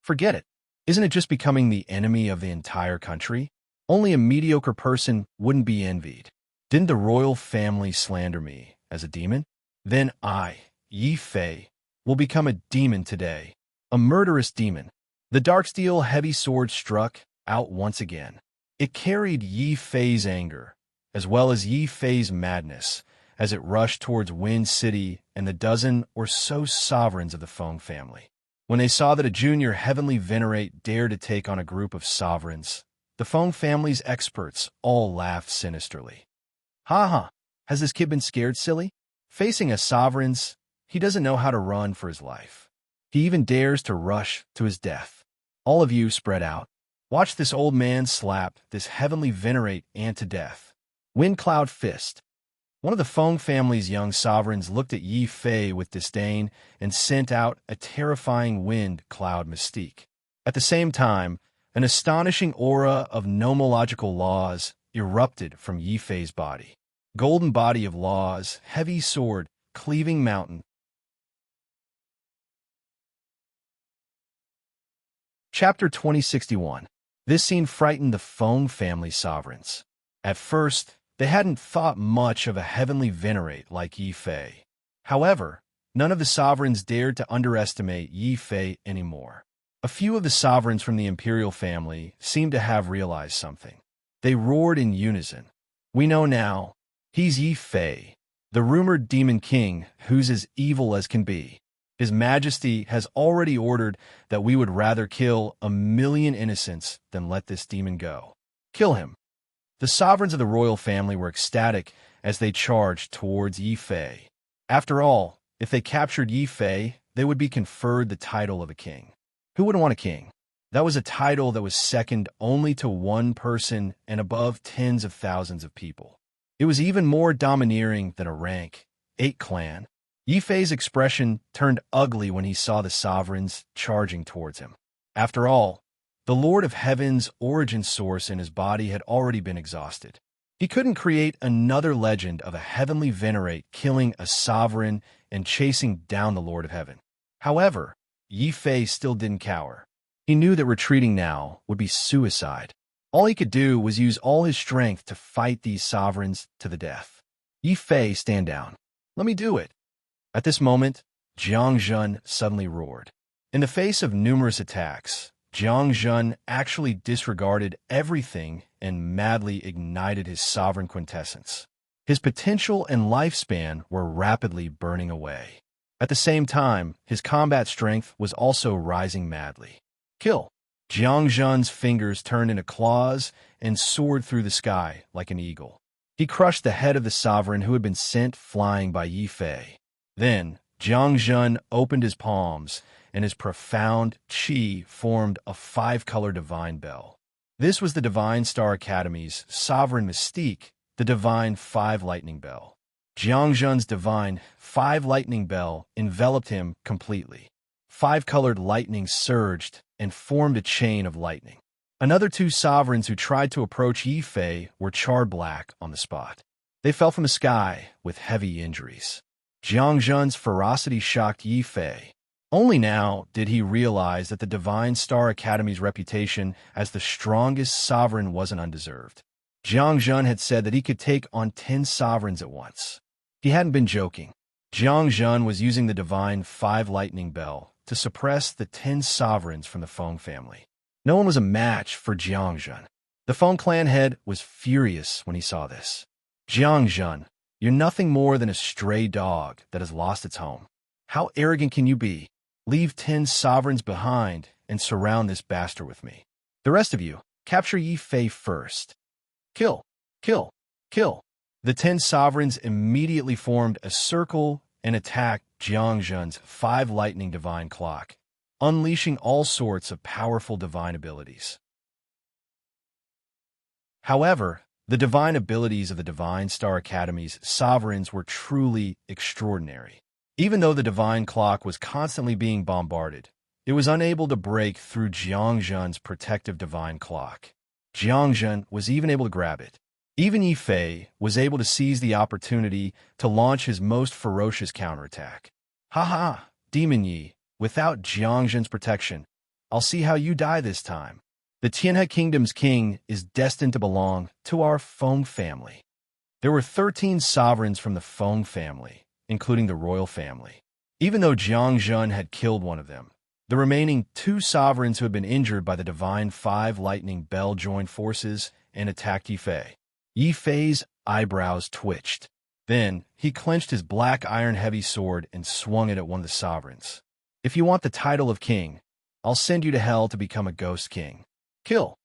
Forget it. Isn't it just becoming the enemy of the entire country? Only a mediocre person wouldn't be envied. Didn't the royal family slander me as a demon? Then I, Yi Fei, will become a demon today. A murderous demon. The Darksteel heavy sword struck out once again. It carried Yi Fei's anger, as well as Yi Fei's madness, as it rushed towards Wind City and the dozen or so sovereigns of the Feng family. When they saw that a junior heavenly venerate dared to take on a group of sovereigns, the Feng family's experts all laughed sinisterly. Ha ha, has this kid been scared, silly? Facing a sovereigns, he doesn't know how to run for his life. He even dares to rush to his death. All of you spread out. Watch this old man slap this heavenly venerate and to death. Wind Cloud Fist. One of the Feng family's young sovereigns looked at Yi Fei with disdain and sent out a terrifying wind cloud mystique. At the same time, an astonishing aura of nomological laws erupted from Yi Fei's body. Golden body of laws, heavy sword, cleaving mountain, Chapter 2061. This scene frightened the Feng family sovereigns. At first, they hadn't thought much of a heavenly venerate like Yi Fei. However, none of the sovereigns dared to underestimate Yi Fei anymore. A few of the sovereigns from the imperial family seemed to have realized something. They roared in unison. "We know now. He's Yi Fei, the rumored demon king who's as evil as can be. His Majesty has already ordered that we would rather kill 1,000,000 innocents than let this demon go. Kill him." The sovereigns of the royal family were ecstatic as they charged towards Yi Fei. After all, if they captured Yi Fei, they would be conferred the title of a king. Who wouldn't want a king? That was a title that was second only to one person and above tens of thousands of people. It was even more domineering than a rank, 8 clan. Yi Fei's expression turned ugly when he saw the sovereigns charging towards him. After all, the Lord of Heaven's origin source in his body had already been exhausted. He couldn't create another legend of a heavenly venerate killing a sovereign and chasing down the Lord of Heaven. However, Yi Fei still didn't cower. He knew that retreating now would be suicide. All he could do was use all his strength to fight these sovereigns to the death. "Yi Fei, stand down. Let me do it." At this moment, Jiang Zhen suddenly roared. In the face of numerous attacks, Jiang Zhen actually disregarded everything and madly ignited his sovereign quintessence. His potential and lifespan were rapidly burning away. At the same time, his combat strength was also rising madly. "Kill!" Jiang Zhen's fingers turned into claws and soared through the sky like an eagle. He crushed the head of the sovereign who had been sent flying by Yi Fei. Then, Jiang Zhen opened his palms, and his profound qi formed a 5-color divine bell. This was the Divine Star Academy's sovereign mystique, the Divine 5 Lightning Bell. Jiang Zhen's Divine 5 Lightning Bell enveloped him completely. 5-colored lightning surged and formed a chain of lightning. Another 2 sovereigns who tried to approach Yi Fei were charred black on the spot. They fell from the sky with heavy injuries. Jiang Zhen's ferocity shocked Yi Fei. Only now did he realize that the Divine Star Academy's reputation as the strongest sovereign wasn't undeserved. Jiang Zhen had said that he could take on 10 sovereigns at once. He hadn't been joking. Jiang Zhen was using the Divine 5 Lightning Bell to suppress the 10 sovereigns from the Feng family. No one was a match for Jiang Zhen. The Feng clan head was furious when he saw this. "Jiang Zhen, you're nothing more than a stray dog that has lost its home. How arrogant can you be? Leave 10 sovereigns behind and surround this bastard with me. The rest of you, capture Yi Fei first. Kill, kill, kill." The 10 sovereigns immediately formed a circle and attacked Jiang Zhen's 5 lightning divine clock, unleashing all sorts of powerful divine abilities. However, the divine abilities of the Divine Star Academy's sovereigns were truly extraordinary. Even though the divine clock was constantly being bombarded, it was unable to break through Jiang Zhen's protective divine clock. Jiang Zhen was even able to grab it. Even Yi Fei was able to seize the opportunity to launch his most ferocious counterattack. "Ha ha, Demon Yi, without Jiang Zhen's protection, I'll see how you die this time. The Tianhe Kingdom's king is destined to belong to our Feng family." There were 13 sovereigns from the Feng family, including the royal family. Even though Jiang Zhen had killed one of them, the remaining 2 sovereigns who had been injured by the Divine 5 Lightning Bell joined forces and attacked Yi Fei. Yi Fei's eyebrows twitched. Then, he clenched his black iron heavy sword and swung it at one of the sovereigns. "If you want the title of king, I'll send you to hell to become a ghost king. Kill!"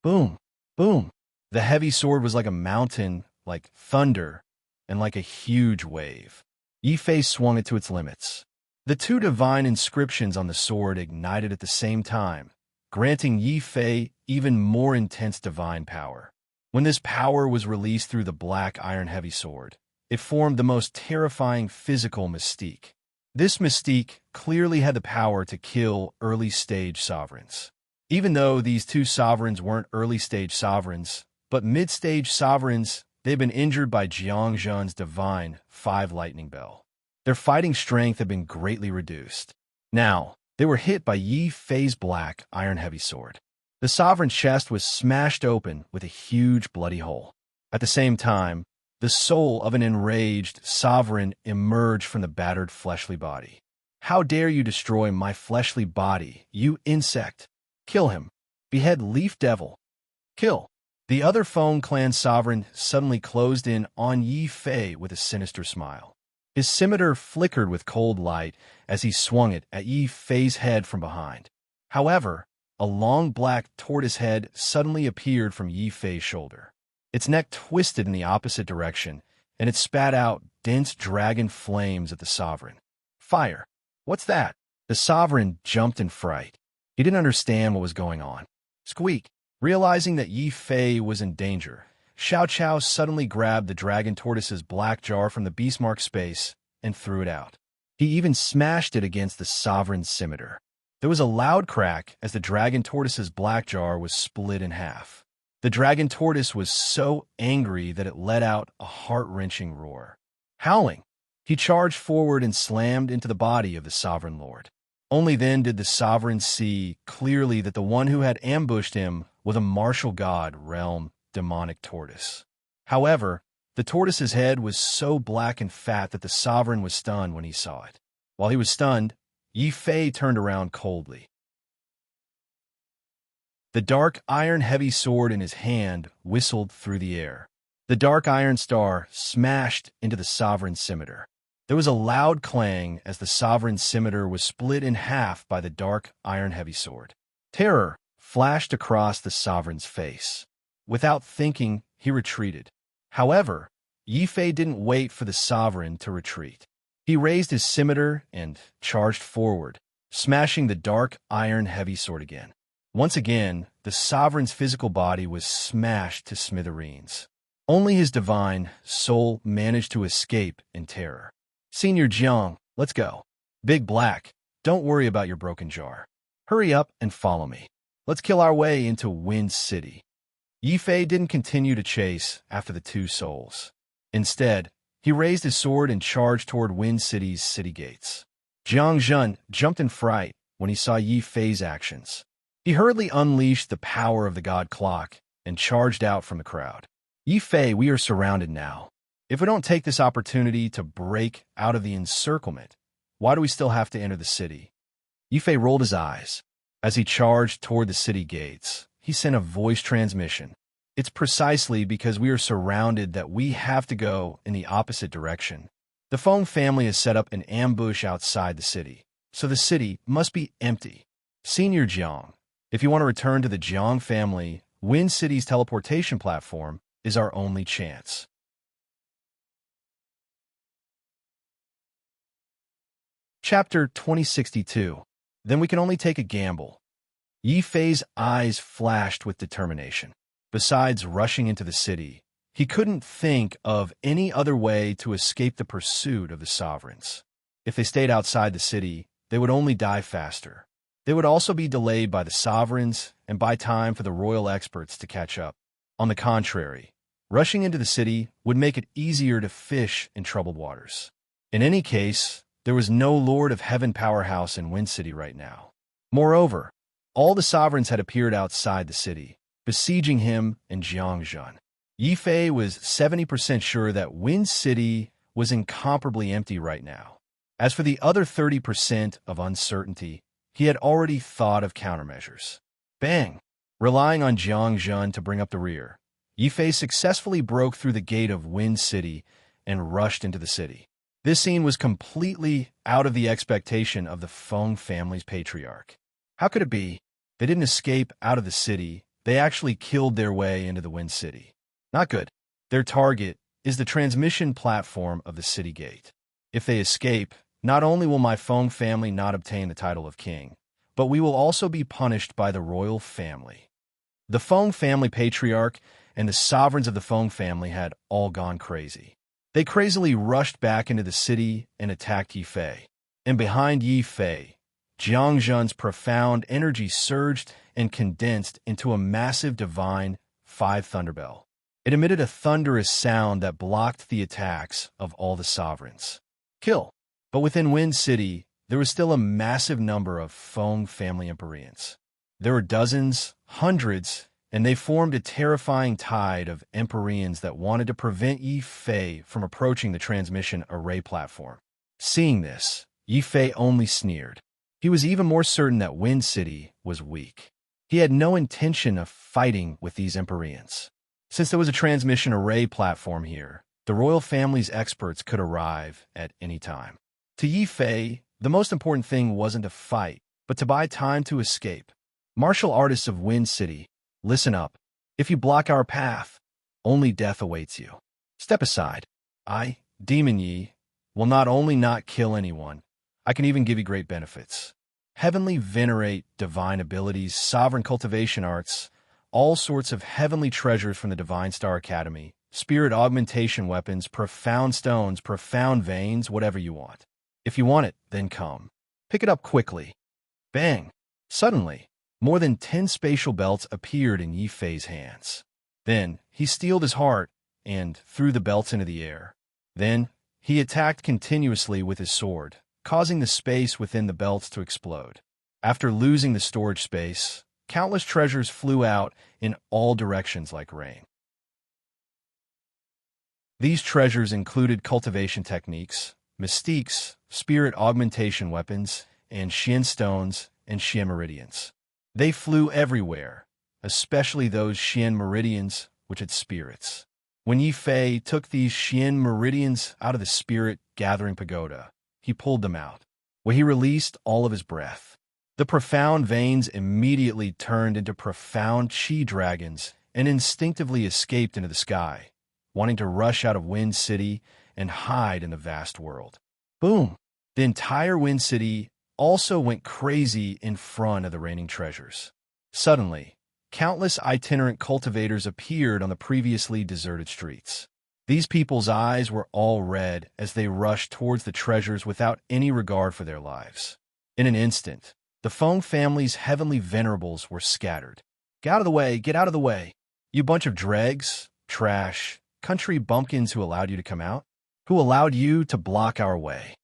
Boom, boom. The heavy sword was like a mountain, like thunder, and like a huge wave. Yi Fei swung it to its limits. The 2 divine inscriptions on the sword ignited at the same time, granting Yi Fei even more intense divine power. When this power was released through the black iron heavy sword, it formed the most terrifying physical mystique. This mystique clearly had the power to kill early-stage sovereigns. Even though these 2 sovereigns weren't early-stage sovereigns, but mid-stage sovereigns, they'd been injured by Jiang Zhen's Divine 5 Lightning Bell. Their fighting strength had been greatly reduced. Now, They were hit by Yi Fei's black, iron-heavy sword. The sovereign's chest was smashed open with a huge bloody hole. At the same time, the soul of an enraged sovereign emerged from the battered fleshly body. "How dare you destroy my fleshly body, you insect! Kill him! Behead Leaf Devil! Kill!" The other Feng clan sovereign suddenly closed in on Yi Fei with a sinister smile. His scimitar flickered with cold light as he swung it at Yi Fei's head from behind. However, a long black tortoise head suddenly appeared from Yi Fei's shoulder. Its neck twisted in the opposite direction, and it spat out dense dragon flames at the sovereign. "Fire! What's that?" The sovereign jumped in fright. He didn't understand what was going on. Squeak! Realizing that Yi Fei was in danger, Xiao Chao suddenly grabbed the dragon tortoise's black jar from the beastmark space and threw it out. He even smashed it against the sovereign's scimitar. There was a loud crack as the dragon tortoise's black jar was split in half. The dragon tortoise was so angry that it let out a heart-wrenching roar. Howling, he charged forward and slammed into the body of the sovereign lord. Only then did the sovereign see clearly that the one who had ambushed him was a martial god realm demonic tortoise. However, the tortoise's head was so black and fat that the sovereign was stunned when he saw it. While he was stunned, Yi Fei turned around coldly. The dark iron-heavy sword in his hand whistled through the air. The dark iron star smashed into the sovereign's scimitar. There was a loud clang as the sovereign's scimitar was split in half by the dark iron-heavy sword. Terror flashed across the sovereign's face. Without thinking, he retreated. However, Yi Fei didn't wait for the sovereign to retreat. He raised his scimitar and charged forward, smashing the dark iron-heavy sword again. Once again, the sovereign's physical body was smashed to smithereens. Only his divine soul managed to escape in terror. "Senior Jiang, let's go." "Big Black, don't worry about your broken jar. Hurry up and follow me. Let's kill our way into Wind City." Yi Fei didn't continue to chase after the two souls. Instead, he raised his sword and charged toward Wind City's city gates. Jiang Zhen jumped in fright when he saw Yi Fei's actions. He hurriedly unleashed the power of the god clock and charged out from the crowd. "Yi Fei, we are surrounded now. If we don't take this opportunity to break out of the encirclement, why do we still have to enter the city?" Yi Fei rolled his eyes. As he charged toward the city gates, he sent a voice transmission. "It's precisely because we are surrounded that we have to go in the opposite direction. The Feng family has set up an ambush outside the city, so the city must be empty. Senior Jiang, if you want to return to the Jiang family, Wind City's teleportation platform is our only chance." Chapter 2062. Then we can only take a gamble. Yi Fei's eyes flashed with determination. Besides rushing into the city, he couldn't think of any other way to escape the pursuit of the sovereigns. If they stayed outside the city, they would only die faster. They would also be delayed by the sovereigns and buy time for the royal experts to catch up. On the contrary, rushing into the city would make it easier to fish in troubled waters. In any case, there was no Lord of Heaven powerhouse in Wind City right now. Moreover, all the sovereigns had appeared outside the city, besieging him and Jiangzhen. Yi Fei was 70% sure that Wind City was incomparably empty right now. As for the other 30% of uncertainty, he had already thought of countermeasures. Bang! Relying on Jiangzhen to bring up the rear, Yi Fei successfully broke through the gate of Wind City and rushed into the city. This scene was completely out of the expectation of the Feng family's patriarch. How could it be? They didn't escape out of the city, they actually killed their way into the Wind City. Not good. Their target is the transmission platform of the city gate. If they escape, not only will my Feng family not obtain the title of king, but we will also be punished by the royal family. The Feng family patriarch and the sovereigns of the Feng family had all gone crazy. They crazily rushed back into the city and attacked Yi Fei. And behind Yi Fei, Jiangzhen's profound energy surged and condensed into a massive divine 5 thunderbell. It emitted a thunderous sound that blocked the attacks of all the sovereigns. Kill! But within Wind City, there was still a massive number of Feng family Empyreans. There were dozens, hundreds, and they formed a terrifying tide of Empyreans that wanted to prevent Yi Fei from approaching the transmission array platform. Seeing this, Yi Fei only sneered. He was even more certain that Wind City was weak. He had no intention of fighting with these Empyreans. Since there was a transmission array platform here, the royal family's experts could arrive at any time. To Yi Fei, the most important thing wasn't to fight, but to buy time to escape. Martial artists of Wind City, listen up. If you block our path, only death awaits you. Step aside. I, Demon Yi, will not only not kill anyone, I can even give you great benefits. Heavenly venerate divine abilities, sovereign cultivation arts, all sorts of heavenly treasures from the Divine Star Academy, spirit augmentation weapons, profound stones, profound veins, whatever you want. If you want it, then come. Pick it up quickly. Bang! Suddenly, more than 10 spatial belts appeared in Yi Fei's hands. Then, he steeled his heart and threw the belts into the air. Then, he attacked continuously with his sword, causing the space within the belts to explode. After losing the storage space, countless treasures flew out in all directions like rain. These treasures included cultivation techniques, mystiques, spirit augmentation weapons, and Xian stones and Xian meridians. They flew everywhere, especially those Xian meridians which had spirits. When Yi Fei took these Xian meridians out of the spirit-gathering pagoda, he pulled them out, where he released all of his breath. The profound veins immediately turned into profound chi dragons and instinctively escaped into the sky, wanting to rush out of Wind City and hide in the vast world. Boom! The entire Wind City also went crazy in front of the raining treasures. Suddenly, countless itinerant cultivators appeared on the previously deserted streets. These people's eyes were all red as they rushed towards the treasures without any regard for their lives. In an instant, the Feng family's heavenly venerables were scattered. Get out of the way! Get out of the way! You bunch of dregs, trash, country bumpkins who allowed you to come out? Who allowed you to block our way?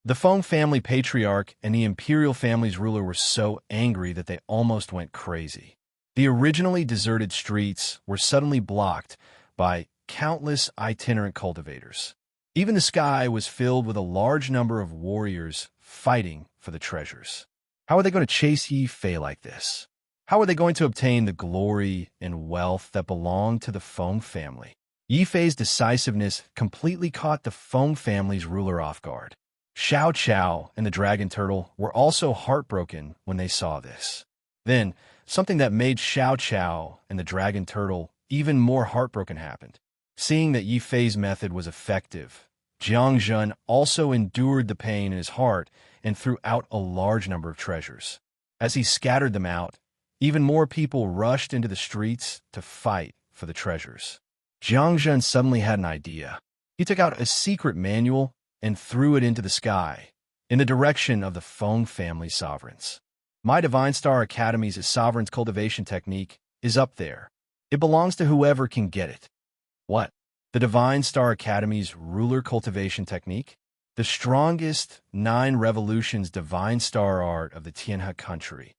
The Feng family patriarch and the imperial family's ruler were so angry that they almost went crazy. The originally deserted streets were suddenly blocked by countless itinerant cultivators. Even the sky was filled with a large number of warriors fighting for the treasures. How are they going to chase Yi Fei like this? How are they going to obtain the glory and wealth that belong to the Feng family? Yi Fei's decisiveness completely caught the Feng family's ruler off guard. Xiao Chao and the dragon turtle were also heartbroken when they saw this. Then, something that made Xiao Chao and the dragon turtle even more heartbroken happened. Seeing that Yi Fei's method was effective, Jiang Zhen also endured the pain in his heart and threw out a large number of treasures. As he scattered them out, even more people rushed into the streets to fight for the treasures. Jiang Zhen suddenly had an idea. He took out a secret manual and threw it into the sky, in the direction of the Feng family sovereigns. My Divine Star Academy's sovereign's cultivation technique is up there. It belongs to whoever can get it. What? The Divine Star Academy's ruler cultivation technique? The strongest 9 revolutions divine star art of the Tianhe country.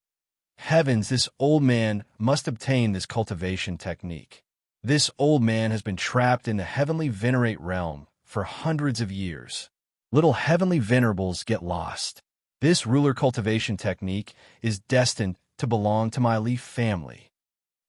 Heavens, this old man must obtain this cultivation technique. This old man has been trapped in the heavenly venerate realm for hundreds of years. Little heavenly venerables get lost. This ruler cultivation technique is destined to belong to my Leaf family.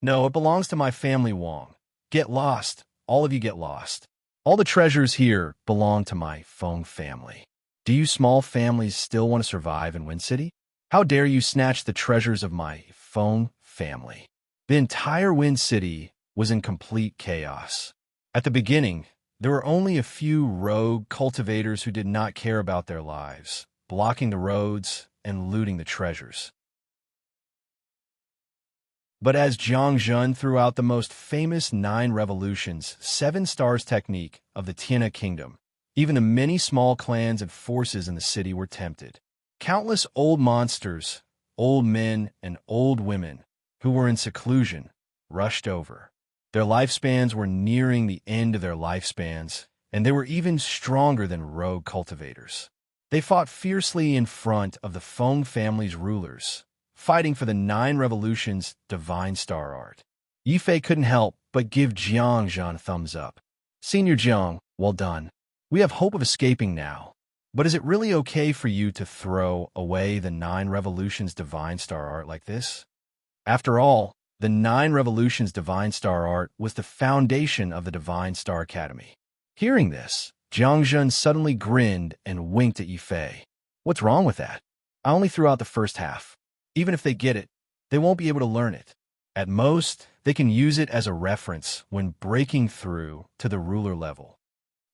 No, it belongs to my family Wang. Get lost. All of you get lost. All the treasures here belong to my Feng family. Do you small families still want to survive in Wind City? How dare you snatch the treasures of my Feng family? The entire Wind City was in complete chaos. At the beginning, there were only a few rogue cultivators who did not care about their lives, blocking the roads and looting the treasures. But as Jiang Zhen threw out the most famous 9 revolutions, 7 stars technique of the Tianhe kingdom, even the many small clans and forces in the city were tempted. Countless old monsters, old men and old women, who were in seclusion, rushed over. Their lifespans were nearing the end of their lifespans, and they were even stronger than rogue cultivators. They fought fiercely in front of the Feng family's rulers, fighting for the 9 Revolutions divine star art. Yifei couldn't help but give Jiang Zhan a thumbs up. Senior Jiang, well done. We have hope of escaping now. But is it really okay for you to throw away the 9 Revolutions divine star art like this? After all, the 9 Revolutions divine star art was the foundation of the Divine Star Academy. Hearing this, Jiang Zhan suddenly grinned and winked at Yifei. What's wrong with that? I only threw out the first half. Even if they get it, they won't be able to learn it. At most, they can use it as a reference when breaking through to the ruler level.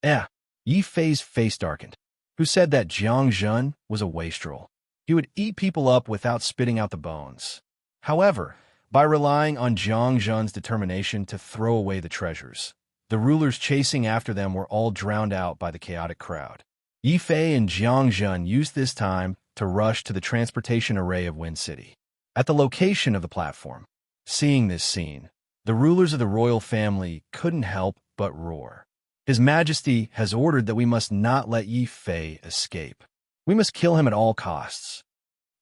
Yifei's face darkened. Who said that Jiang Zhan was a wastrel? He would eat people up without spitting out the bones. However, by relying on Jiang Zhan's determination to throw away the treasures, the rulers chasing after them were all drowned out by the chaotic crowd. Yifei and Jiang Zhan used this time to rush to the transportation array of Wind City. At the location of the platform, seeing this scene, the rulers of the royal family couldn't help but roar. His Majesty has ordered that we must not let Yifei escape. We must kill him at all costs.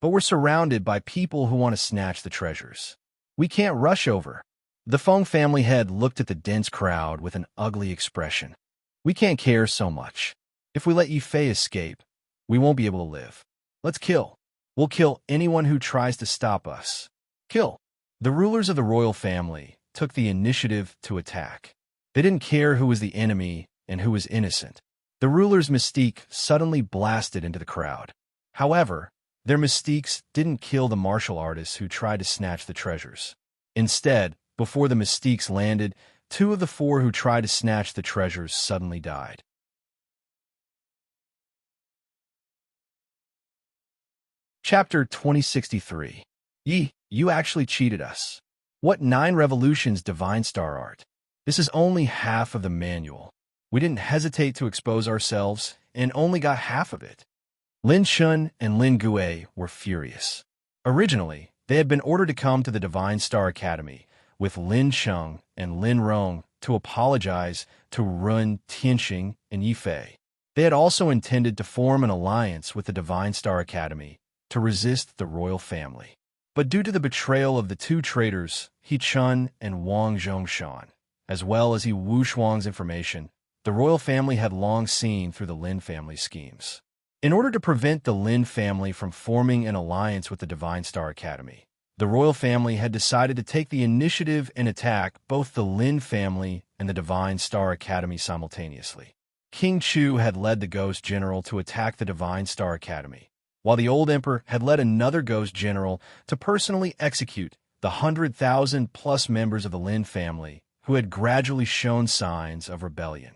But we're surrounded by people who want to snatch the treasures. We can't rush over. The Feng family head looked at the dense crowd with an ugly expression. We can't care so much. If we let Yifei escape, we won't be able to live. Let's kill. We'll kill anyone who tries to stop us. Kill. The rulers of the royal family took the initiative to attack. They didn't care who was the enemy and who was innocent. The ruler's mystique suddenly blasted into the crowd. However, their mystiques didn't kill the martial artists who tried to snatch the treasures. Instead, before the mystiques landed, 2 of the 4 who tried to snatch the treasures suddenly died. Chapter 2063. You actually cheated us. What 9 Revolutions divine star art? This is only half of the manual. We didn't hesitate to expose ourselves and only got half of it. Lin Shun and Lin Gui were furious. Originally, they had been ordered to come to the Divine Star Academy with Lin Cheng and Lin Rong to apologize to Run Tianxing and Yifei. They had also intended to form an alliance with the Divine Star Academy to resist the royal family. But due to the betrayal of the 2 traitors, He Chun and Wang Zhongshan, as well as He Wu Shuang's information, the royal family had long seen through the Lin family schemes. In order to prevent the Lin family from forming an alliance with the Divine Star Academy, the royal family had decided to take the initiative and attack both the Lin family and the Divine Star Academy simultaneously. King Chu had led the Ghost General to attack the Divine Star Academy, while the old Emperor had led another Ghost General to personally execute the 100,000+ members of the Lin family who had gradually shown signs of rebellion.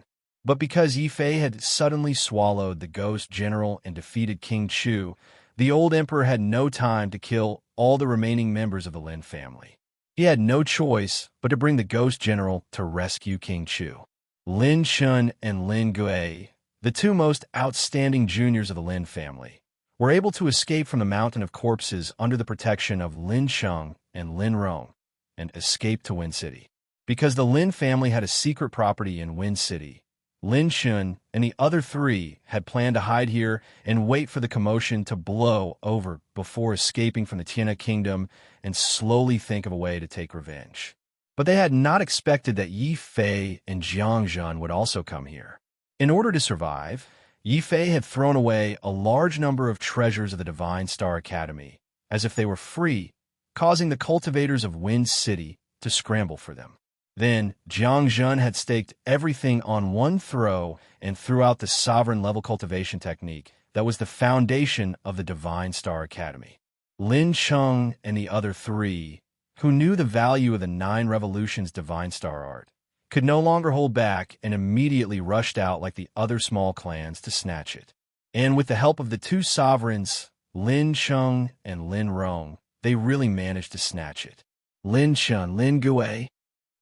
But because Yifei had suddenly swallowed the Ghost General and defeated King Chu, the old Emperor had no time to kill all the remaining members of the Lin family. He had no choice but to bring the Ghost General to rescue King Chu. Lin Shun and Lin Gui, the 2 most outstanding juniors of the Lin family, were able to escape from the mountain of corpses under the protection of Lin Cheng and Lin Rong and escape to Wind City. Because the Lin family had a secret property in Wind City, Lin Shun and the other 3 had planned to hide here and wait for the commotion to blow over before escaping from the Tiana kingdom and slowly think of a way to take revenge. But they had not expected that Yifei and Jiang Zhan would also come here. In order to survive, Yifei had thrown away a large number of treasures of the Divine Star Academy, as if they were free, causing the cultivators of Wind City to scramble for them. Then, Jiang Zhan had staked everything on one throw and threw out the sovereign-level cultivation technique that was the foundation of the Divine Star Academy. Lin Cheng and the other 3, who knew the value of the 9 Revolutions divine star art, could no longer hold back and immediately rushed out like the other small clans to snatch it. And with the help of the 2 sovereigns, Lin Cheng and Lin Rong, they really managed to snatch it. Lin Cheng, Lin Gui.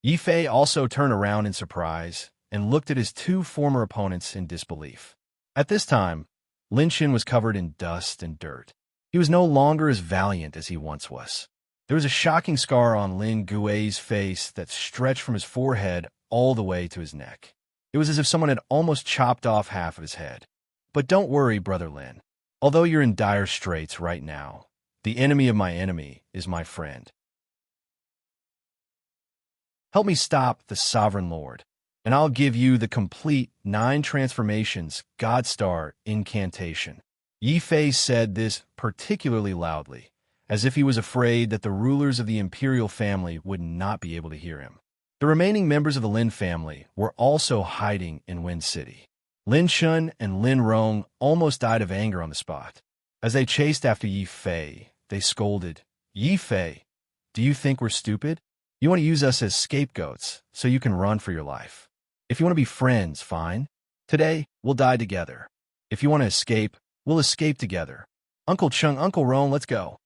Yifei also turned around in surprise and looked at his 2 former opponents in disbelief. At this time, Lin Xin was covered in dust and dirt. He was no longer as valiant as he once was. There was a shocking scar on Lin Gui's face that stretched from his forehead all the way to his neck. It was as if someone had almost chopped off half of his head. But don't worry, Brother Lin. Although you're in dire straits right now, the enemy of my enemy is my friend. Help me stop the sovereign Lord, and I'll give you the complete 9 transformations Godstar incantation. Yi Fei said this particularly loudly, as if he was afraid that the rulers of the imperial family would not be able to hear him. The remaining members of the Lin family were also hiding in Wind City. Lin Shun and Lin Rong almost died of anger on the spot. As they chased after Yi Fei, they scolded, "Yi Fei, do you think we're stupid? You want to use us as scapegoats so you can run for your life. If you want to be friends, fine. Today, we'll die together. If you want to escape, we'll escape together. Uncle Chung, Uncle Rong, let's go."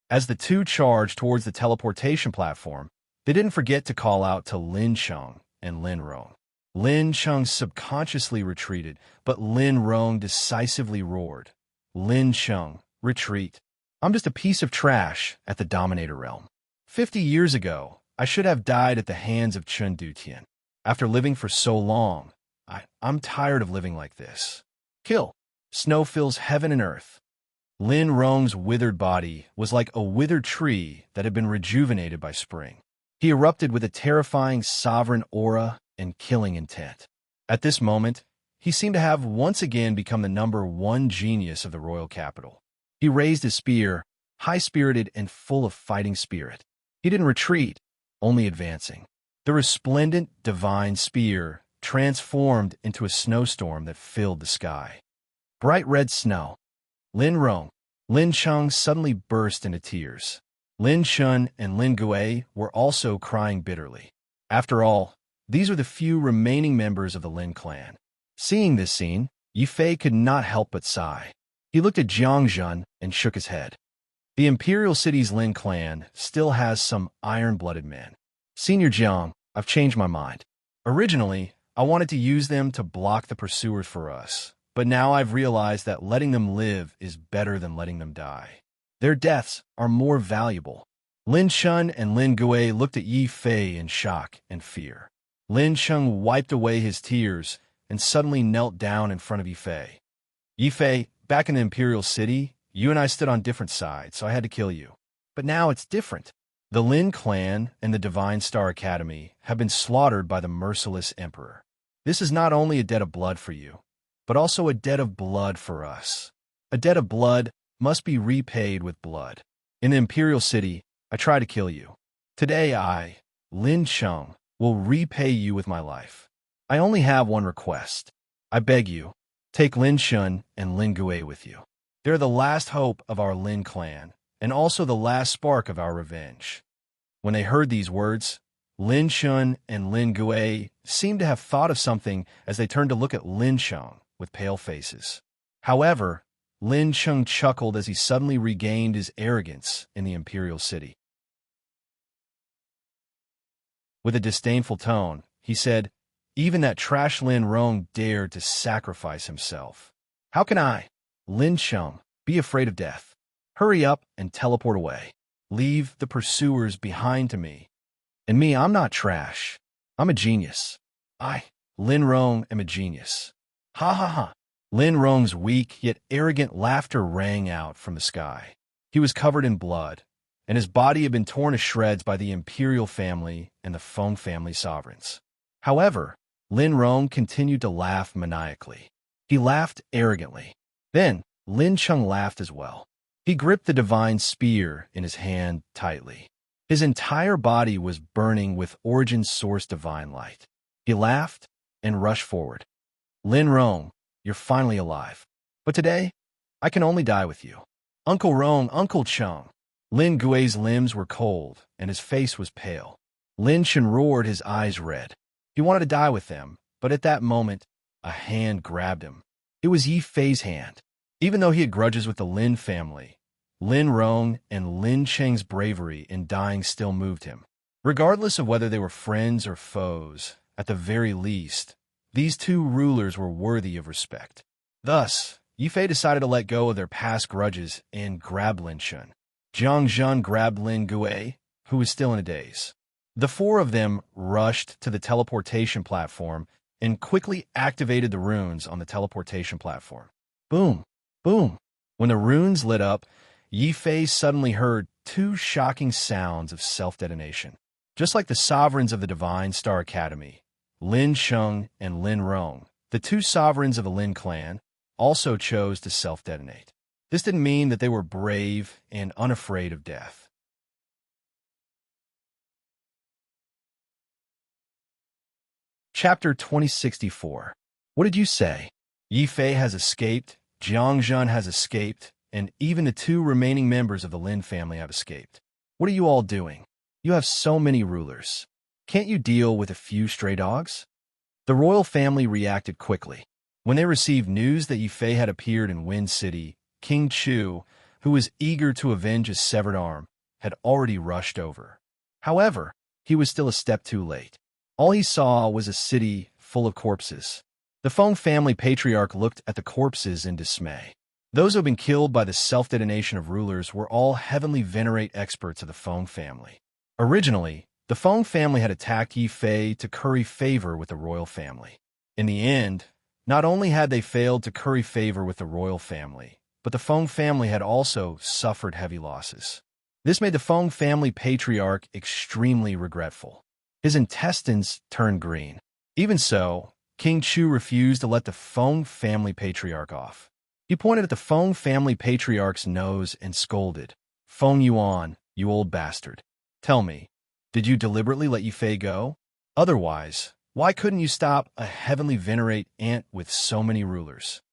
As the two charged towards the teleportation platform, they didn't forget to call out to Lin Chung and Lin Rong. Lin Chung subconsciously retreated, but Lin Rong decisively roared, "Lin Chung, retreat. I'm just a piece of trash at the Dominator realm. 50 years ago, I should have died at the hands of Chun Dutian. After living for so long, I'm tired of living like this. Kill. Snow fills heaven and earth." Lin Rong's withered body was like a withered tree that had been rejuvenated by spring. He erupted with a terrifying sovereign aura and killing intent. At this moment, he seemed to have once again become the #1 genius of the royal capital. He raised his spear, high-spirited and full of fighting spirit. He didn't retreat, only advancing. The resplendent, divine spear transformed into a snowstorm that filled the sky. Bright red snow. Lin Rong, Lin Chung suddenly burst into tears. Lin Shun and Lin Gui were also crying bitterly. After all, these were the few remaining members of the Lin clan. Seeing this scene, Yi Fei could not help but sigh. He looked at Jiang Jun and shook his head. The Imperial City's Lin clan still has some iron-blooded men. Senior Jiang, I've changed my mind. Originally, I wanted to use them to block the pursuers for us, but now I've realized that letting them live is better than letting them die. Their deaths are more valuable. Lin Shun and Lin Gui looked at Yi Fei in shock and fear. Lin Chung wiped away his tears and suddenly knelt down in front of Yi Fei. "Yi Fei, back in the Imperial City, you and I stood on different sides, so I had to kill you. But now it's different. The Lin clan and the Divine Star Academy have been slaughtered by the merciless Emperor. This is not only a debt of blood for you, but also a debt of blood for us. A debt of blood must be repaid with blood. In the Imperial City, I tried to kill you. Today I, Lin Chung, will repay you with my life. I only have one request. I beg you, take Lin Shun and Lin Gui with you. They're the last hope of our Lin clan, and also the last spark of our revenge." When they heard these words, Lin Shun and Lin Gui seemed to have thought of something as they turned to look at Lin Chung with pale faces. However, Lin Chung chuckled as he suddenly regained his arrogance in the Imperial City. With a disdainful tone, he said, "Even that trash Lin Rong dared to sacrifice himself. How can I, Lin Chung, be afraid of death? Hurry up and teleport away. Leave the pursuers behind to me. And me, I'm not trash. I'm a genius. I, Lin Rong, am a genius." Ha ha ha. Lin Rong's weak yet arrogant laughter rang out from the sky. He was covered in blood, and his body had been torn to shreds by the Imperial family and the Feng family sovereigns. However, Lin Rong continued to laugh maniacally. He laughed arrogantly. Then, Lin Chung laughed as well. He gripped the divine spear in his hand tightly. His entire body was burning with origin source divine light. He laughed and rushed forward. "Lin Rong, you're finally alive. But today, I can only die with you. Uncle Rong, Uncle Chung." Lin Gui's limbs were cold, and his face was pale. Lin Chen roared, his eyes red. He wanted to die with them, but at that moment, a hand grabbed him. It was Yi Fei's hand. Even though he had grudges with the Lin family, Lin Rong and Lin Cheng's bravery in dying still moved him. Regardless of whether they were friends or foes, at the very least, these two rulers were worthy of respect. Thus, Yi Fei decided to let go of their past grudges and grab Lin Shun. Jiang Jun grabbed Lin Gui, who was still in a daze. The four of them rushed to the teleportation platform and quickly activated the runes on the teleportation platform. Boom! Boom! When the runes lit up, Yi Fei suddenly heard two shocking sounds of self-detonation. Just like the sovereigns of the Divine Star Academy, Lin Sheng and Lin Rong, the two sovereigns of the Lin clan, also chose to self-detonate. This didn't mean that they were brave and unafraid of death. Chapter 2064. What did you say? Yi Fei has escaped, Jiang Zhen has escaped, and even the two remaining members of the Lin family have escaped. What are you all doing? You have so many rulers. Can't you deal with a few stray dogs? The royal family reacted quickly. When they received news that Yi Fei had appeared in Wind City, King Chu, who was eager to avenge his severed arm, had already rushed over. However, he was still a step too late. All he saw was a city full of corpses. The Feng family patriarch looked at the corpses in dismay. Those who had been killed by the self-detonation of rulers were all heavenly venerate experts of the Feng family. Originally, the Feng family had attacked Yi Fei to curry favor with the royal family. In the end, not only had they failed to curry favor with the royal family, but the Feng family had also suffered heavy losses. This made the Feng family patriarch extremely regretful. His intestines turned green. Even so, King Chu refused to let the Feng family patriarch off. He pointed at the Feng family patriarch's nose and scolded, "Feng Yuan, you old bastard. Tell me, did you deliberately let Yi Fei go? Otherwise, why couldn't you stop a heavenly venerate ant with so many rulers?"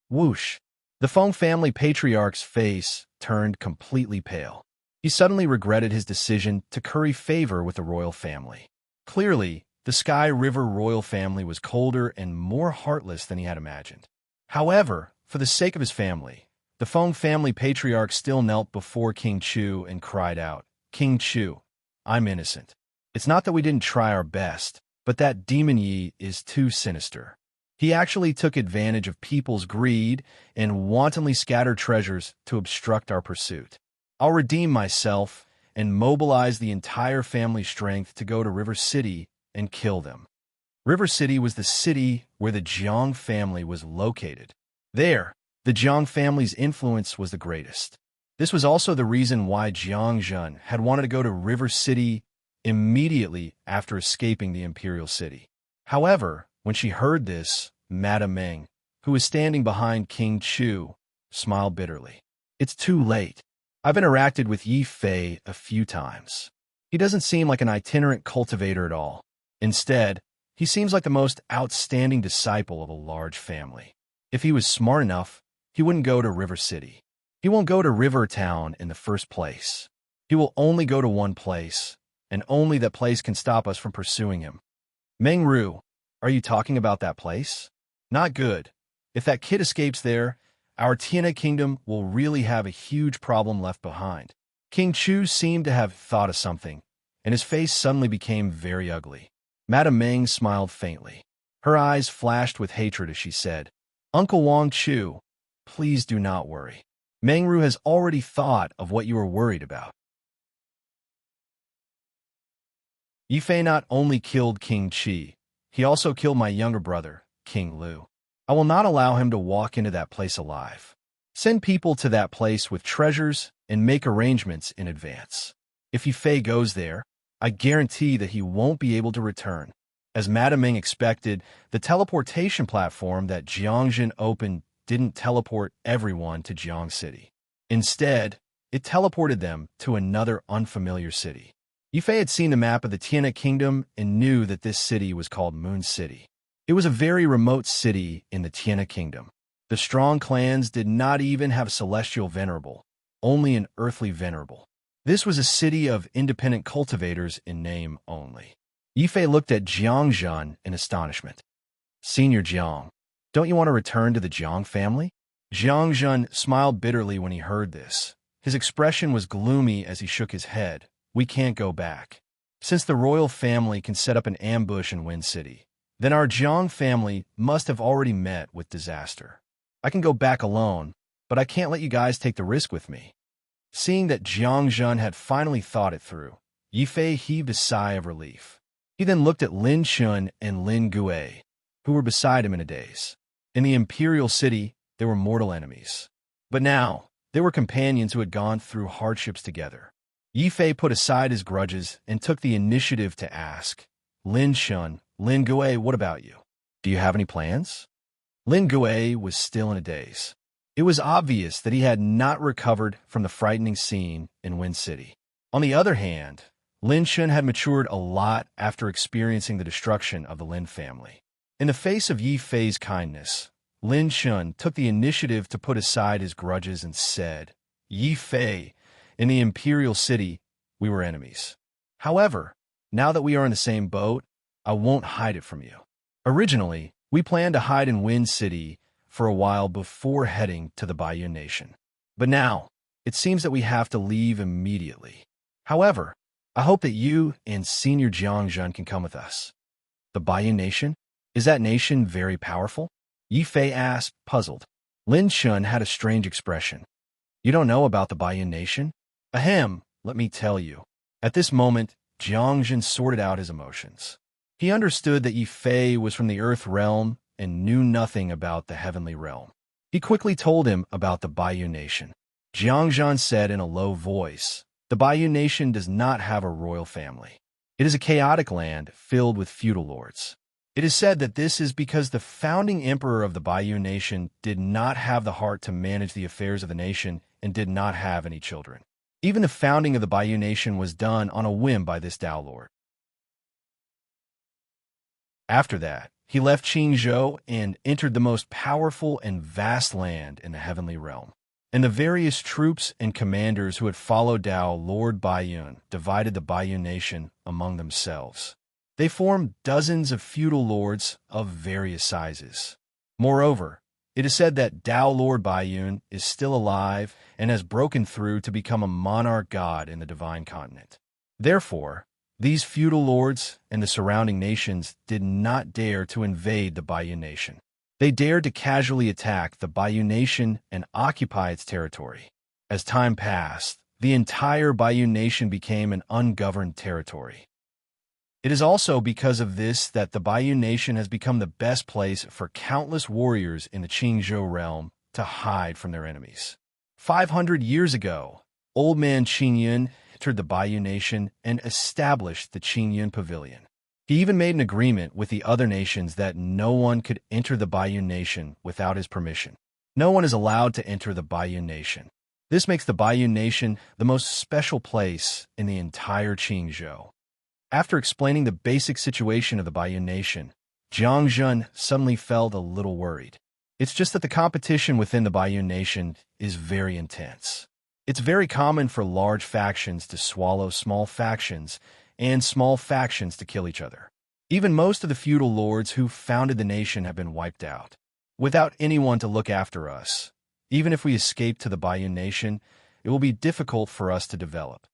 Whoosh! The Feng family patriarch's face turned completely pale. He suddenly regretted his decision to curry favor with the royal family. Clearly, the Sky River royal family was colder and more heartless than he had imagined. However, for the sake of his family, the Feng family patriarch still knelt before King Chu and cried out, "King Chu, I'm innocent. It's not that we didn't try our best, but that demon Yi is too sinister. He actually took advantage of people's greed and wantonly scattered treasures to obstruct our pursuit. I'll redeem myself and mobilize the entire family's strength to go to River City and kill them." River City was the city where the Jiang family was located. There, the Jiang family's influence was the greatest. This was also the reason why Jiang Zhen had wanted to go to River City immediately after escaping the imperial city. However, when she heard this, Madame Meng, who was standing behind King Chu, smiled bitterly. "It's too late. I've interacted with Yi Fei a few times. He doesn't seem like an itinerant cultivator at all. Instead, he seems like the most outstanding disciple of a large family. If he was smart enough, he wouldn't go to River City. He won't go to River Town in the first place. He will only go to one place, and only that place can stop us from pursuing him." "Meng Ru, are you talking about that place? Not good. If that kid escapes there, our Tiana kingdom will really have a huge problem left behind." King Chu seemed to have thought of something, and his face suddenly became very ugly. Madame Meng smiled faintly. Her eyes flashed with hatred as she said, "Uncle Wang Chu, please do not worry. Meng Ru has already thought of what you are worried about. Yi Fei not only killed King Qi, he also killed my younger brother, King Lu. I will not allow him to walk into that place alive. Send people to that place with treasures and make arrangements in advance. If Yi Fei goes there, I guarantee that he won't be able to return." As Madame Ming expected, the teleportation platform that Jiangjin opened didn't teleport everyone to Jiang City. Instead, it teleported them to another unfamiliar city. Yi Fei had seen the map of the Tiana Kingdom and knew that this city was called Moon City. It was a very remote city in the Tiana Kingdom. The strong clans did not even have a celestial venerable, only an earthly venerable. This was a city of independent cultivators in name only. Yi Fei looked at Jiang Zhen in astonishment. "Senior Jiang, don't you want to return to the Jiang family?" Jiang Zhen smiled bitterly when he heard this. His expression was gloomy as he shook his head. "We can't go back. Since the royal family can set up an ambush in Wind City, then our Jiang family must have already met with disaster. I can go back alone, but I can't let you guys take the risk with me." Seeing that Jiang Zhen had finally thought it through, Yi Fei heaved a sigh of relief. He then looked at Lin Chun and Lin Gui, who were beside him in a daze. In the imperial city, they were mortal enemies. But now, they were companions who had gone through hardships together. Yi Fei put aside his grudges and took the initiative to ask, Lin Shun, Lin Gui, what about you? Do you have any plans? Lin Gui was still in a daze. It was obvious that he had not recovered from the frightening scene in Wind City. On the other hand, Lin Shun had matured a lot after experiencing the destruction of the Lin family. In the face of Yi Fei's kindness, Lin Shun took the initiative to put aside his grudges and said, Yi Fei, in the Imperial City, we were enemies. However, now that we are in the same boat, I won't hide it from you. Originally, we planned to hide in Wind City for a while before heading to the Bayou Nation. But now, it seems that we have to leave immediately. However, I hope that you and Senior Jiangjun can come with us. The Bayou Nation? Is that nation very powerful? Yi Fei asked, puzzled. Lin Shun had a strange expression. You don't know about the Bayou Nation? Ahem, let me tell you. At this moment, Jiangjun sorted out his emotions. He understood that Yi Fei was from the Earth realm and knew nothing about the Heavenly realm. He quickly told him about the Bayou Nation. Jiangjun said in a low voice, the Bayou Nation does not have a royal family. It is a chaotic land filled with feudal lords. It is said that this is because the founding emperor of the Bayou Nation did not have the heart to manage the affairs of the nation and did not have any children. Even the founding of the Bayou Nation was done on a whim by this Tao Lord. After that, he left Qingzhou and entered the most powerful and vast land in the heavenly realm. And the various troops and commanders who had followed Tao Lord Baiyun divided the Bayou Nation among themselves. They formed dozens of feudal lords of various sizes. Moreover, it is said that Tao Lord Baiyun is still alive and has broken through to become a monarch god in the divine continent. Therefore, these feudal lords and the surrounding nations did not dare to invade the Bayou Nation. They dared to casually attack the Bayou Nation and occupy its territory. As time passed, the entire Bayou Nation became an ungoverned territory. It is also because of this that the Bayou Nation has become the best place for countless warriors in the Qingzhou realm to hide from their enemies. 500 years ago, Old Man Qingyun entered the Bayou Nation and established the Qingyun Pavilion. He even made an agreement with the other nations that no one could enter the Bayou Nation without his permission. No one is allowed to enter the Bayou Nation. This makes the Bayou Nation the most special place in the entire Qingzhou. After explaining the basic situation of the Bayou Nation, Jiangjun suddenly felt a little worried. It's just that the competition within the Bayou Nation is very intense. It's very common for large factions to swallow small factions and small factions to kill each other. Even most of the feudal lords who founded the nation have been wiped out. Without anyone to look after us, even if we escape to the Bayou Nation, it will be difficult for us to develop.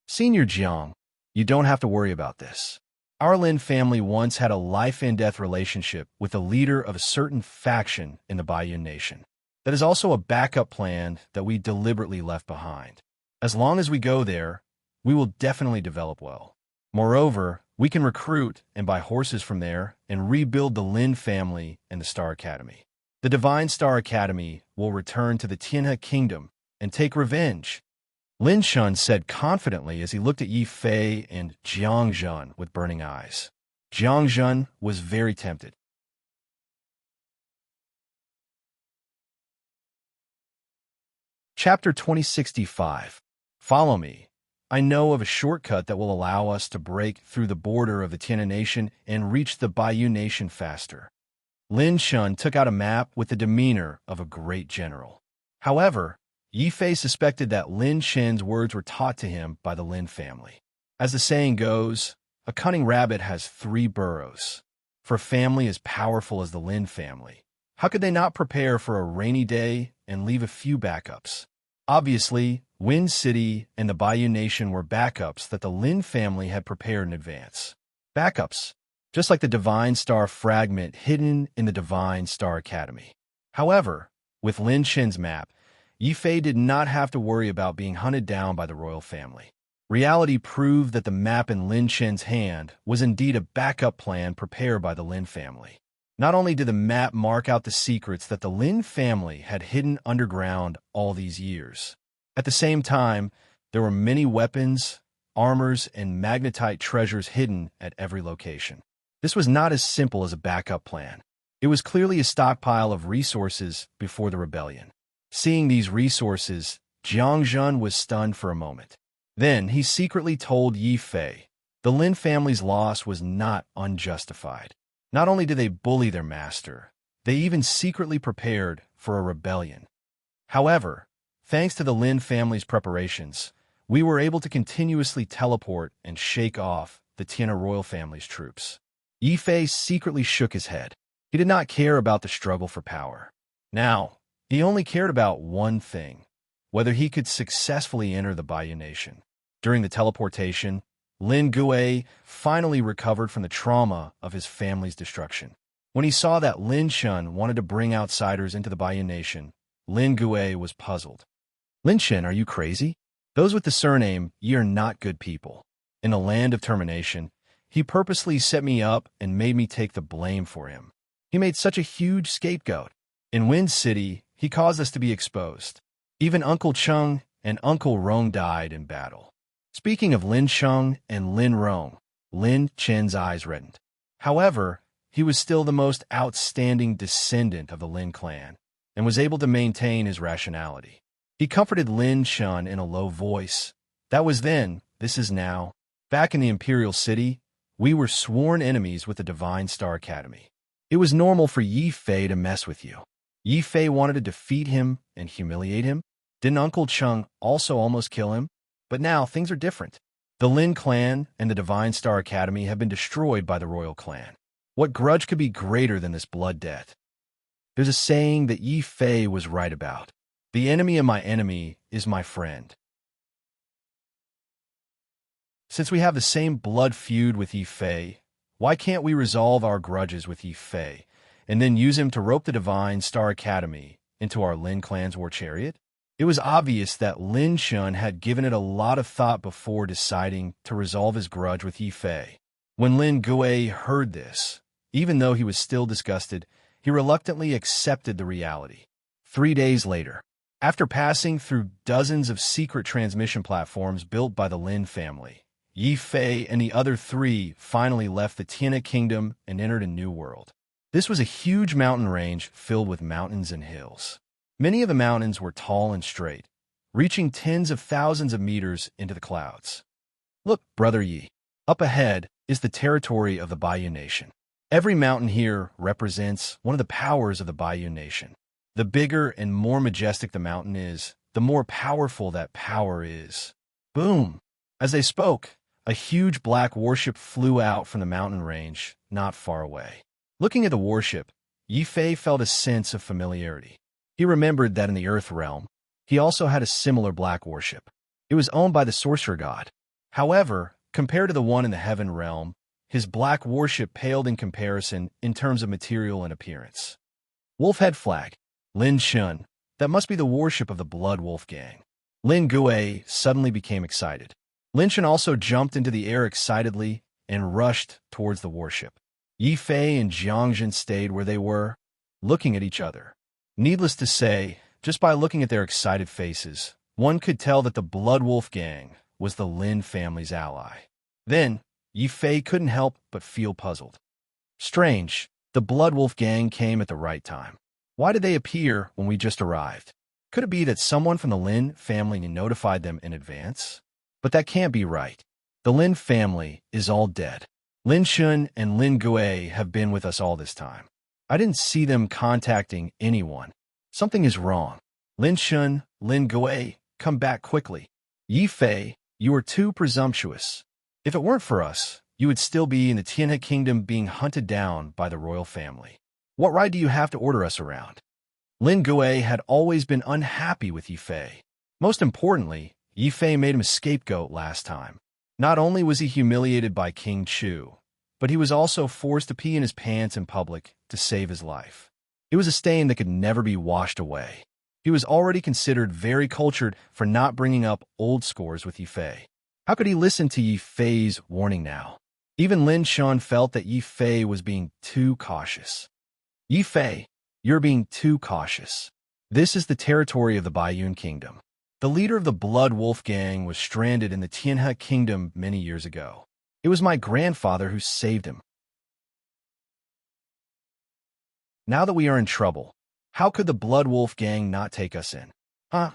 Senior Jiang, you don't have to worry about this. Our Lin family once had a life-and-death relationship with the leader of a certain faction in the Bayou Nation. That is also a backup plan that we deliberately left behind. As long as we go there, we will definitely develop well. Moreover, we can recruit and buy horses from there and rebuild the Lin family and the Star Academy. The Divine Star Academy will return to the Tianhe Kingdom and take revenge. Lin Shun said confidently as he looked at Yi Fei and Jiangjun with burning eyes. Jiangjun was very tempted. Chapter 2065. Follow me. I know of a shortcut that will allow us to break through the border of the Tianhe Nation and reach the Bayou Nation faster. Lin Shun took out a map with the demeanor of a great general. However, Yi Fei suspected that Lin Shen's words were taught to him by the Lin family. As the saying goes, a cunning rabbit has 3 burrows. For a family as powerful as the Lin family, how could they not prepare for a rainy day and leave a few backups? Obviously, Wind City and the Bayou Nation were backups that the Lin family had prepared in advance. Backups, just like the Divine Star fragment hidden in the Divine Star Academy. However, with Lin Shen's map, Yi Fei did not have to worry about being hunted down by the royal family. Reality proved that the map in Lin Shen's hand was indeed a backup plan prepared by the Lin family. Not only did the map mark out the secrets that the Lin family had hidden underground all these years, at the same time, there were many weapons, armors, and magnetite treasures hidden at every location. This was not as simple as a backup plan. It was clearly a stockpile of resources before the rebellion. Seeing these resources, Jiang was stunned for a moment. Then he secretly told Yi Fei the Lin family's loss was not unjustified. Not only did they bully their master, they even secretly prepared for a rebellion. However, thanks to the Lin family's preparations, we were able to continuously teleport and shake off the Tiana royal family's troops. Yi Fei secretly shook his head. He did not care about the struggle for power. Now, he only cared about one thing: whether he could successfully enter the Baiyu nation. During the teleportation, Lin Gui finally recovered from the trauma of his family's destruction. When he saw that Lin Shun wanted to bring outsiders into the Baiyu nation, Lin Gui was puzzled. Lin Shun, are you crazy? Those with the surname, ye are not good people. In a land of termination, he purposely set me up and made me take the blame for him. He made such a huge scapegoat. In Wind City, he caused us to be exposed. Even Uncle Chung and Uncle Rong died in battle. Speaking of Lin Chung and Lin Rong, Lin Chen's eyes reddened. However, he was still the most outstanding descendant of the Lin clan and was able to maintain his rationality. He comforted Lin Shun in a low voice. That was then, this is now. Back in the Imperial City, we were sworn enemies with the Divine Star Academy. It was normal for Yi Fei to mess with you. Yi Fei wanted to defeat him and humiliate him. Didn't Uncle Chung also almost kill him? But now things are different. The Lin clan and the Divine Star Academy have been destroyed by the royal clan. What grudge could be greater than this blood debt? There's a saying that Yi Fei was right about. The enemy of my enemy is my friend. Since we have the same blood feud with Yi Fei, why can't we resolve our grudges with Yi Fei and then use him to rope the Divine Star Academy into our Lin clan's war chariot? It was obvious that Lin Shun had given it a lot of thought before deciding to resolve his grudge with Yi Fei. When Lin Gui heard this, even though he was still disgusted, he reluctantly accepted the reality. 3 days later, after passing through dozens of secret transmission platforms built by the Lin family, Yi Fei and the other three finally left the Tiana kingdom and entered a new world. This was a huge mountain range filled with mountains and hills. Many of the mountains were tall and straight, reaching tens of thousands of meters into the clouds. Look, Brother Yi, up ahead is the territory of the Baiyu Nation. Every mountain here represents one of the powers of the Baiyu Nation. The bigger and more majestic the mountain is, the more powerful that power is. Boom! As they spoke, a huge black warship flew out from the mountain range not far away. Looking at the warship, Yi Fei felt a sense of familiarity. He remembered that in the Earth realm, he also had a similar black warship. It was owned by the sorcerer god. However, compared to the one in the heaven realm, his black warship paled in comparison in terms of material and appearance. Wolfhead flag. Lin Shun. That must be the warship of the Blood Wolf gang. Lin Gui suddenly became excited. Lin Shun also jumped into the air excitedly and rushed towards the warship. Yi Fei and Jiang stayed where they were, looking at each other. Needless to say, just by looking at their excited faces, one could tell that the Blood Wolf gang was the Lin family's ally. Then, Yi Fei couldn't help but feel puzzled. Strange, the Blood Wolf gang came at the right time. Why did they appear when we just arrived? Could it be that someone from the Lin family notified them in advance? But that can't be right. The Lin family is all dead. Lin Shun and Lin Gui have been with us all this time. I didn't see them contacting anyone. Something is wrong. Lin Shun, Lin Gui, come back quickly. Yi Fei, you are too presumptuous. If it weren't for us, you would still be in the Tianhe kingdom being hunted down by the royal family. What right do you have to order us around? Lin Gui had always been unhappy with Yi Fei. Most importantly, Yi Fei made him a scapegoat last time. Not only was he humiliated by King Chu, but he was also forced to pee in his pants in public to save his life. It was a stain that could never be washed away. He was already considered very cultured for not bringing up old scores with Yi Fei. How could he listen to Yi Fei's warning now? Even Lin Shun felt that Yi Fei was being too cautious. Yi Fei, you're being too cautious. This is the territory of the Baiyun Kingdom. The leader of the Blood Wolf Gang was stranded in the Tianhe Kingdom many years ago. It was my grandfather who saved him. Now that we are in trouble, how could the Blood Wolf Gang not take us in? Huh?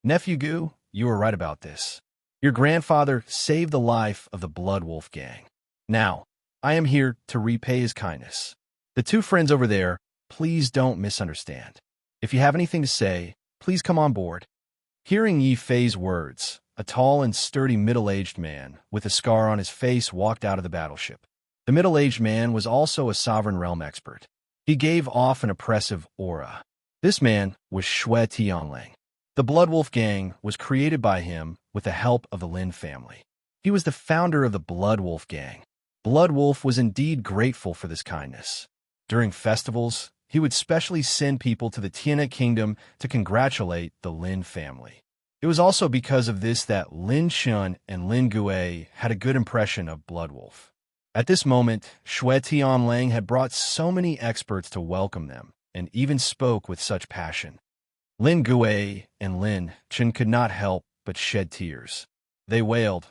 Nephew Gu, you were right about this. Your grandfather saved the life of the Blood Wolf Gang. Now, I am here to repay his kindness. The two friends over there, please don't misunderstand. If you have anything to say, please come on board. Hearing Yi Fei's words, a tall and sturdy middle-aged man with a scar on his face walked out of the battleship. The middle-aged man was also a sovereign realm expert. He gave off an oppressive aura. This man was Xue Tianlang. The Blood Wolf Gang was created by him with the help of the Lin family. He was the founder of the Blood Wolf Gang. Blood Wolf was indeed grateful for this kindness. During festivals, he would specially send people to the Tianhe Kingdom to congratulate the Lin family. It was also because of this that Lin Shun and Lin Gui had a good impression of Blood Wolf. At this moment, Xue Tianlang had brought so many experts to welcome them, and even spoke with such passion. Lin Gui and Lin Chen could not help but shed tears. They wailed,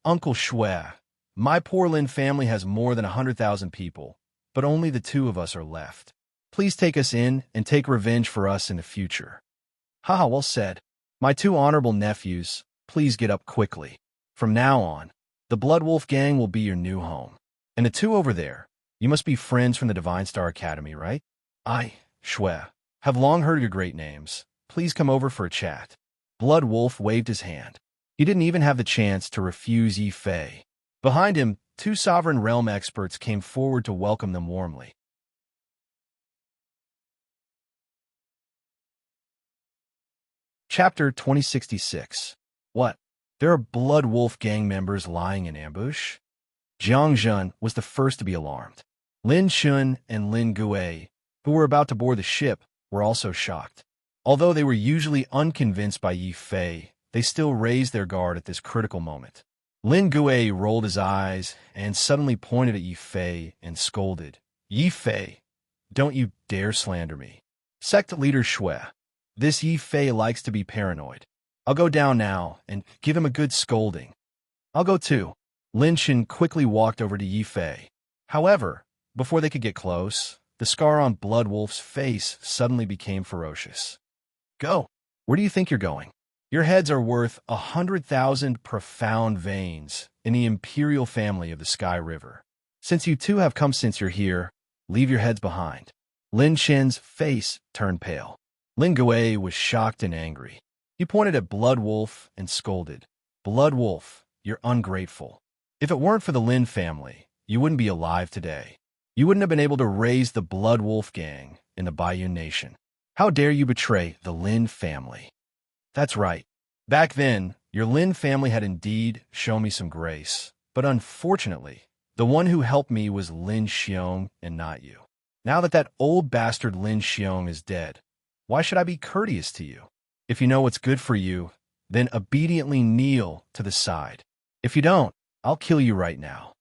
"Uncle Xue, my poor Lin family has more than 100,000 people, but only the two of us are left. Please take us in and take revenge for us in the future." Haha, well said. My two honorable nephews, please get up quickly. From now on, the Blood Wolf Gang will be your new home. And the two over there, you must be friends from the Divine Star Academy, right? I, Xue, have long heard your great names. Please come over for a chat. Blood Wolf waved his hand. He didn't even have the chance to refuse Yi Fei. Behind him, two sovereign realm experts came forward to welcome them warmly. Chapter 2066. What? There are Blood Wolf Gang members lying in ambush? Jiang Zhen was the first to be alarmed. Lin Shun and Lin Gui, who were about to board the ship, were also shocked. Although they were usually unconvinced by Yi Fei, they still raised their guard at this critical moment. Lin Gui rolled his eyes and suddenly pointed at Yi Fei and scolded, "Yi Fei, don't you dare slander me." Sect leader Xue, this Yi Fei likes to be paranoid. I'll go down now and give him a good scolding. I'll go too. Lin Chen quickly walked over to Yi Fei. However, before they could get close, the scar on Blood Wolf's face suddenly became ferocious. Go. Where do you think you're going? Your heads are worth 100,000 profound veins in the imperial family of the Sky River. Since you two have come since you're here, leave your heads behind. Lin Chen's face turned pale. Lin Gui was shocked and angry. He pointed at Blood Wolf and scolded, "Blood Wolf, you're ungrateful. If it weren't for the Lin family, you wouldn't be alive today. You wouldn't have been able to raise the Blood Wolf Gang in the Baiyun Nation. How dare you betray the Lin family?" That's right. Back then, your Lin family had indeed shown me some grace, but unfortunately, the one who helped me was Lin Xiong and not you. Now that that old bastard Lin Xiong is dead, why should I be courteous to you? If you know what's good for you, then obediently kneel to the side. If you don't, I'll kill you right now.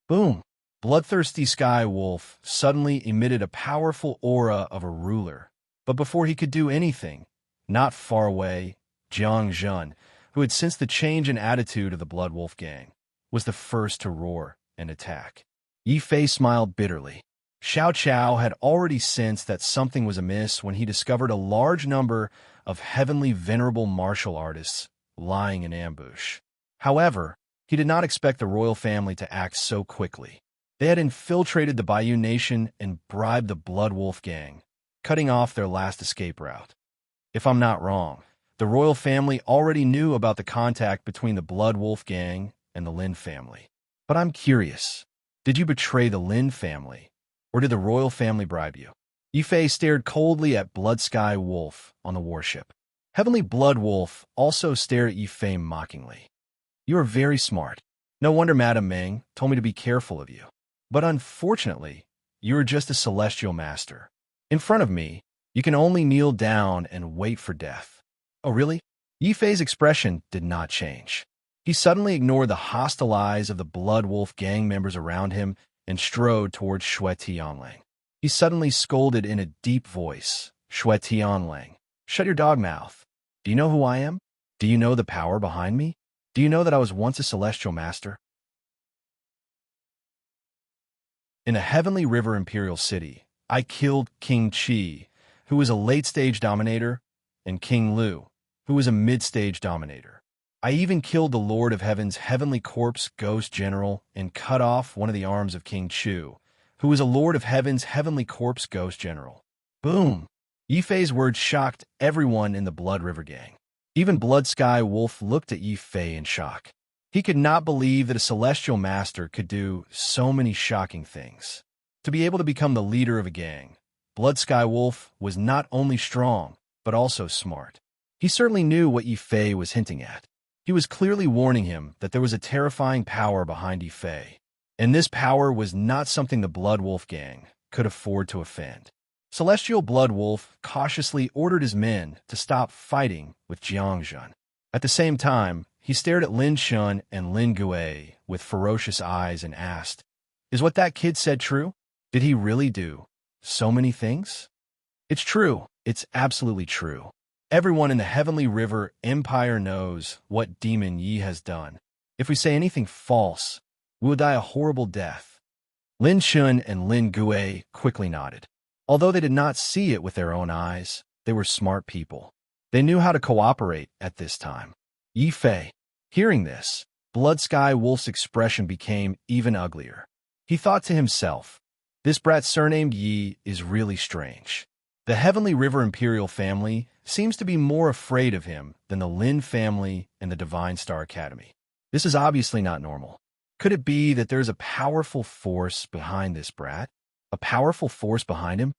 Boom! Bloodthirsty Sky Wolf suddenly emitted a powerful aura of a ruler. But before he could do anything, not far away, Jiang Zhen, who had sensed the change in attitude of the Blood Wolf Gang, was the first to roar and attack. Yi Fei smiled bitterly. Xiao Chao had already sensed that something was amiss when he discovered a large number of heavenly venerable martial artists lying in ambush. However, he did not expect the royal family to act so quickly. They had infiltrated the Baiyun Nation and bribed the Blood Wolf Gang, cutting off their last escape route. If I'm not wrong, the royal family already knew about the contact between the Blood Wolf Gang and the Lin family. But I'm curious, did you betray the Lin family, or did the royal family bribe you? Yi Fei stared coldly at Blood Sky Wolf on the warship. Heavenly Blood Wolf also stared at Yi Fei mockingly. You are very smart. No wonder Madame Meng told me to be careful of you. But unfortunately, you are just a celestial master. In front of me, you can only kneel down and wait for death. Oh, really? Yi Fei's expression did not change. He suddenly ignored the hostile eyes of the Blood Wolf Gang members around him and strode towards Xue Tianlang. He suddenly scolded in a deep voice, "Shui Tianlang, shut your dog mouth. Do you know who I am? Do you know the power behind me? Do you know that I was once a celestial master?" In a heavenly river imperial city, I killed King Qi, who was a late-stage dominator, and King Lu, who was a mid-stage dominator. I even killed the Lord of Heaven's heavenly corpse ghost general and cut off one of the arms of King Chu, who was a Lord of Heaven's heavenly corpse ghost general. Boom! Yifei's words shocked everyone in the Blood River gang. Even Blood Sky Wolf looked at Yifei in shock. He could not believe that a celestial master could do so many shocking things. To be able to become the leader of a gang, Blood Sky Wolf was not only strong, but also smart. He certainly knew what Yifei was hinting at. He was clearly warning him that there was a terrifying power behind Yifei, and this power was not something the Blood Wolf gang could afford to offend. Celestial Blood Wolf cautiously ordered his men to stop fighting with Jiangzhen. At the same time, he stared at Lin Shun and Lin Gui with ferocious eyes and asked, "Is what that kid said true? Did he really do so many things?" "It's true. It's absolutely true. Everyone in the Heavenly River Empire knows what Demon Yi has done. If we say anything false, we will die a horrible death." Lin Shun and Lin Gui quickly nodded. Although they did not see it with their own eyes, they were smart people. They knew how to cooperate at this time. Yifei, hearing this, Blood Sky Wolf's expression became even uglier. He thought to himself, "This brat surnamed Yi is really strange. The Heavenly River Imperial family seems to be more afraid of him than the Lin family and the Divine Star Academy. This is obviously not normal. Could it be that there's a powerful force behind this brat? A powerful force behind him?"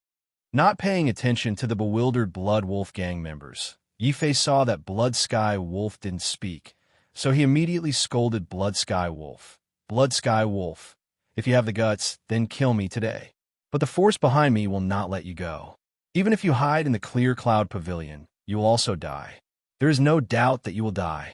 Not paying attention to the bewildered Blood Wolf gang members, Yifei saw that Blood Sky Wolf didn't speak, so he immediately scolded Blood Sky Wolf. "Blood Sky Wolf, if you have the guts, then kill me today. But the force behind me will not let you go. Even if you hide in the Clear Cloud Pavilion, you will also die. There is no doubt that you will die."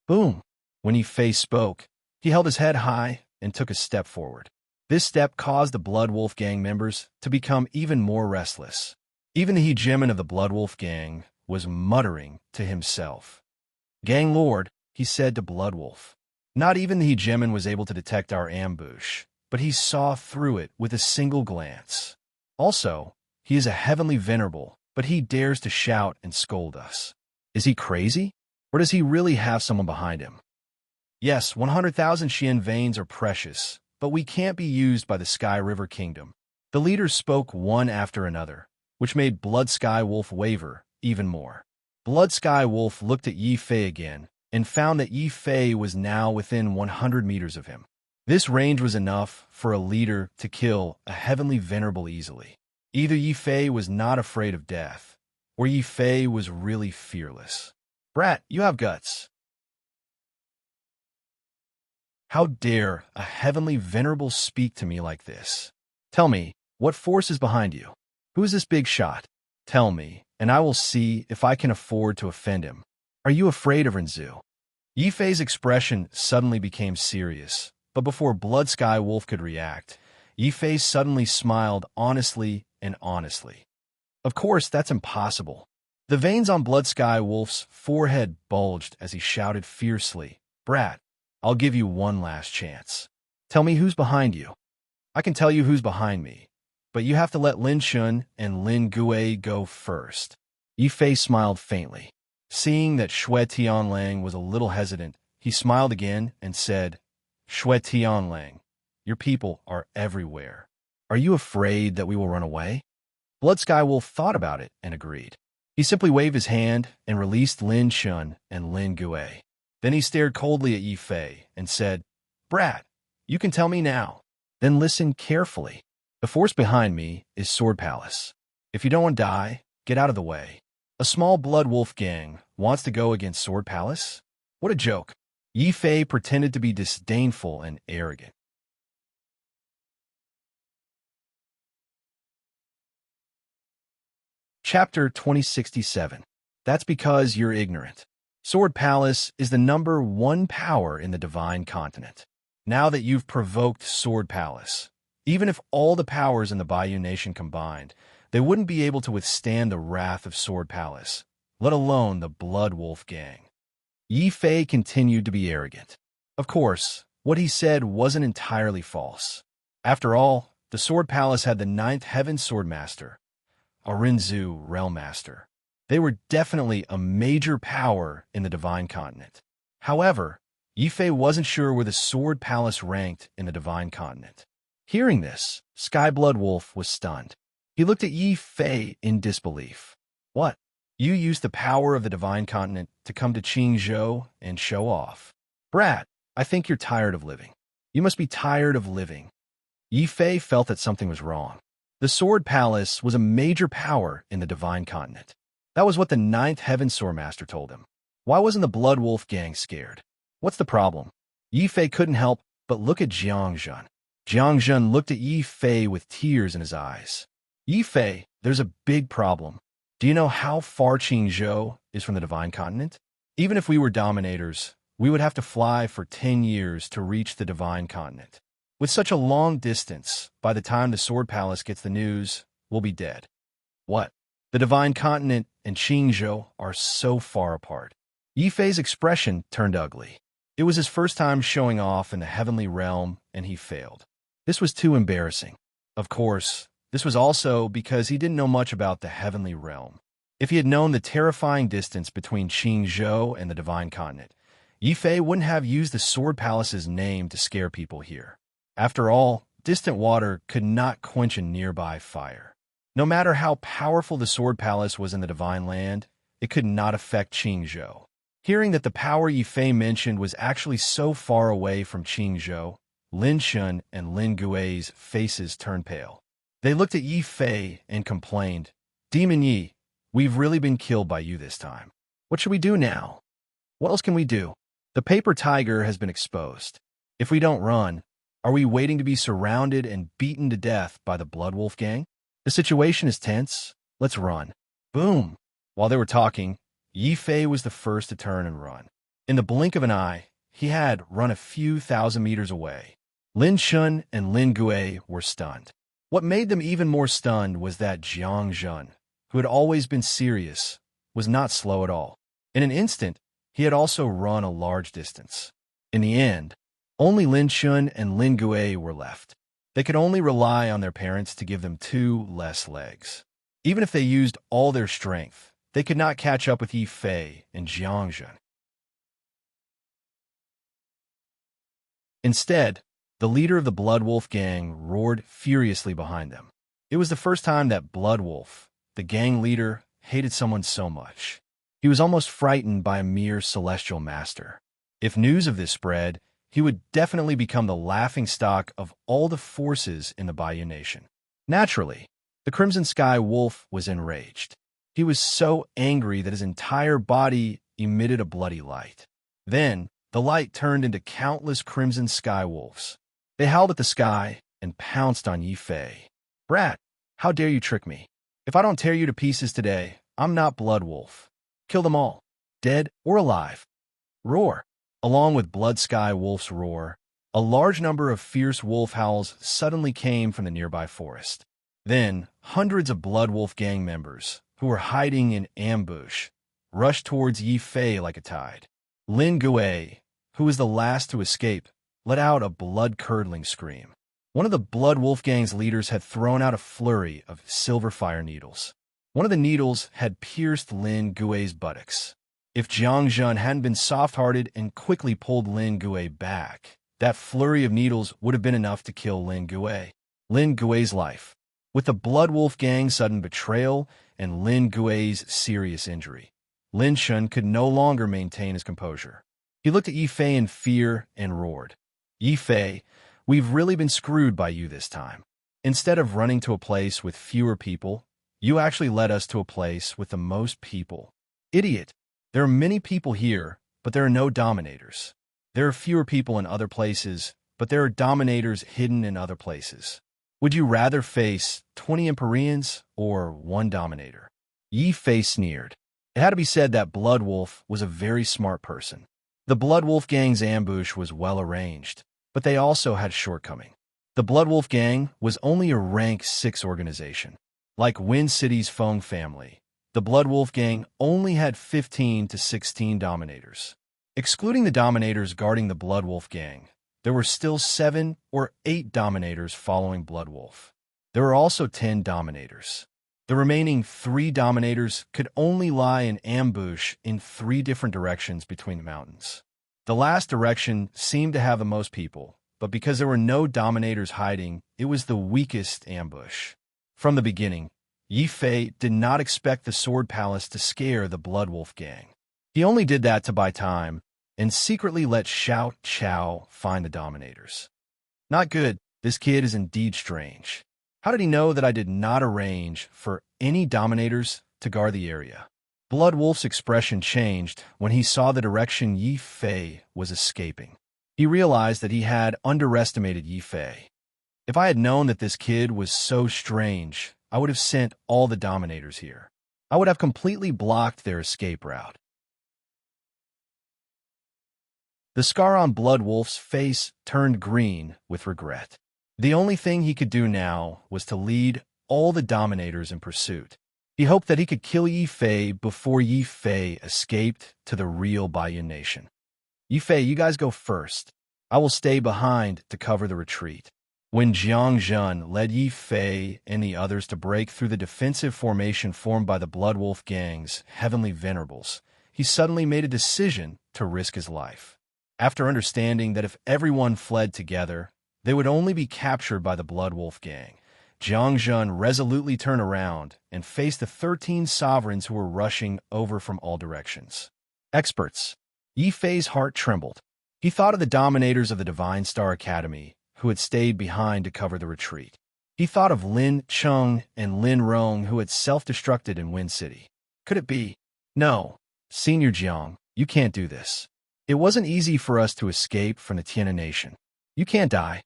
Boom! When Yifei spoke, he held his head high and took a step forward. This step caused the Blood Wolf gang members to become even more restless. Even the hegemon of the Blood Wolf gang was muttering to himself. "Gang Lord," he said to Blood Wolf. Not even the hegemon was able to detect our ambush, but he saw through it with a single glance. Also, he is a heavenly venerable, but he dares to shout and scold us. Is he crazy? Or does he really have someone behind him? Yes, 100,000 Xian veins are precious, but we can't be used by the Sky River Kingdom. The leaders spoke one after another, which made Blood Sky Wolf waver even more. Blood Sky Wolf looked at Yifei again and found that Yifei was now within 100 meters of him. This range was enough for a leader to kill a heavenly venerable easily. Either Yifei was not afraid of death, or Yifei was really fearless. "Brat, you have guts. How dare a heavenly venerable speak to me like this? Tell me, what force is behind you? Who is this big shot? Tell me, and I will see if I can afford to offend him. Are you afraid of Renzu?" Yifei's expression suddenly became serious, but before Blood Sky Wolf could react, Yifei suddenly smiled honestly. Of course, that's impossible. The veins on Blood Sky Wolf's forehead bulged as he shouted fiercely, "Brat, I'll give you one last chance. Tell me who's behind you." "I can tell you who's behind me, but you have to let Lin Shun and Lin Gui go first." Yifei smiled faintly. Seeing that Shui Tianlang was a little hesitant, he smiled again and said, "Shui Tianlang, your people are everywhere. Are you afraid that we will run away?" Blood Sky Wolf thought about it and agreed. He simply waved his hand and released Lin Shun and Lin Gui. Then he stared coldly at Yifei and said, "Brat, you can tell me now. Then listen carefully. The force behind me is Sword Palace. If you don't want to die, get out of the way. A small Blood Wolf gang wants to go against Sword Palace? What a joke." Yifei pretended to be disdainful and arrogant. Chapter 2067. That's because you're ignorant. Sword Palace is the #1 power in the Divine Continent. Now that you've provoked Sword Palace, Even if all the powers in the Bayou Nation combined, they wouldn't be able to withstand the wrath of Sword Palace, let alone the Blood Wolf Gang. Yi Fei continued to be arrogant. Of course, what he said wasn't entirely false. After all, the Sword Palace had the ninth Heaven Sword Master, a Rinzu Realm Master. They were definitely a major power in the Divine Continent. However, Yi Fei wasn't sure where the Sword Palace ranked in the Divine Continent. Hearing this, Skyblood Wolf was stunned. He looked at Yi Fei in disbelief. What? You used the power of the Divine Continent to come to Qingzhou and show off. Brat, I think you're tired of living. You must be tired of living. Yi Fei felt that something was wrong. The Sword Palace was a major power in the Divine Continent. That was what the ninth Heaven Sword Master told him. Why wasn't the Blood Wolf Gang scared? What's the problem? Yi Fei couldn't help but look at Jiang Zhen. Jiang Zhen looked at Yi Fei with tears in his eyes. Yi Fei, there's a big problem. Do you know how far Qingzhou is from the Divine Continent? Even if we were dominators, we would have to fly for 10 years to reach the Divine Continent. With such a long distance, by the time the Sword Palace gets the news, we'll be dead. What? The Divine Continent and Qingzhou are so far apart. Yi Fei's expression turned ugly. It was his first time showing off in the heavenly realm, and he failed. This was too embarrassing. Of course, this was also because he didn't know much about the heavenly realm. If he had known the terrifying distance between Qingzhou and the Divine Continent, Yi Fei wouldn't have used the Sword Palace's name to scare people here. After all, distant water could not quench a nearby fire. No matter how powerful the Sword Palace was in the Divine Land, it could not affect Qingzhou. Hearing that the power Yi Fei mentioned was actually so far away from Qingzhou, Lin Shun and Lin Gui's faces turned pale. They looked at Yi Fei and complained, "Demon Yi, we've really been killed by you this time. What should we do now? What else can we do? The paper tiger has been exposed. If we don't run, are we waiting to be surrounded and beaten to death by the Blood Wolf Gang? The situation is tense. Let's run." Boom! While they were talking, Yi Fei was the first to turn and run. In the blink of an eye, he had run a few thousand meters away. Lin Shun and Lin Gui were stunned. What made them even more stunned was that Jiang Zhen, who had always been serious, was not slow at all. In an instant, he had also run a large distance. In the end, only Lin Shun and Lin Gui were left. They could only rely on their parents to give them 2 less legs. Even if they used all their strength, they could not catch up with Yi Fei and Jiang Zhen. Instead, the leader of the Blood Wolf Gang roared furiously behind them. It was the first time that Blood Wolf, the gang leader, hated someone so much. He was almost frightened by a mere celestial master. If news of this spread, he would definitely become the laughingstock of all the forces in the Bayou Nation. Naturally, the Crimson Sky Wolf was enraged. He was so angry that his entire body emitted a bloody light. Then, the light turned into countless Crimson Sky Wolves. They howled at the sky and pounced on Yi Fei. "Brat, how dare you trick me? If I don't tear you to pieces today, I'm not Blood Wolf. Kill them all, dead or alive." Roar! Along with Blood Sky Wolf's roar, a large number of fierce wolf howls suddenly came from the nearby forest. Then, hundreds of Blood Wolf Gang members, who were hiding in ambush, rushed towards Yi Fei like a tide. Lin Gui, who was the last to escape, let out a blood-curdling scream. One of the Blood Wolf Gang's leaders had thrown out a flurry of silver fire needles. One of the needles had pierced Lin Gui's buttocks. If Jiang Zhen hadn't been soft-hearted and quickly pulled Lin Gui back, that flurry of needles would have been enough to kill Lin Gui's life. With the Blood Wolf Gang's sudden betrayal and Lin Gui's serious injury, Lin Shun could no longer maintain his composure. He looked at Yi Fei in fear and roared, "Yi Fei, we've really been screwed by you this time. Instead of running to a place with fewer people, you actually led us to a place with the most people. Idiot! There are many people here, but there are no dominators. There are fewer people in other places, but there are dominators hidden in other places. Would you rather face 20 Empyreans or 1 dominator?" Yi Fei sneered. It had to be said that Blood Wolf was a very smart person. The Blood Wolf Gang's ambush was well arranged, but they also had shortcoming. The Blood Wolf Gang was only a rank 6 organization. Like Wind City's Feng family, the Blood Wolf Gang only had 15 to 16 dominators. Excluding the dominators guarding the Blood Wolf Gang, there were still 7 or 8 dominators following Blood Wolf. There were also 10 dominators. The remaining 3 dominators could only lie in ambush in 3 different directions between the mountains. The last direction seemed to have the most people, but because there were no dominators hiding, it was the weakest ambush. From the beginning, Yi Fei did not expect the Sword Palace to scare the Blood Wolf Gang. He only did that to buy time and secretly let Xiao Chao find the dominators. Not good. This kid is indeed strange. How did he know that I did not arrange for any dominators to guard the area? Blood Wolf's expression changed when he saw the direction Yi Fei was escaping. He realized that he had underestimated Yi Fei. If I had known that this kid was so strange, I would have sent all the dominators here. I would have completely blocked their escape route. The scar on Blood Wolf's face turned green with regret. The only thing he could do now was to lead all the dominators in pursuit. He hoped that he could kill Yi Fei before Yi Fei escaped to the real Baiyu Nation. Yi Fei, you guys go first. I will stay behind to cover the retreat. When Jiang Zhen led Yi Fei and the others to break through the defensive formation formed by the Blood Wolf Gang's heavenly venerables, he suddenly made a decision to risk his life. After understanding that if everyone fled together, they would only be captured by the Blood Wolf Gang, Jiang Zhen resolutely turned around and faced the 13 sovereigns who were rushing over from all directions. Experts. Yi Fei's heart trembled. He thought of the dominators of the Divine Star Academy who had stayed behind to cover the retreat. He thought of Lin Cheng and Lin Rong who had self-destructed in Wind City. Could it be? No. Senior Jiang, you can't do this. It wasn't easy for us to escape from the Tiana Nation. You can't die.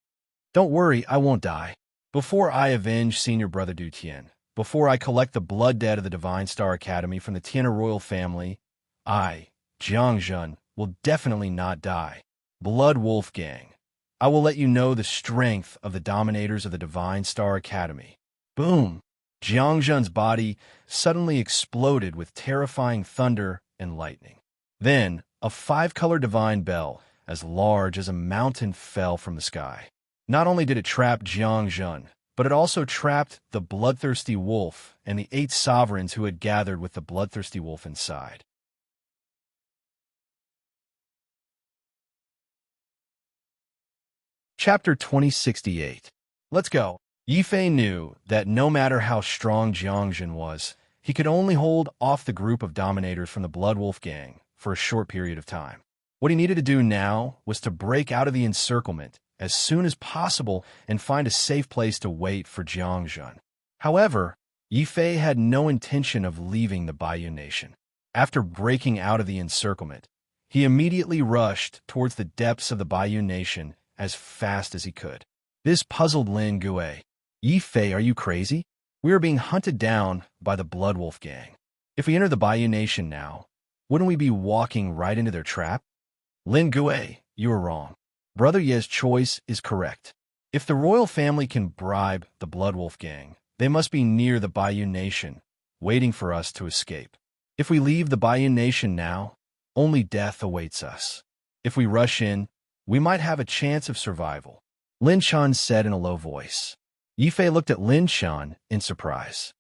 Don't worry, I won't die. Before I avenge Senior Brother Du Tian, before I collect the blood debt of the Divine Star Academy from the Tiana royal family, I, Jiang Zhen, will definitely not die. Blood Wolf Gang. I will let you know the strength of the dominators of the Divine Star Academy. Boom! Jiang Zhen's body suddenly exploded with terrifying thunder and lightning. Then, a 5-color divine bell, as large as a mountain, fell from the sky. Not only did it trap Jiang Zhen, but it also trapped the bloodthirsty wolf and the 8 sovereigns who had gathered with the bloodthirsty wolf inside. Chapter 2068. Let's go. Yi Fei knew that no matter how strong Jiang Zhen was, he could only hold off the group of dominators from the Blood Wolf Gang for a short period of time. What he needed to do now was to break out of the encirclement as soon as possible and find a safe place to wait for Jiang Zhen. However, Yi Fei had no intention of leaving the Baiyu Nation. After breaking out of the encirclement, he immediately rushed towards the depths of the Baiyu Nation as fast as he could. This puzzled Lin Gue. Yi Fei, are you crazy? We are being hunted down by the Blood Wolf Gang. If we enter the Baiyu Nation now, wouldn't we be walking right into their trap? Lin Gue, you are wrong. Brother Ye's choice is correct. If the royal family can bribe the Blood Wolf Gang, they must be near the Baiyu Nation, waiting for us to escape. If we leave the Baiyu Nation now, only death awaits us. If we rush in, we might have a chance of survival, Lin Shan said in a low voice. Yi Fei looked at Lin Shan in surprise.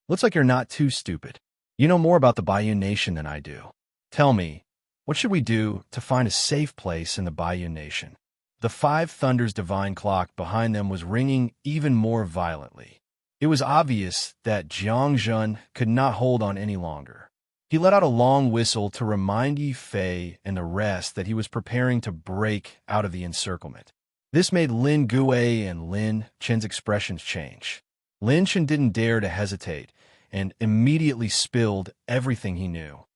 Looks like you're not too stupid. You know more about the Baiyu Nation than I do. Tell me, what should we do to find a safe place in the Baiyu Nation? The 5 Thunders divine clock behind them was ringing even more violently. It was obvious that Jiang Zhen could not hold on any longer. He let out a long whistle to remind Yi Fei and the rest that he was preparing to break out of the encirclement. This made Lin Gue and Lin Chen's expressions change. Lin Chen didn't dare to hesitate and immediately spilled everything he knew.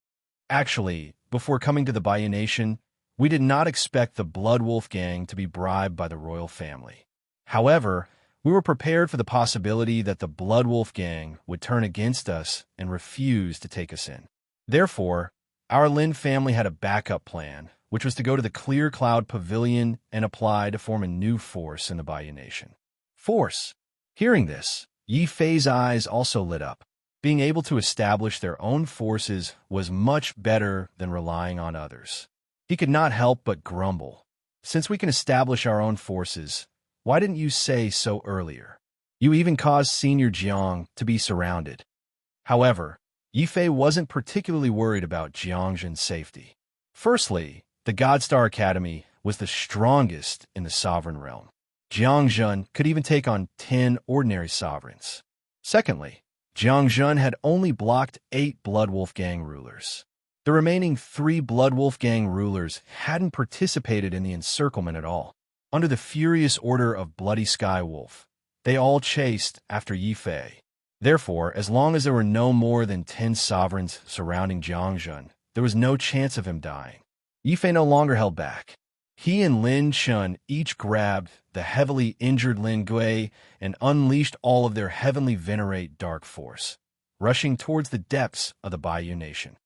Actually, before coming to the Baiyu Nation, we did not expect the Blood Wolf Gang to be bribed by the royal family. However, we were prepared for the possibility that the Blood Wolf Gang would turn against us and refuse to take us in. Therefore, our Lin family had a backup plan, which was to go to the Clear Cloud Pavilion and apply to form a new force in the Bayou Nation. Force! Hearing this, Yi Fei's eyes also lit up. Being able to establish their own forces was much better than relying on others. He could not help but grumble. Since we can establish our own forces, why didn't you say so earlier? You even caused Senior Jiang to be surrounded. However, Yi Fei wasn't particularly worried about Jiangzhen's safety. Firstly, the Godstar Academy was the strongest in the sovereign realm. Jiangzhen could even take on 10 ordinary sovereigns. Secondly, Jiangzhen had only blocked 8 Blood Wolf Gang rulers. The remaining 3 Blood Wolf Gang rulers hadn't participated in the encirclement at all. Under the furious order of Bloody Sky Wolf, they all chased after Yi Fei. Therefore, as long as there were no more than 10 sovereigns surrounding Jiangzhen, there was no chance of him dying. Yi Fei no longer held back. He and Lin Chun each grabbed the heavily injured Lin Gui and unleashed all of their heavenly venerate dark force, rushing towards the depths of the Bayou Nation.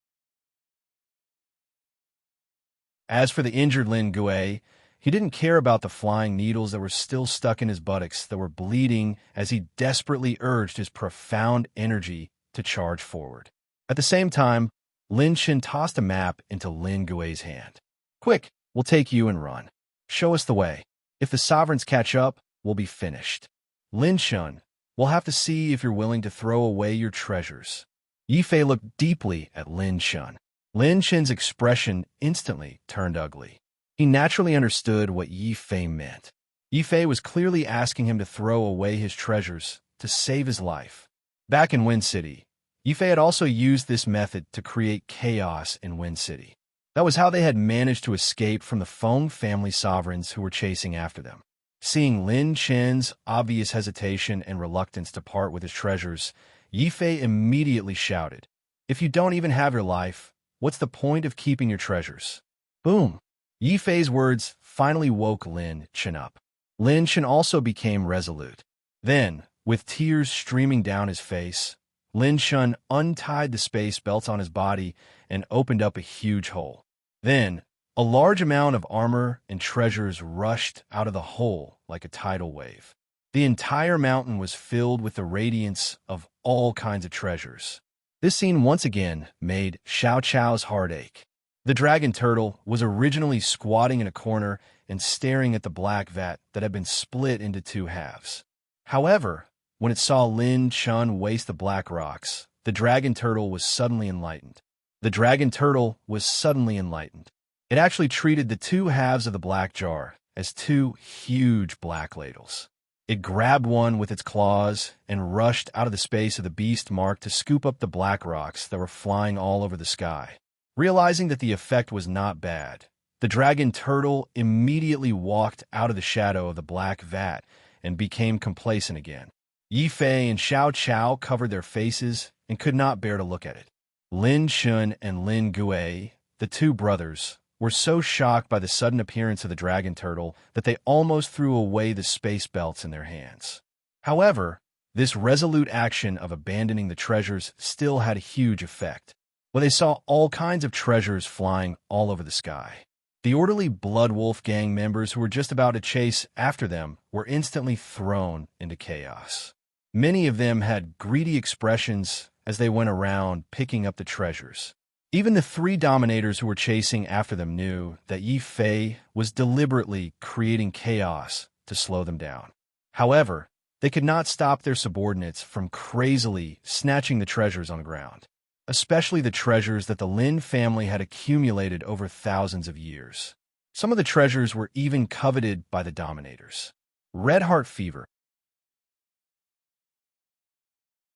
As for the injured Lin Gui, he didn't care about the flying needles that were still stuck in his buttocks that were bleeding as he desperately urged his profound energy to charge forward. At the same time, Lin Chun tossed a map into Lin Gui's hand. "Quick, we'll take you and run. Show us the way. If the sovereigns catch up, we'll be finished. Lin Chun, we'll have to see if you're willing to throw away your treasures." Yi Fei looked deeply at Lin Chun. Lin Chun's expression instantly turned ugly. He naturally understood what Yi Fei meant. Yi Fei was clearly asking him to throw away his treasures to save his life. Back in Wind City, Yi Fei had also used this method to create chaos in Wind City. That was how they had managed to escape from the Feng family sovereigns who were chasing after them. Seeing Lin Chen's obvious hesitation and reluctance to part with his treasures, Yi Fei immediately shouted, "If you don't even have your life, what's the point of keeping your treasures?" Boom! Yi Fei's words finally woke Lin Chen up. Lin Chen also became resolute. Then, with tears streaming down his face, Lin Chen untied the space belts on his body and opened up a huge hole. Then, a large amount of armor and treasures rushed out of the hole like a tidal wave. The entire mountain was filled with the radiance of all kinds of treasures. This scene once again made Xiao Chao's heart ache. The dragon turtle was originally squatting in a corner and staring at the black vat that had been split into 2 halves. However, when it saw Lin Chun waste the black rocks, the dragon turtle was suddenly enlightened. The dragon turtle was suddenly enlightened. It actually treated the 2 halves of the black jar as 2 huge black ladles. It grabbed one with its claws and rushed out of the space of the beast mark to scoop up the black rocks that were flying all over the sky. Realizing that the effect was not bad, the dragon turtle immediately walked out of the shadow of the black vat and became complacent again. Yi Fei and Xiao Chao covered their faces and could not bear to look at it. Lin Chun and Lin Gui, the 2 brothers, were so shocked by the sudden appearance of the dragon turtle that they almost threw away the space belts in their hands. However, this resolute action of abandoning the treasures still had a huge effect. When they saw all kinds of treasures flying all over the sky, the orderly Blood Wolf Gang members who were just about to chase after them were instantly thrown into chaos. Many of them had greedy expressions as they went around picking up the treasures. Even the 3 dominators who were chasing after them knew that Yi Fei was deliberately creating chaos to slow them down. However, they could not stop their subordinates from crazily snatching the treasures on the ground, especially the treasures that the Lin family had accumulated over thousands of years. Some of the treasures were even coveted by the dominators. Red Heart Fever.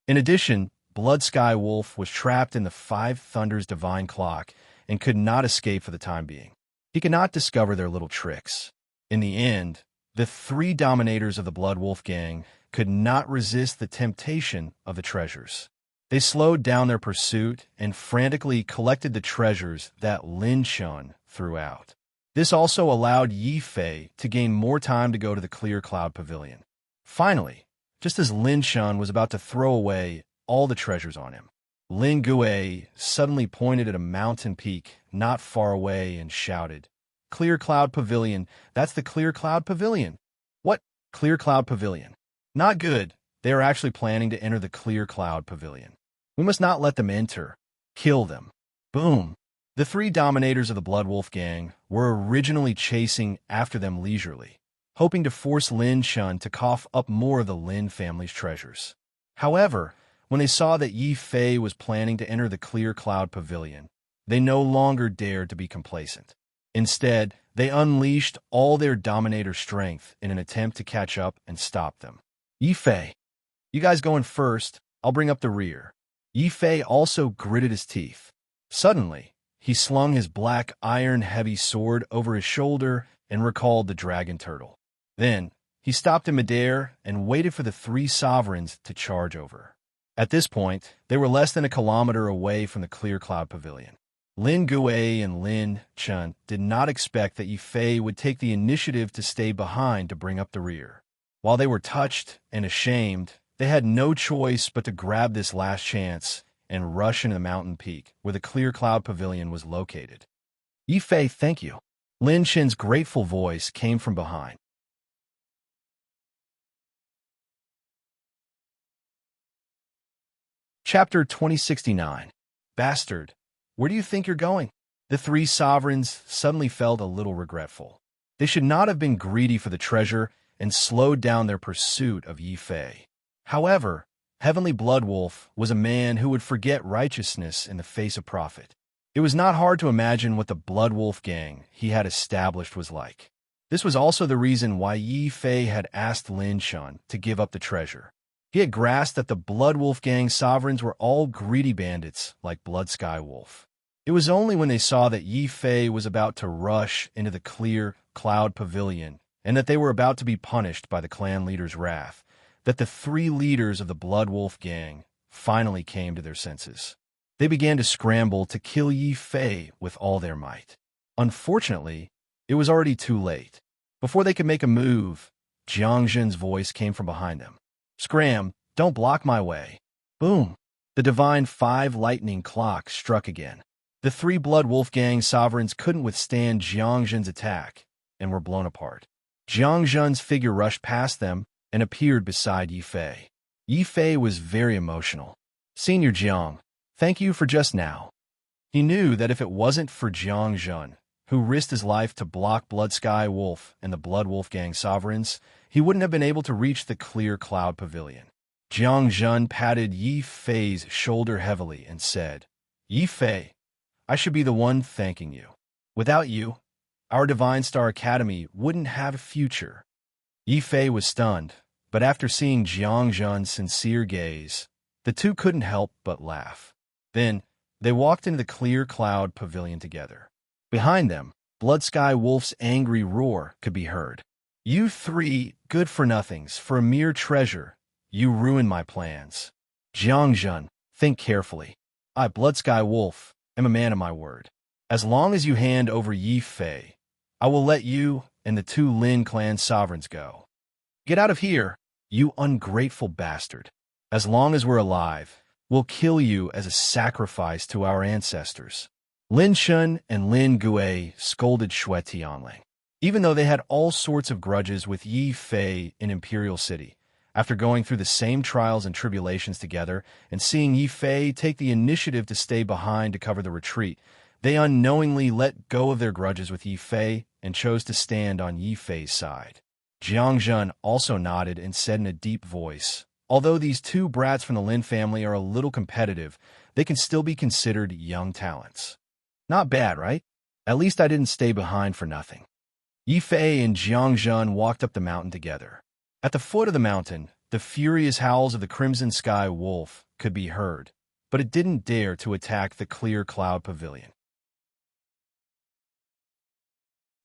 In addition, Blood Sky Wolf was trapped in the 5 Thunders divine clock and could not escape for the time being. He could not discover their little tricks. In the end, the 3 dominators of the Blood Wolf Gang could not resist the temptation of the treasures. They slowed down their pursuit and frantically collected the treasures that Lin Chun threw out. This also allowed Yi Fei to gain more time to go to the Clear Cloud Pavilion. Finally, just as Lin Chun was about to throw away all the treasures on him, Lin Gui suddenly pointed at a mountain peak not far away and shouted, Clear Cloud Pavilion. That's the Clear Cloud Pavilion. What? Clear Cloud Pavilion. Not good. They are actually planning to enter the Clear Cloud Pavilion. We must not let them enter. Kill them. Boom. The three dominators of the Blood Wolf gang were originally chasing after them leisurely, hoping to force Lin Shun to cough up more of the Lin family's treasures. However, when they saw that Yi Fei was planning to enter the Clear Cloud Pavilion, they no longer dared to be complacent. Instead, they unleashed all their dominator strength in an attempt to catch up and stop them. Yi Fei, you guys go in first, I'll bring up the rear. Yi Fei also gritted his teeth. Suddenly, he slung his black iron-heavy sword over his shoulder and recalled the dragon turtle. Then, he stopped in midair and waited for the three sovereigns to charge over. At this point, they were less than a kilometer away from the Clear Cloud Pavilion. Lin Gui and Lin Chun did not expect that Yi Fei would take the initiative to stay behind to bring up the rear. While they were touched and ashamed, they had no choice but to grab this last chance and rush into the mountain peak where the Clear Cloud Pavilion was located. Yi Fei, thank you. Lin Chen's grateful voice came from behind. Chapter 2069. Bastard, where do you think you're going? The three sovereigns suddenly felt a little regretful. They should not have been greedy for the treasure and slowed down their pursuit of Yi Fei. However, Heavenly Blood Wolf was a man who would forget righteousness in the face of profit. It was not hard to imagine what the Blood Wolf gang he had established was like. This was also the reason why Yi Fei had asked Lin Shun to give up the treasure. He had grasped that the Blood Wolf gang sovereigns were all greedy bandits like Blood Sky Wolf. It was only when they saw that Yi Fei was about to rush into the Clear Cloud Pavilion and that they were about to be punished by the clan leader's wrath that the three leaders of the Blood Wolf gang finally came to their senses. They began to scramble to kill Yi Fei with all their might. Unfortunately, it was already too late. Before they could make a move, Jiang Zhen's voice came from behind them. Scram, don't block my way. Boom. The divine 5 lightning clock struck again. The three Blood Wolf gang sovereigns couldn't withstand Jiang Zhen's attack and were blown apart. Jiang Zhen's figure rushed past them and appeared beside Yi Fei. Yi Fei was very emotional. Senior Jiang, thank you for just now. He knew that if it wasn't for Jiang Zhen, who risked his life to block Blood Sky Wolf and the Blood Wolf gang sovereigns, he wouldn't have been able to reach the Clear Cloud Pavilion. Jiang Zhen patted Yi Fei's shoulder heavily and said, Yi Fei, I should be the one thanking you. Without you, our Divine Star Academy wouldn't have a future. Yi Fei was stunned, but after seeing Jiang Zhen's sincere gaze, the two couldn't help but laugh. Then, they walked into the Clear Cloud Pavilion together. Behind them, Blood Sky Wolf's angry roar could be heard. You three good-for-nothings, for a mere treasure, you ruined my plans. Jiang Zhen, think carefully. I, Blood Sky Wolf, am a man of my word. As long as you hand over Yi Fei, I will let you and the 2 Lin clan sovereigns go. Get out of here, you ungrateful bastard. As long as we're alive, we'll kill you as a sacrifice to our ancestors. Lin Shun and Lin Gui scolded Shui Tianling. Even though they had all sorts of grudges with Yi Fei in Imperial City, after going through the same trials and tribulations together and seeing Yi Fei take the initiative to stay behind to cover the retreat, they unknowingly let go of their grudges with Yi Fei and chose to stand on Yi Fei's side. Jiang Zhen also nodded and said in a deep voice, although these 2 brats from the Lin family are a little competitive, they can still be considered young talents. Not bad, right? At least I didn't stay behind for nothing. Yi Fei and Jiang Zhen walked up the mountain together. At the foot of the mountain, the furious howls of the Crimson Sky Wolf could be heard, but it didn't dare to attack the Clear Cloud Pavilion.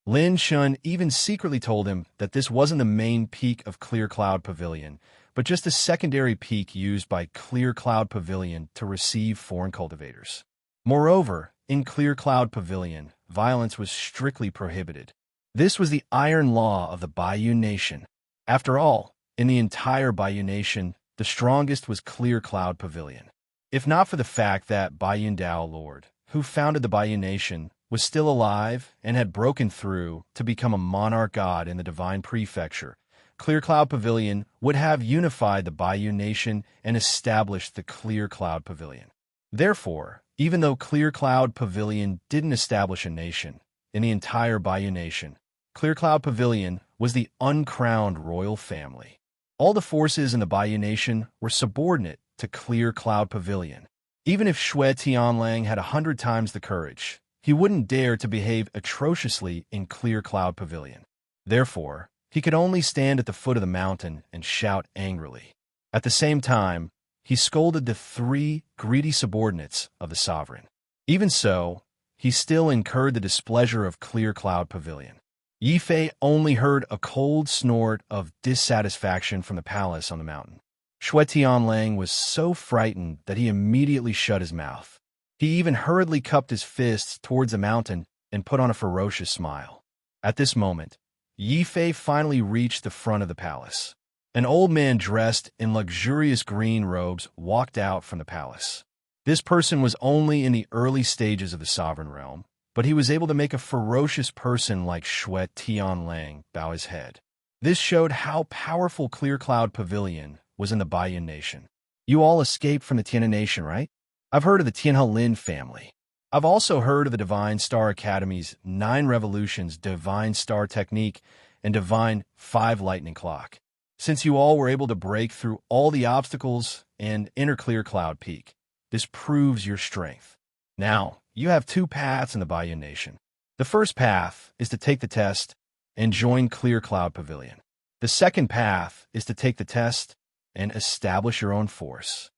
Lin Shun even secretly told him that this wasn't the main peak of Clear Cloud Pavilion, but just a secondary peak used by Clear Cloud Pavilion to receive foreign cultivators. Moreover, in Clear Cloud Pavilion, violence was strictly prohibited. This was the iron law of the Bayou Nation. After all, in the entire Bayou Nation, the strongest was Clear Cloud Pavilion. If not for the fact that Bayou Dao Lord, who founded the Bayou Nation, was still alive and had broken through to become a monarch god in the divine prefecture, Clear Cloud Pavilion would have unified the Bayou Nation and established the Clear Cloud Pavilion. Therefore, even though Clear Cloud Pavilion didn't establish a nation in the entire Bayou Nation, Clear Cloud Pavilion was the uncrowned royal family. All the forces in the Bayou Nation were subordinate to Clear Cloud Pavilion. Even if Xue Tianlang had 100 times the courage, he wouldn't dare to behave atrociously in Clear Cloud Pavilion. Therefore, he could only stand at the foot of the mountain and shout angrily. At the same time, he scolded the 3 greedy subordinates of the sovereign. Even so, he still incurred the displeasure of Clear Cloud Pavilion. Yi Fei only heard a cold snort of dissatisfaction from the palace on the mountain. Xue Tianlang was so frightened that he immediately shut his mouth. He even hurriedly cupped his fists towards the mountain and put on a ferocious smile. At this moment, Yi Fei finally reached the front of the palace. An old man dressed in luxurious green robes walked out from the palace. This person was only in the early stages of the sovereign realm, but he was able to make a ferocious person like Xue Tianlang bow his head. This showed how powerful Clear Cloud Pavilion was in the Bayou Nation. You all escaped from the Tianhe Nation, right? I've heard of the Tianhe Lin family. I've also heard of the Divine Star Academy's 9 Revolutions Divine Star Technique and Divine 5 Lightning Clock. Since you all were able to break through all the obstacles and enter Clear Cloud Peak, this proves your strength. Now, you have 2 paths in the Bayou Nation. The first path is to take the test and join Clear Cloud Pavilion. The second path is to take the test and establish your own force.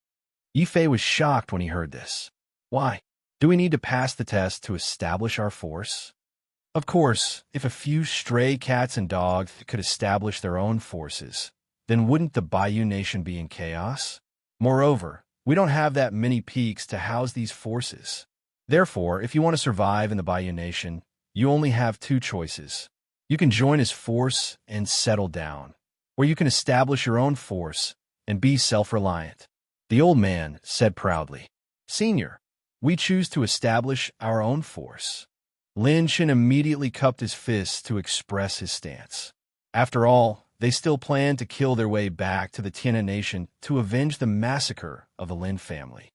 Yi Fei was shocked when he heard this. Why? Do we need to pass the test to establish our force? Of course, if a few stray cats and dogs could establish their own forces, then wouldn't the Bayou Nation be in chaos? Moreover, we don't have that many peaks to house these forces. Therefore, if you want to survive in the Bayou Nation, you only have 2 choices. You can join his force and settle down, or you can establish your own force and be self-reliant. The old man said proudly, "Senior, we choose to establish our own force." Lin Shen immediately cupped his fists to express his stance. After all, they still planned to kill their way back to the Tianhe Nation to avenge the massacre of the Lin family.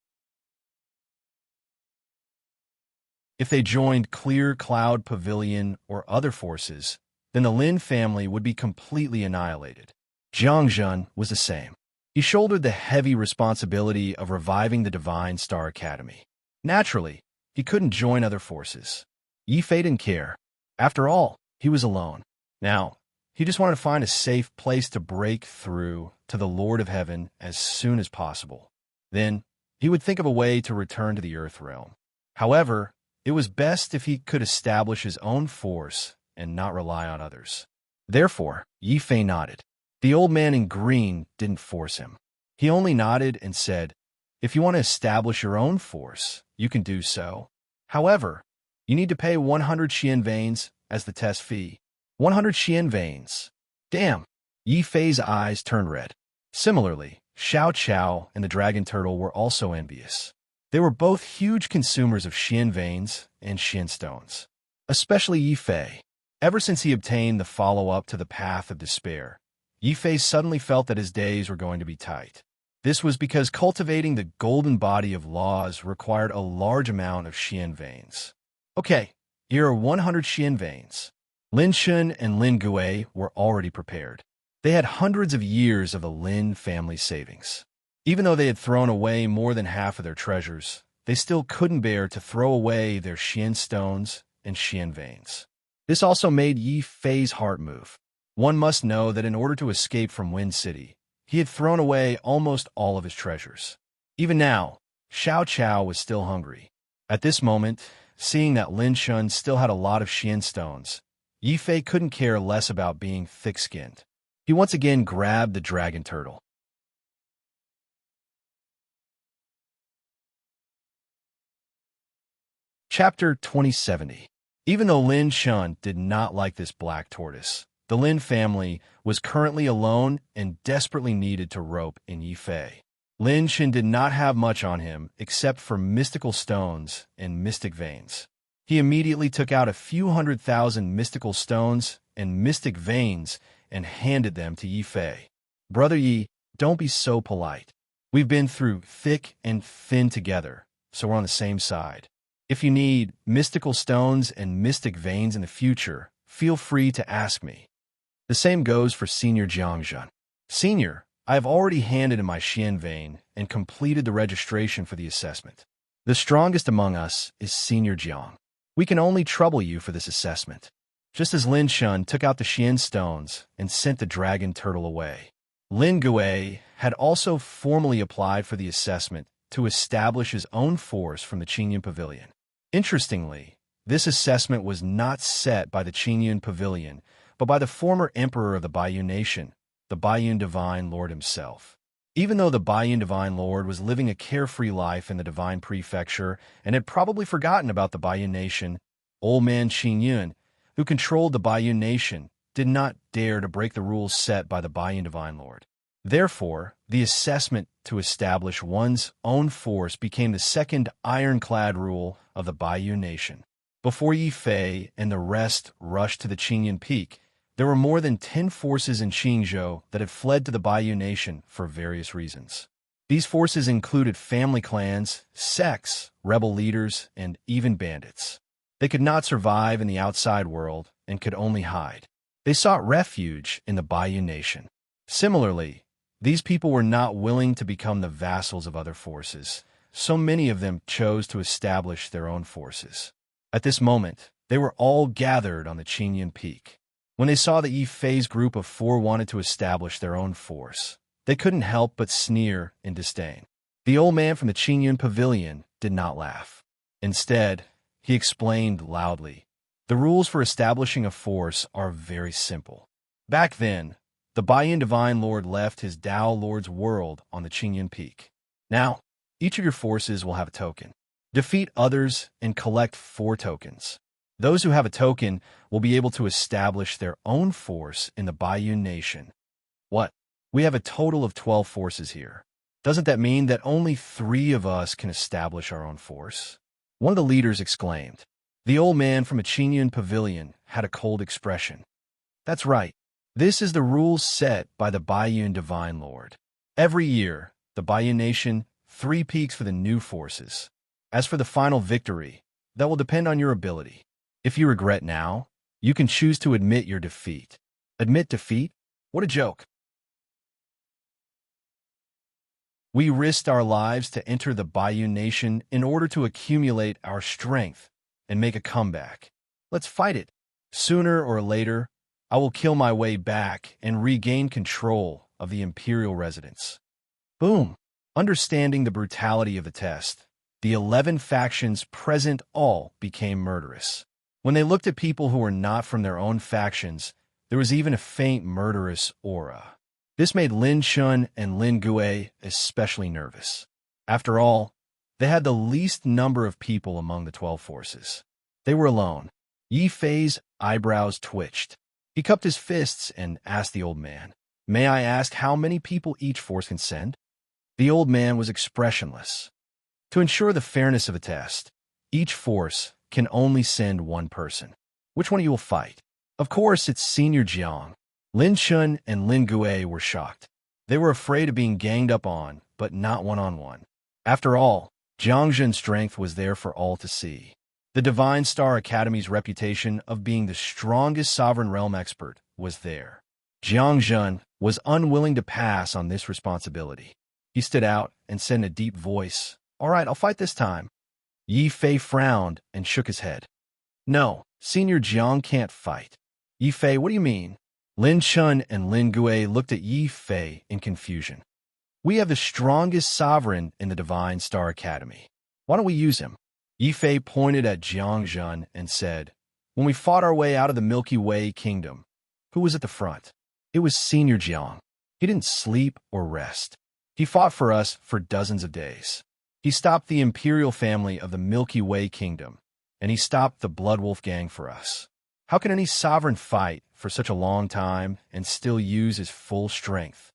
If they joined Clear Cloud Pavilion or other forces, then the Lin family would be completely annihilated. Jiang Zhen was the same. He shouldered the heavy responsibility of reviving the Divine Star Academy. Naturally, he couldn't join other forces. Yi Fei didn't care. After all, he was alone. Now, he just wanted to find a safe place to break through to the Lord of Heaven as soon as possible. Then, he would think of a way to return to the Earth realm. However, it was best if he could establish his own force and not rely on others. Therefore, Yi Fei nodded. The old man in green didn't force him. He only nodded and said, "If you want to establish your own force, you can do so. However, you need to pay 100 Xian veins as the test fee." 100 Xian veins. Damn! Yi Fei's eyes turned red. Similarly, Xiao Qiao and the dragon turtle were also envious. They were both huge consumers of Xian veins and Xian stones. Especially Yi Fei. Ever since he obtained the follow-up to the Path of Despair, Yi Fei suddenly felt that his days were going to be tight. This was because cultivating the golden body of laws required a large amount of Xian veins. Okay, here are 100 Xian veins. Lin Shun and Lin Gui were already prepared. They had hundreds of years of the Lin family savings. Even though they had thrown away more than half of their treasures, they still couldn't bear to throw away their Xian stones and Xian veins. This also made Yi Fei's heart move. One must know that in order to escape from Wind City, he had thrown away almost all of his treasures. Even now, Xiao Qiao was still hungry. At this moment, seeing that Lin Shun still had a lot of Xian stones, Yi Fei couldn't care less about being thick-skinned. He once again grabbed the dragon turtle. Chapter 2070. Even though Lin Shun did not like this black tortoise, the Lin family was currently alone and desperately needed to rope in Yi Fei. Lin Shun did not have much on him except for mystical stones and mystic veins. He immediately took out a few 100,000 mystical stones and mystic veins and handed them to Yi Fei. Brother Yi, don't be so polite. We've been through thick and thin together, so we're on the same side. If you need mystical stones and mystic veins in the future, feel free to ask me. The same goes for Senior Jiangzhen. Senior, I have already handed in my Xian vein and completed the registration for the assessment. The strongest among us is Senior Jiang. We can only trouble you for this assessment. Just as Lin Shun took out the Xian stones and sent the dragon turtle away, Lin Gui had also formally applied for the assessment to establish his own force from the Qingyun Pavilion. Interestingly, this assessment was not set by the Qingyun Pavilion, but by the former emperor of the Baiyun Nation, the Baiyun Divine Lord himself. Even though the Baiyun Divine Lord was living a carefree life in the Divine Prefecture and had probably forgotten about the Baiyun Nation, Old Man Qingyun, who controlled the Baiyun Nation, did not dare to break the rules set by the Baiyun Divine Lord. Therefore, the assessment to establish one's own force became the second ironclad rule of the Baiyun Nation. Before Yi Fei and the rest rushed to the Qingyun Peak, there were more than 10 forces in Qingzhou that had fled to the Baiyun Nation for various reasons. These forces included family clans, sects, rebel leaders, and even bandits. They could not survive in the outside world and could only hide. They sought refuge in the Baiyun Nation. Similarly, these people were not willing to become the vassals of other forces, so many of them chose to establish their own forces. At this moment, they were all gathered on the Qingyun Peak. When they saw that Yi Fei's group of 4 wanted to establish their own force, they couldn't help but sneer in disdain. The old man from the Qingyun Pavilion did not laugh. Instead, he explained loudly, "The rules for establishing a force are very simple. Back then, the Baiyun Divine Lord left his Dao Lord's world on the Qingyun Peak. Now, each of your forces will have a token. Defeat others and collect 4 tokens. Those who have a token will be able to establish their own force in the Baiyun Nation." What? We have a total of 12 forces here. Doesn't that mean that only 3 of us can establish our own force? One of the leaders exclaimed. The old man from a Qingyun Pavilion had a cold expression. That's right. This is the rules set by the Baiyun Divine Lord. Every year, the Baiyun Nation 3 peaks for the new forces. As for the final victory, that will depend on your ability. If you regret now, you can choose to admit your defeat. Admit defeat? What a joke. We risked our lives to enter the Baiyun Nation in order to accumulate our strength and make a comeback. Let's fight it. Sooner or later, I will kill my way back and regain control of the imperial residence. Boom. Understanding the brutality of the test, the 11 factions present all became murderous. When they looked at people who were not from their own factions, there was even a faint murderous aura. This made Lin Shun and Lin Gui especially nervous. After all, they had the least number of people among the 12 forces. They were alone. Yi Fei's eyebrows twitched. He cupped his fists and asked the old man, "May I ask how many people each force can send?" The old man was expressionless. To ensure the fairness of a test, each force can only send 1 person. Which one of you will fight? Of course, it's Senior Jiang. Lin Shun and Lin Gui were shocked. They were afraid of being ganged up on, but not one-on-one. After all, Jiangzhen's strength was there for all to see. The Divine Star Academy's reputation of being the strongest sovereign realm expert was there. Jiangzhen was unwilling to pass on this responsibility. He stood out and said in a deep voice, "All right, I'll fight this time." Yi Fei frowned and shook his head. "No, Senior Jiang can't fight." "Yi Fei, what do you mean?" Lin Shun and Lin Gui looked at Yi Fei in confusion. "We have the strongest sovereign in the Divine Star Academy. Why don't we use him?" Yi Fei pointed at Jiangzhen and said, "When we fought our way out of the Milky Way Kingdom, who was at the front? It was Senior Jiang. He didn't sleep or rest. He fought for us for dozens of days. He stopped the imperial family of the Milky Way Kingdom, and he stopped the Blood Wolf Gang for us. How can any sovereign fight for such a long time and still use his full strength?"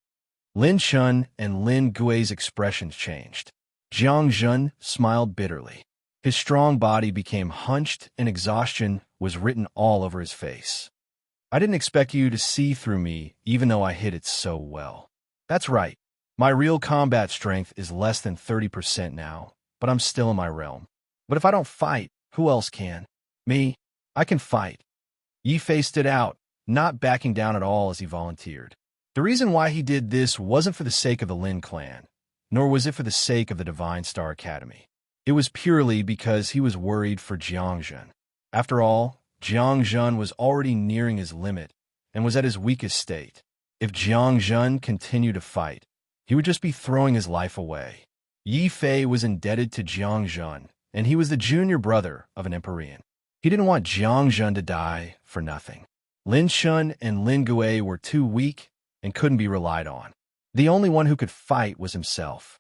Lin Shun and Lin Gui's expressions changed. Jiangzhen smiled bitterly. His strong body became hunched, and exhaustion was written all over his face. I didn't expect you to see through me, even though I hid it so well. That's right. My real combat strength is less than 30% now, but I'm still in my realm. But if I don't fight, who else can? Me? I can fight. Yi Fei stood out, not backing down at all as he volunteered. The reason why he did this wasn't for the sake of the Lin clan, nor was it for the sake of the Divine Star Academy. It was purely because he was worried for Jiangzhen. After all, Jiangzhen was already nearing his limit and was at his weakest state. If Jiangzhen continued to fight, he would just be throwing his life away. Yi Fei was indebted to Jiangzhen, and he was the junior brother of an Empyrean. He didn't want Jiangzhen to die for nothing. Lin Shun and Lin Gui were too weak and couldn't be relied on. The only one who could fight was himself.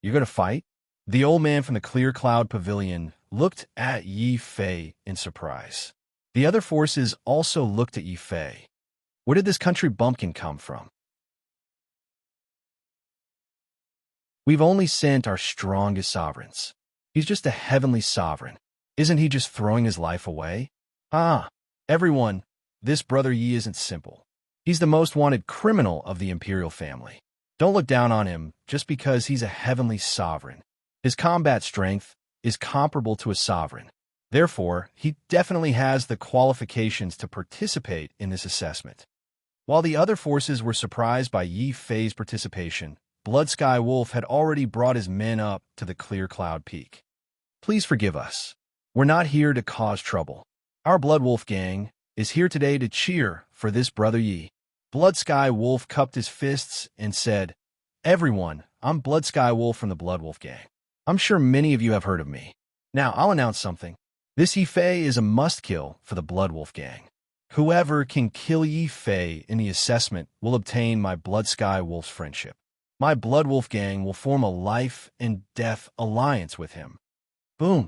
You're going to fight? The old man from the Clear Cloud Pavilion looked at Yi Fei in surprise. The other forces also looked at Yi Fei. Where did this country bumpkin come from? We've only sent our strongest sovereigns. He's just a heavenly sovereign. Isn't he just throwing his life away? Everyone, this brother Yi isn't simple. He's the most wanted criminal of the imperial family. Don't look down on him just because he's a heavenly sovereign. His combat strength is comparable to a sovereign. Therefore, he definitely has the qualifications to participate in this assessment. While the other forces were surprised by Yi Fei's participation, Blood Sky Wolf had already brought his men up to the Clear Cloud Peak. Please forgive us. We're not here to cause trouble. Our Blood Wolf gang is here today to cheer for this brother Yi. Blood Sky Wolf cupped his fists and said, "Everyone, I'm Blood Sky Wolf from the Blood Wolf gang. I'm sure many of you have heard of me. Now, I'll announce something. This Yi Fei is a must-kill for the Blood Wolf gang. Whoever can kill Yi Fei in the assessment will obtain my Blood Sky Wolf's friendship. My Blood Wolf gang will form a life and death alliance with him." Boom.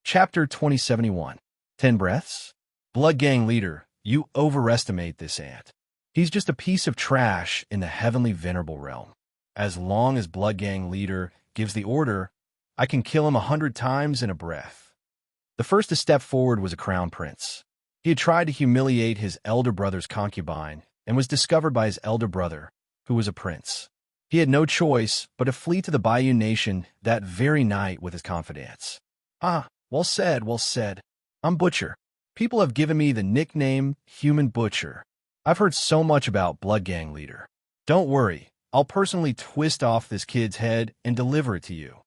Chapter 2071. 10 Breaths? Blood Gang Leader, you overestimate this ant. He's just a piece of trash in the heavenly venerable realm. As long as Blood Gang Leader gives the order, I can kill him 100 times in a breath. The first to step forward was a crown prince. He had tried to humiliate his elder brother's concubine and was discovered by his elder brother, who was a prince. He had no choice but to flee to the Bayou Nation that very night with his confidants. Well said, well said. I'm Butcher. People have given me the nickname Human Butcher. I've heard so much about Blood Gang Leader. Don't worry, I'll personally twist off this kid's head and deliver it to you.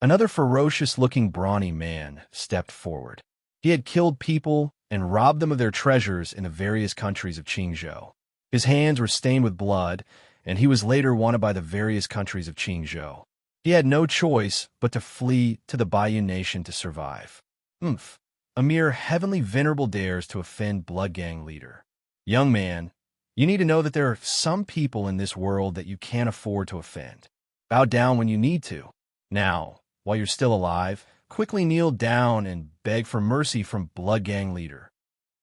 Another ferocious-looking brawny man stepped forward. He had killed people and robbed them of their treasures in the various countries of Qingzhou. His hands were stained with blood, and he was later wanted by the various countries of Qingzhou. He had no choice but to flee to the Bayou Nation to survive. A mere heavenly venerable dares to offend Blood Gang Leader. Young man, you need to know that there are some people in this world that you can't afford to offend. Bow down when you need to. Now, while you're still alive, quickly kneel down and beg for mercy from Blood Gang Leader.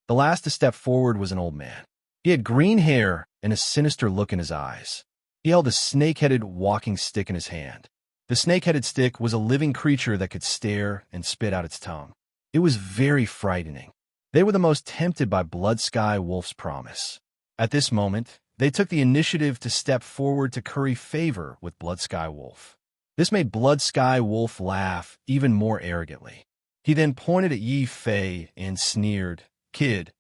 The last to step forward was an old man. He had green hair and a sinister look in his eyes. He held a snake-headed walking stick in his hand. The snake-headed stick was a living creature that could stare and spit out its tongue. It was very frightening. They were the most tempted by Blood Sky Wolf's promise. At this moment, they took the initiative to step forward to curry favor with Blood Sky Wolf. This made Blood Sky Wolf laugh even more arrogantly. He then pointed at Yi Fei and sneered, "Kid,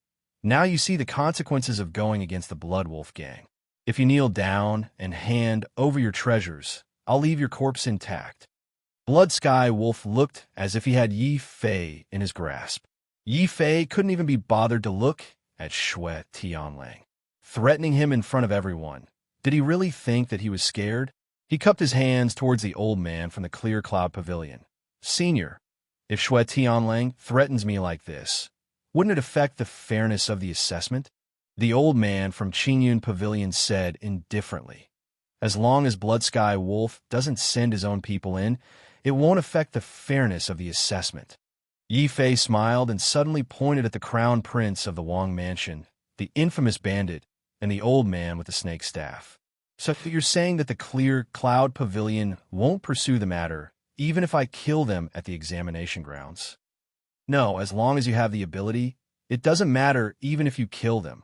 now you see the consequences of going against the Blood Wolf gang. If you kneel down and hand over your treasures, I'll leave your corpse intact." Blood Sky Wolf looked as if he had Yi Fei in his grasp. Yi Fei couldn't even be bothered to look at Shui Tianlang, threatening him in front of everyone. Did he really think that he was scared? He cupped his hands towards the old man from the Clear Cloud Pavilion. "Senior, if Shui Tianlang threatens me like this, wouldn't it affect the fairness of the assessment?" The old man from Qingyun Pavilion said indifferently, "As long as Blood Sky Wolf doesn't send his own people in, it won't affect the fairness of the assessment." Yi Fei smiled and suddenly pointed at the crown prince of the Wang Mansion, the infamous bandit, and the old man with the snake staff. So you're saying that the clear cloud pavilion won't pursue the matter, even if I kill them at the examination grounds? No, as long as you have the ability, it doesn't matter even if you kill them.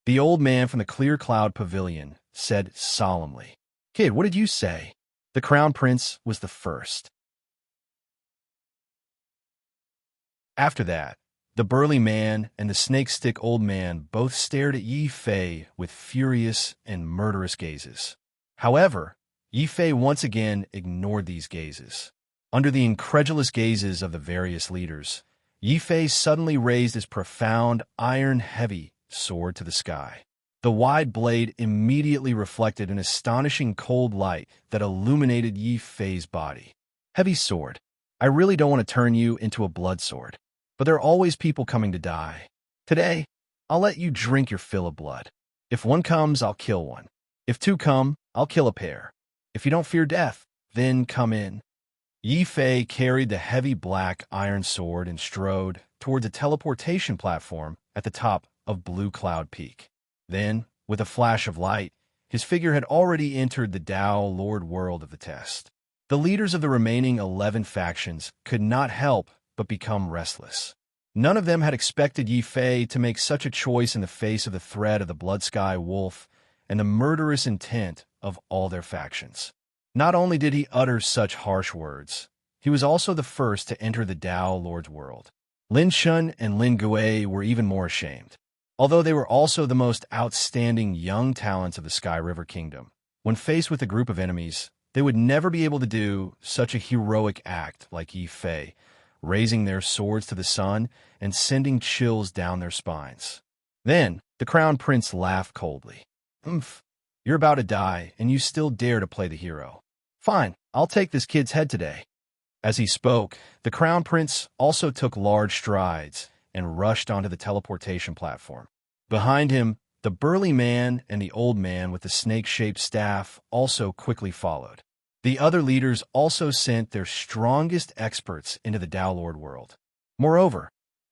The old man from the clear cloud pavilion said solemnly. Kid, what did you say? The crown prince was the first. After that, the burly man and the snake-stick old man both stared at Yi Fei with furious and murderous gazes. However, Yi Fei once again ignored these gazes. Under the incredulous gazes of the various leaders, Yi Fei suddenly raised his profound, iron-heavy sword to the sky. The wide blade immediately reflected an astonishing cold light that illuminated Yi Fei's body. Heavy sword, I really don't want to turn you into a blood sword. But there are always people coming to die. Today, I'll let you drink your fill of blood. If one comes, I'll kill one. If two come, I'll kill a pair. If you don't fear death, then come in. Yi Fei carried the heavy black iron sword and strode toward the teleportation platform at the top of Blue Cloud Peak. Then, with a flash of light, his figure had already entered the Tao Lord world of the test. The leaders of the remaining 11 factions could not help but become restless. None of them had expected Yi Fei to make such a choice in the face of the threat of the Blood Sky Wolf and the murderous intent of all their factions. Not only did he utter such harsh words, he was also the first to enter the Tao Lord's world. Lin Shun and Lin Gui were even more ashamed. Although they were also the most outstanding young talents of the Sky River Kingdom, when faced with a group of enemies, they would never be able to do such a heroic act like Yi Fei, raising their swords to the sun and sending chills down their spines. Then, the Crown Prince laughed coldly. You're about to die, and you still dare to play the hero. Fine, I'll take this kid's head today. As he spoke, the Crown Prince also took large strides and rushed onto the teleportation platform. Behind him, the burly man and the old man with the snake-shaped staff also quickly followed. The other leaders also sent their strongest experts into the Tao Lord world. Moreover,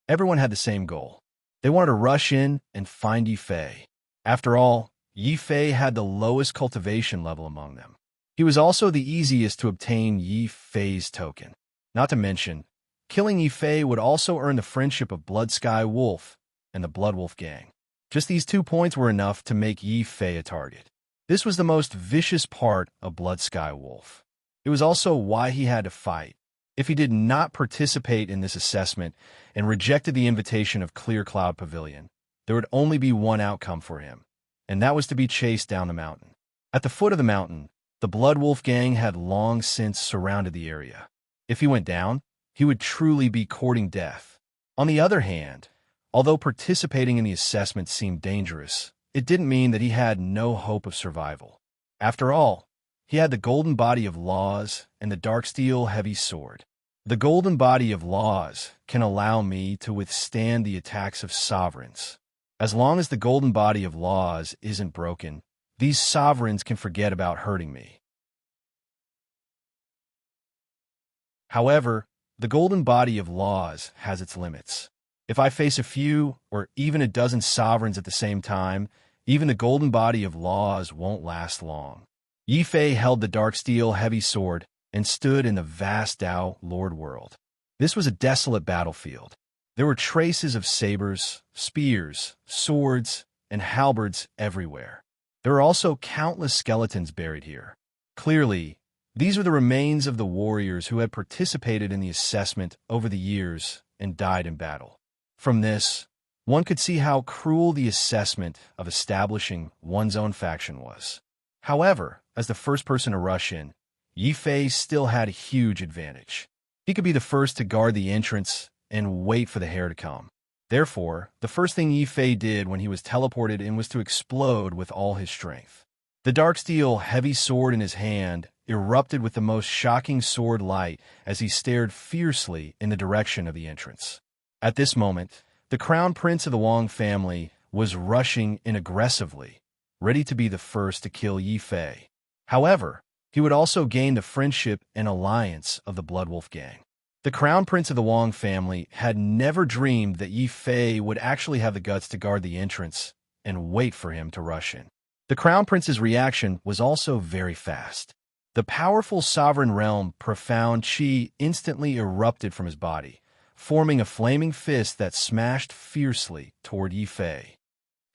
everyone had the same goal. They wanted to rush in and find Yi Fei. After all, Yi Fei had the lowest cultivation level among them. He was also the easiest to obtain Yi Fei's token. Not to mention, killing Yi Fei would also earn the friendship of Blood Sky Wolf and the Blood Wolf Gang. Just these 2 points were enough to make Yi Fei a target. This was the most vicious part of Blood Sky Wolf. It was also why he had to fight. If he did not participate in this assessment and rejected the invitation of Clear Cloud Pavilion, there would only be one outcome for him, and that was to be chased down the mountain. At the foot of the mountain, the Blood Wolf Gang had long since surrounded the area. If he went down, he would truly be courting death. On the other hand, although participating in the assessment seemed dangerous, it didn't mean that he had no hope of survival. After all, he had the golden body of laws and the dark steel heavy sword. The golden body of laws can allow me to withstand the attacks of sovereigns. As long as the golden body of laws isn't broken, these sovereigns can forget about hurting me. However, the golden body of laws has its limits. If I face a few or even a dozen sovereigns at the same time, even the golden body of laws won't last long. Yi Fei held the dark steel heavy sword and stood in the vast Tao Lord world. This was a desolate battlefield. There were traces of sabers, spears, swords, and halberds everywhere. There were also countless skeletons buried here. Clearly, these were the remains of the warriors who had participated in the assessment over the years and died in battle. From this, one could see how cruel the assessment of establishing one's own faction was. However, as the first person to rush in, Yi Fei still had a huge advantage. He could be the first to guard the entrance and wait for the heir to come. Therefore, the first thing Yi Fei did when he was teleported in was to explode with all his strength. The dark steel heavy sword in his hand erupted with the most shocking sword light as he stared fiercely in the direction of the entrance. At this moment, the Crown Prince of the Wang family was rushing in aggressively, ready to be the first to kill Yi Fei. However, he would also gain the friendship and alliance of the Blood Wolf Gang. The Crown Prince of the Wang family had never dreamed that Yi Fei would actually have the guts to guard the entrance and wait for him to rush in. The Crown Prince's reaction was also very fast. The powerful sovereign realm profound chi instantly erupted from his body, forming a flaming fist that smashed fiercely toward Yi Fei.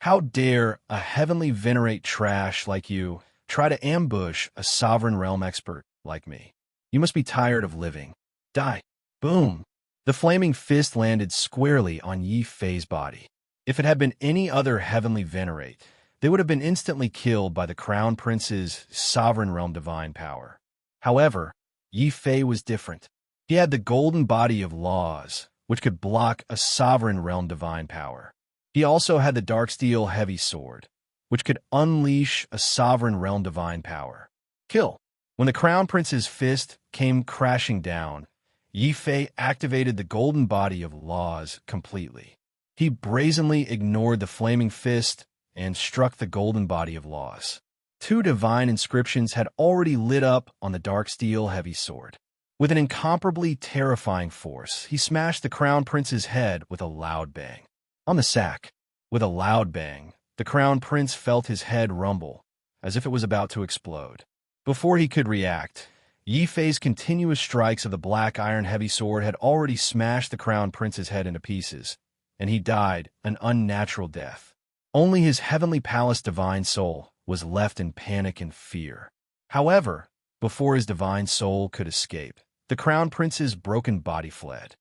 How dare a heavenly venerate trash like you try to ambush a sovereign realm expert like me? You must be tired of living. Die. Boom. The flaming fist landed squarely on Yi Fei's body. If it had been any other heavenly venerate, they would have been instantly killed by the Crown Prince's sovereign realm divine power. However, Yi Fei was different. He had the golden body of laws, which could block a sovereign realm divine power. He also had the dark steel heavy sword, which could unleash a sovereign realm divine power. Kill. When the Crown Prince's fist came crashing down, Yi Fei activated the golden body of laws completely. He brazenly ignored the flaming fist and struck the golden body of laws. Two divine inscriptions had already lit up on the dark steel heavy sword. With an incomparably terrifying force, he smashed the Crown Prince's head with a loud bang. On the sack, with a loud bang, the Crown Prince felt his head rumble, as if it was about to explode. Before he could react, Yi Fei's continuous strikes of the black iron heavy sword had already smashed the Crown Prince's head into pieces, and he died an unnatural death. Only his heavenly palace divine soul was left in panic and fear. However, before his divine soul could escape, the Crown Prince's broken body fled.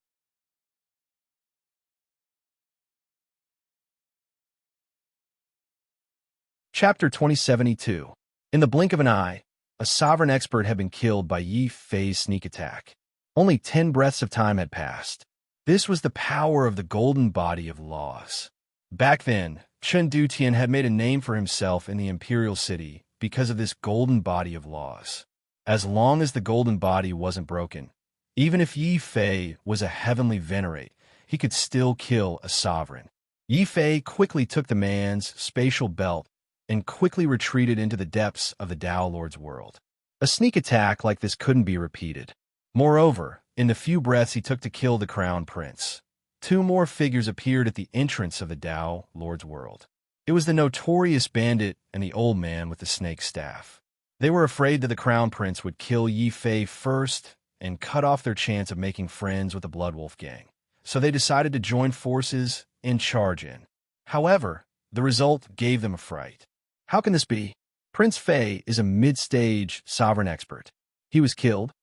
Chapter 2072. In the blink of an eye, a sovereign expert had been killed by Yi Fei's sneak attack. Only 10 breaths of time had passed. This was the power of the golden body of laws. Back then, Chen Dutian had made a name for himself in the imperial city because of this golden body of laws. As long as the golden body wasn't broken, even if Yi Fei was a heavenly venerate, he could still kill a sovereign. Yi Fei quickly took the man's spatial belt and quickly retreated into the depths of the Tao Lord's world. A sneak attack like this couldn't be repeated. Moreover, in the few breaths he took to kill the Crown Prince, 2 more figures appeared at the entrance of the Tao Lord's world. It was the notorious bandit and the old man with the snake staff. They were afraid that the Crown Prince would kill Yi Fei first and cut off their chance of making friends with the Blood Wolf gang, so they decided to join forces and charge in. However, the result gave them a fright. How can this be? Prince Fei is a mid-stage sovereign expert. He was killed.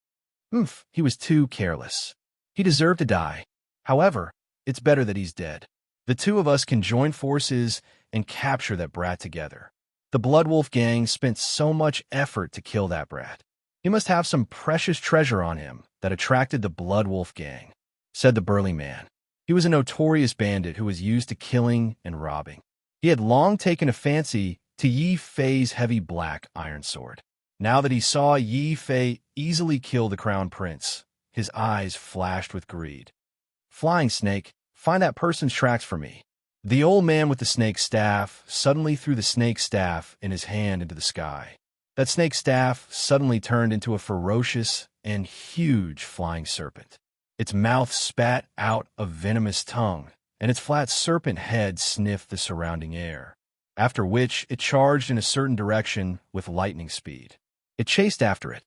He was too careless. He deserved to die. However, it's better that he's dead. The 2 of us can join forces and capture that brat together. The Blood Wolf gang spent so much effort to kill that brat. He must have some precious treasure on him that attracted the Blood Wolf gang, said the burly man. He was a notorious bandit who was used to killing and robbing. He had long taken a fancy to Yi Fei's heavy black iron sword. Now that he saw Yi Fei easily kill the Crown Prince, his eyes flashed with greed. Flying Snake, find that person's tracks for me. The old man with the snake staff suddenly threw the snake staff in his hand into the sky. That snake staff suddenly turned into a ferocious and huge flying serpent. Its mouth spat out a venomous tongue, and its flat serpent head sniffed the surrounding air, after which it charged in a certain direction with lightning speed. It chased after it.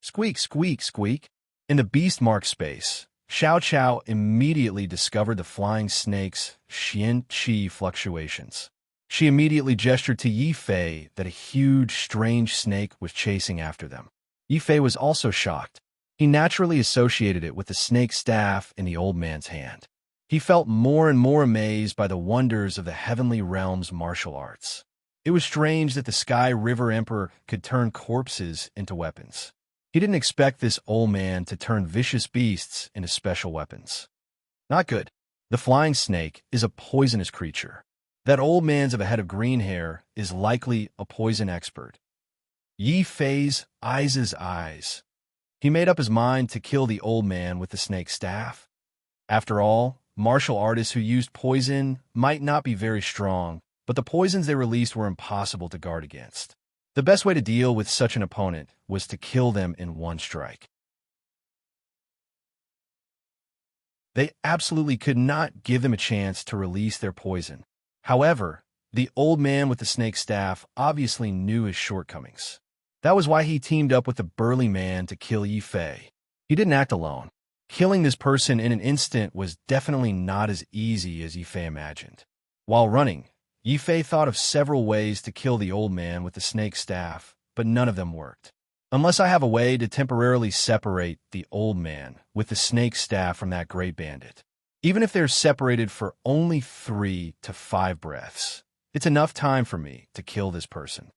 Squeak, squeak, squeak. In the beast-marked space, Xiao Qiao immediately discovered the flying snake's Xian Qi fluctuations. She immediately gestured to Yi Fei that a huge, strange snake was chasing after them. Yi Fei was also shocked. He naturally associated it with the snake staff in the old man's hand. He felt more and more amazed by the wonders of the heavenly realm's martial arts. It was strange that the Sky River Emperor could turn corpses into weapons. He didn't expect this old man to turn vicious beasts into special weapons. Not good. The flying snake is a poisonous creature. That old man's of a head of green hair is likely a poison expert. Yi Fei's eyes. He made up his mind to kill the old man with the snake staff. After all, martial artists who used poison might not be very strong, but the poisons they released were impossible to guard against. The best way to deal with such an opponent was to kill them in one strike. They absolutely could not give them a chance to release their poison. However, The old man with the snake staff obviously knew his shortcomings. That was why he teamed up with the burly man to kill Yi Fei. He didn't act alone. Killing this person in an instant was definitely not as easy as Yi Fei imagined. While running, Yi Fei thought of several ways to kill the old man with the snake staff, but none of them worked. Unless I have a way to temporarily separate the old man with the snake staff from that great bandit. Even if they're separated for only 3 to 5 breaths, it's enough time for me to kill this person.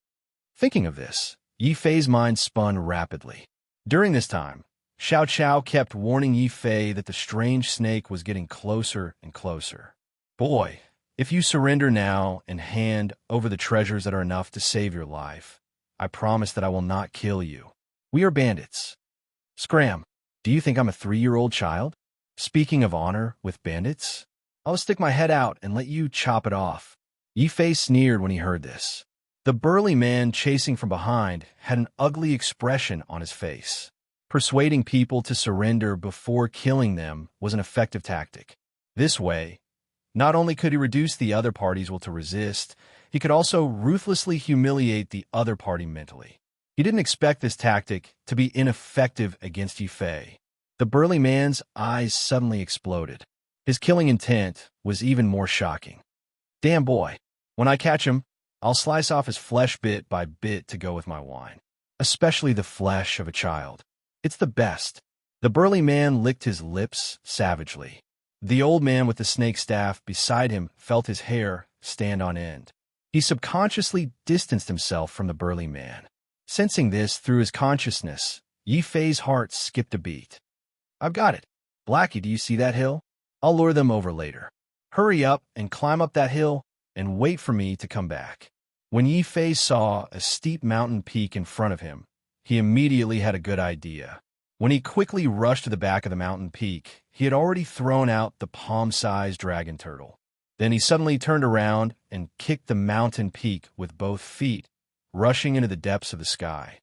Thinking of this, Yi Fei's mind spun rapidly. During this time, Xiao Chao kept warning Yi Fei that the strange snake was getting closer and closer. Boy, if you surrender now and hand over the treasures that are enough to save your life, I promise that I will not kill you. We are bandits. Scram, do you think I'm a 3-year-old child? Speaking of honor with bandits, I'll stick my head out and let you chop it off. Yi Fei sneered when he heard this. The burly man chasing from behind had an ugly expression on his face. Persuading people to surrender before killing them was an effective tactic. This way, not only could he reduce the other party's will to resist, he could also ruthlessly humiliate the other party mentally. He didn't expect this tactic to be ineffective against Yi Fei. The burly man's eyes suddenly exploded. His killing intent was even more shocking. Damn boy, when I catch him, I'll slice off his flesh bit by bit to go with my wine. Especially the flesh of a child. It's the best. The burly man licked his lips savagely. The old man with the snake staff beside him felt his hair stand on end. He subconsciously distanced himself from the burly man. Sensing this through his consciousness, Yi Fei's heart skipped a beat. I've got it. Blackie, do you see that hill? I'll lure them over later. Hurry up and climb up that hill and wait for me to come back. When Yi Fei saw a steep mountain peak in front of him, he immediately had a good idea. When he quickly rushed to the back of the mountain peak, he had already thrown out the palm-sized dragon turtle. Then he suddenly turned around and kicked the mountain peak with both feet, rushing into the depths of the sky.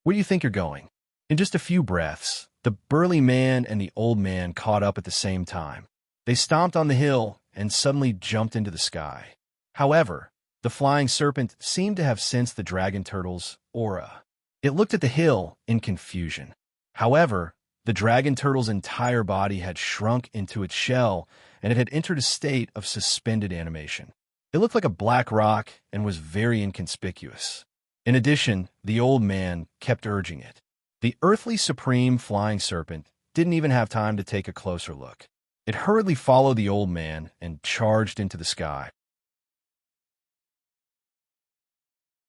Where do you think you're going? In just a few breaths, the burly man and the old man caught up at the same time. They stomped on the hill and suddenly jumped into the sky. However, the flying serpent seemed to have sensed the dragon turtle's aura. It looked at the hill in confusion. However, the dragon turtle's entire body had shrunk into its shell, and it had entered a state of suspended animation. It looked like a black rock and was very inconspicuous. In addition, the old man kept urging it. The earthly supreme flying serpent didn't even have time to take a closer look. It hurriedly followed the old man and charged into the sky.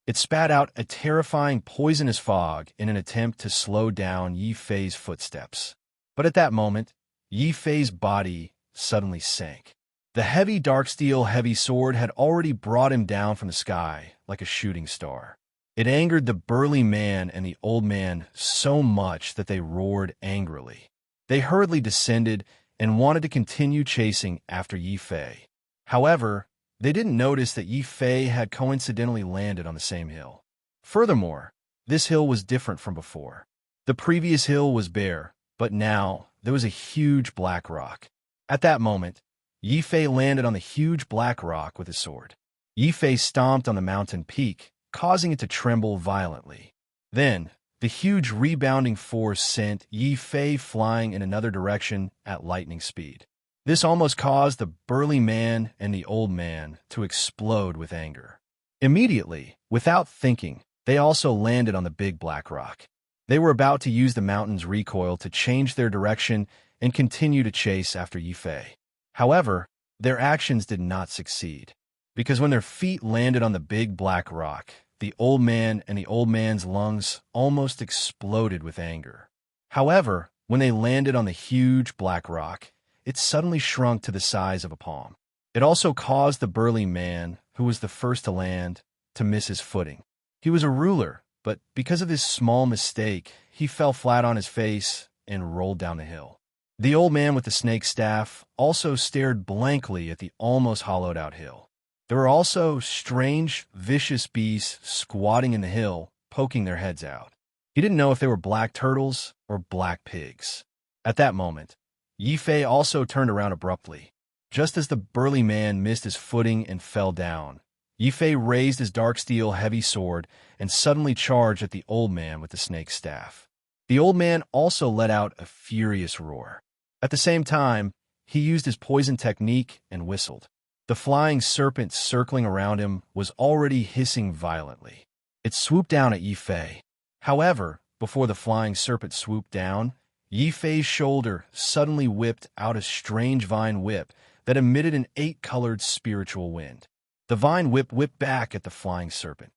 It spat out a terrifying poisonous fog in an attempt to slow down Yi Fei's footsteps. But at that moment, Yi Fei's body suddenly sank. The heavy dark steel heavy sword had already brought him down from the sky like a shooting star. It angered the burly man and the old man so much that they roared angrily. They hurriedly descended and wanted to continue chasing after Yi Fei. However, they didn't notice that Yi Fei had coincidentally landed on the same hill. Furthermore, this hill was different from before. The previous hill was bare, but now there was a huge black rock. At that moment, Yi Fei landed on the huge black rock with his sword. Yi Fei stomped on the mountain peak, causing it to tremble violently. Then, the huge rebounding force sent Yi Fei flying in another direction at lightning speed. This almost caused the burly man and the old man to explode with anger. Immediately, without thinking, they also landed on the big black rock. They were about to use the mountain's recoil to change their direction and continue to chase after Yi Fei. However, their actions did not succeed, because when their feet landed on the big black rock, the old man and the old man's lungs almost exploded with anger. However, when they landed on the huge black rock, it suddenly shrunk to the size of a palm. It also caused the burly man, who was the first to land, to miss his footing. He was a ruler, but because of this small mistake, he fell flat on his face and rolled down the hill. The old man with the snake staff also stared blankly at the almost hollowed-out hill. There were also strange, vicious beasts squatting in the hill, poking their heads out. He didn't know if they were black turtles or black pigs. At that moment, Yi Fei also turned around abruptly. Just as the burly man missed his footing and fell down, Yi Fei raised his dark steel heavy sword and suddenly charged at the old man with the snake's staff. The old man also let out a furious roar. At the same time, he used his poison technique and whistled. The flying serpent circling around him was already hissing violently. It swooped down at Yi Fei. However, before the flying serpent swooped down, Yi Fei's shoulder suddenly whipped out a strange vine whip that emitted an 8-colored spiritual wind. The vine whip whipped back at the flying serpent.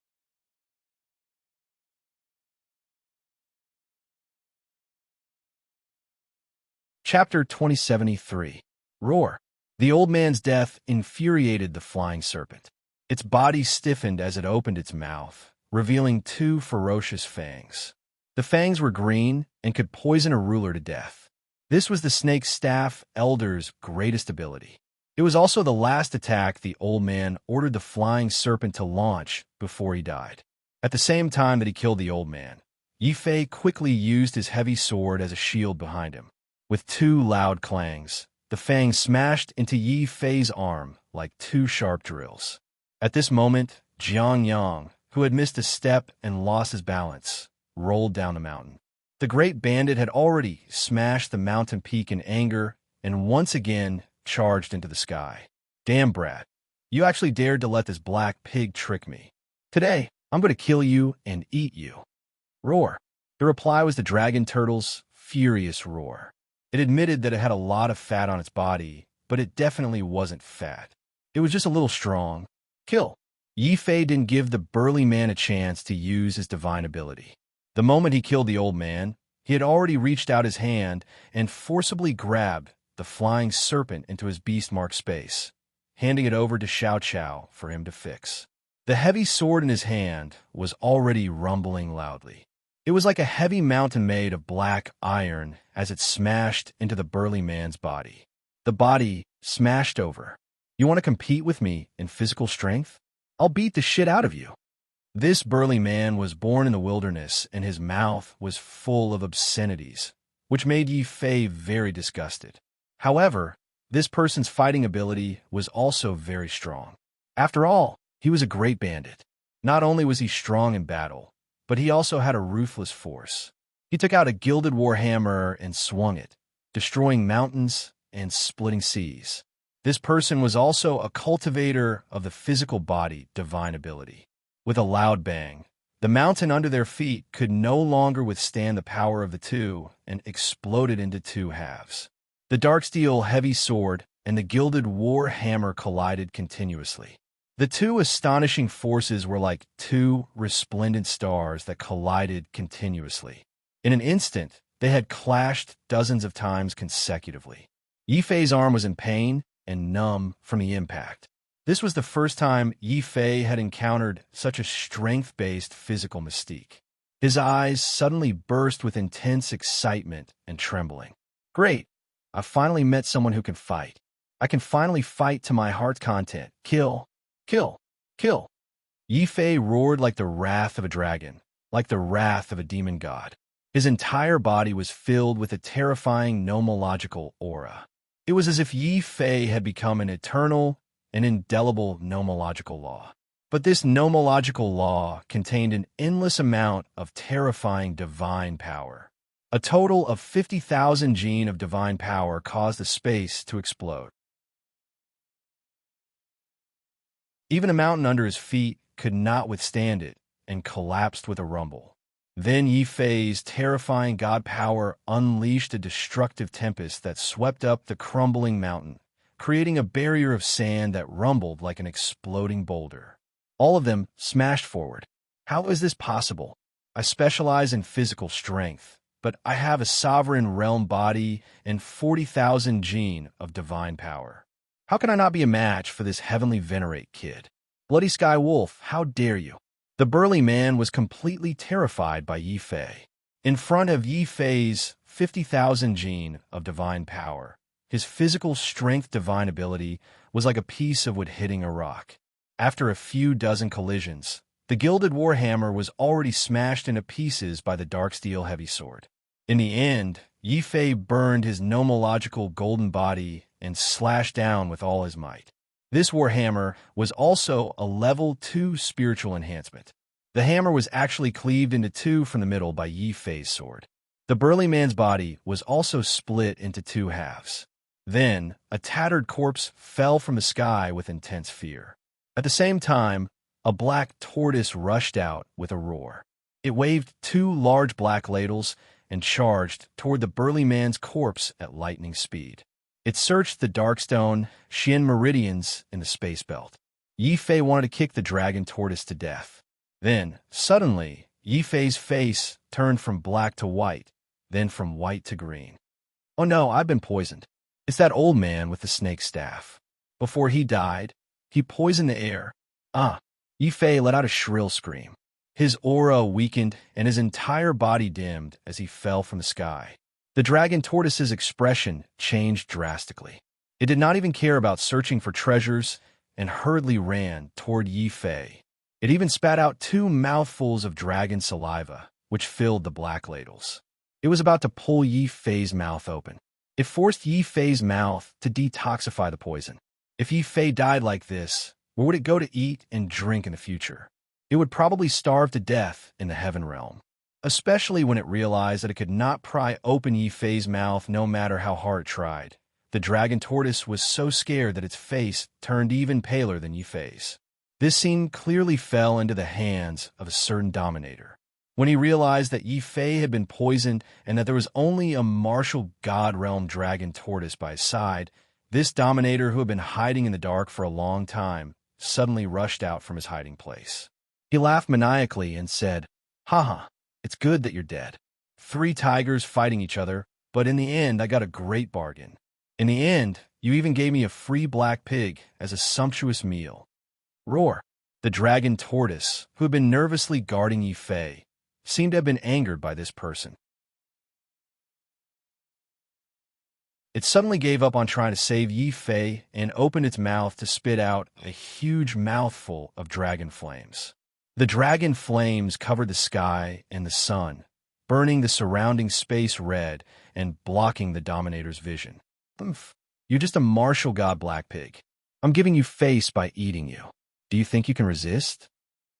Chapter 2073. Roar. The old man's death infuriated the flying serpent. Its body stiffened as it opened its mouth, revealing 2 ferocious fangs. The fangs were green and could poison a ruler to death. This was the snake's staff elder's greatest ability. It was also the last attack the old man ordered the flying serpent to launch before he died. At the same time that he killed the old man, Yi Fei quickly used his heavy sword as a shield behind him. With 2 loud clangs, the fangs smashed into Yi Fei's arm like 2 sharp drills. At this moment, Jiang Yang, who had missed a step and lost his balance, rolled down the mountain. The great bandit had already smashed the mountain peak in anger and once again charged into the sky. Damn, brat. You actually dared to let this black pig trick me. Today, I'm going to kill you and eat you. Roar. The reply was the dragon turtle's furious roar. It admitted that it had a lot of fat on its body, but it definitely wasn't fat. It was just a little strong. Kill. Yi Fei didn't give the burly man a chance to use his divine ability. The moment he killed the old man, he had already reached out his hand and forcibly grabbed the flying serpent into his beast-marked space, handing it over to Xiao Qiao for him to fix. The heavy sword in his hand was already rumbling loudly. It was like a heavy mountain made of black iron as it smashed into the burly man's body. The body smashed over. You want to compete with me in physical strength? I'll beat the shit out of you. This burly man was born in the wilderness, and his mouth was full of obscenities, which made Yi Fei very disgusted. However, this person's fighting ability was also very strong. After all, he was a great bandit. Not only was he strong in battle, but he also had a ruthless force. He took out a gilded warhammer and swung it, destroying mountains and splitting seas. This person was also a cultivator of the physical body divine ability. With a loud bang, the mountain under their feet could no longer withstand the power of the two and exploded into 2 halves. The dark steel heavy sword and the gilded war hammer collided continuously. The 2 astonishing forces were like 2 resplendent stars that collided continuously. In an instant, they had clashed dozens of times consecutively. Yi Fei's arm was in pain and numb from the impact. This was the first time Yi Fei had encountered such a strength-based physical mystique. His eyes suddenly burst with intense excitement and trembling. Great! I finally met someone who can fight. I can finally fight to my heart's content. Kill! Kill! Kill! Yi Fei roared like the wrath of a dragon, like the wrath of a demon god. His entire body was filled with a terrifying nomological aura. It was as if Yi Fei had become an eternal, an indelible nomological law. But this nomological law contained an endless amount of terrifying divine power. A total of 50,000 gene of divine power caused the space to explode. Even a mountain under his feet could not withstand it and collapsed with a rumble. Then Yi Fei's terrifying god power unleashed a destructive tempest that swept up the crumbling mountain, creating a barrier of sand that rumbled like an exploding boulder. All of them smashed forward. How is this possible? I specialize in physical strength, but I have a sovereign realm body and 40,000 gene of divine power. How can I not be a match for this heavenly venerate kid? Bloody Sky Wolf, how dare you? The burly man was completely terrified by Yi Fei. In front of Yi Fei's 50,000 gene of divine power, his physical strength divine ability was like a piece of wood hitting a rock. After a few dozen collisions, the gilded warhammer was already smashed into pieces by the dark steel heavy sword. In the end, Yi Fei burned his nomological golden body and slashed down with all his might. This warhammer was also a level 2 spiritual enhancement. The hammer was actually cleaved into two from the middle by Yi Fei's sword. The burly man's body was also split into two halves. Then, a tattered corpse fell from the sky with intense fear. At the same time, a black tortoise rushed out with a roar. It waved two large black ladles and charged toward the burly man's corpse at lightning speed. It searched the darkstone Xian meridians in the space belt. Yi Fei wanted to kick the dragon tortoise to death. Then, suddenly, Yi Fei's face turned from black to white, then from white to green. "Oh no, I've been poisoned. It's that old man with the snake staff. Before he died, he poisoned the air." Yi Fei let out a shrill scream. His aura weakened and his entire body dimmed as he fell from the sky. The dragon tortoise's expression changed drastically. It did not even care about searching for treasures and hurriedly ran toward Yi Fei. It even spat out two mouthfuls of dragon saliva, which filled the black ladles. It was about to pull Yi Fei's mouth open. It forced Yi Fei's mouth to detoxify the poison. If Yi Fei died like this, where would it go to eat and drink in the future? It would probably starve to death in the heaven realm, especially when it realized that it could not pry open Yi Fei's mouth no matter how hard it tried. The dragon tortoise was so scared that its face turned even paler than Yi Fei's. This scene clearly fell into the hands of a certain dominator. When he realized that Yi Fei had been poisoned and that there was only a martial god realm dragon tortoise by his side, this dominator, who had been hiding in the dark for a long time, suddenly rushed out from his hiding place. He laughed maniacally and said, "Haha, it's good that you're dead. 3 tigers fighting each other, but in the end I got a great bargain. In the end, you even gave me a free black pig as a sumptuous meal." Roar. The dragon tortoise, who had been nervously guarding Yi Fei, seemed to have been angered by this person. It suddenly gave up on trying to save Yi Fei and opened its mouth to spit out a huge mouthful of dragon flames. The dragon flames covered the sky and the sun, burning the surrounding space red and blocking the dominator's vision. "You're just a martial god black pig. I'm giving you face by eating you. Do you think you can resist?"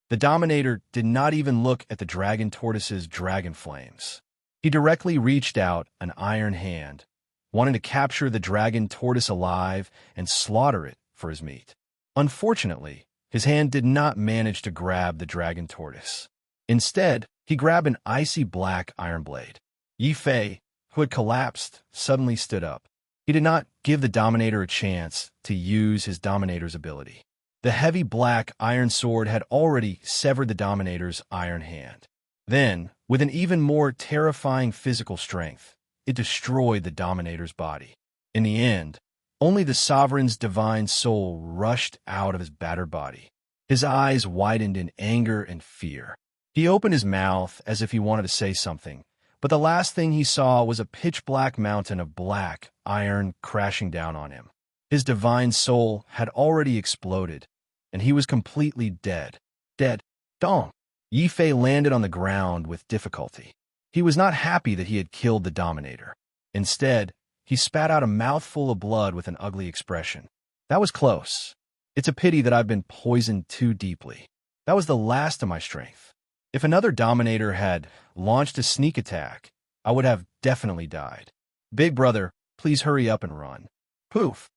The dominator did not even look at the dragon tortoise's dragon flames. He directly reached out an iron hand, wanting to capture the dragon tortoise alive and slaughter it for his meat. Unfortunately, his hand did not manage to grab the dragon tortoise. Instead, he grabbed an icy black iron blade. Yi Fei, who had collapsed, suddenly stood up. He did not give the dominator a chance to use his dominator's ability. The heavy black iron sword had already severed the dominator's iron hand. Then, with an even more terrifying physical strength, it destroyed the dominator's body. In the end, only the sovereign's divine soul rushed out of his battered body. His eyes widened in anger and fear. He opened his mouth as if he wanted to say something, but the last thing he saw was a pitch-black mountain of black iron crashing down on him. His divine soul had already exploded, and he was completely dead. Dead. Dong. Yi Fei landed on the ground with difficulty. He was not happy that he had killed the dominator. Instead, he spat out a mouthful of blood with an ugly expression. "That was close. It's a pity that I've been poisoned too deeply. That was the last of my strength. If another dominator had launched a sneak attack, I would have definitely died. Big brother, please hurry up and run." Poof.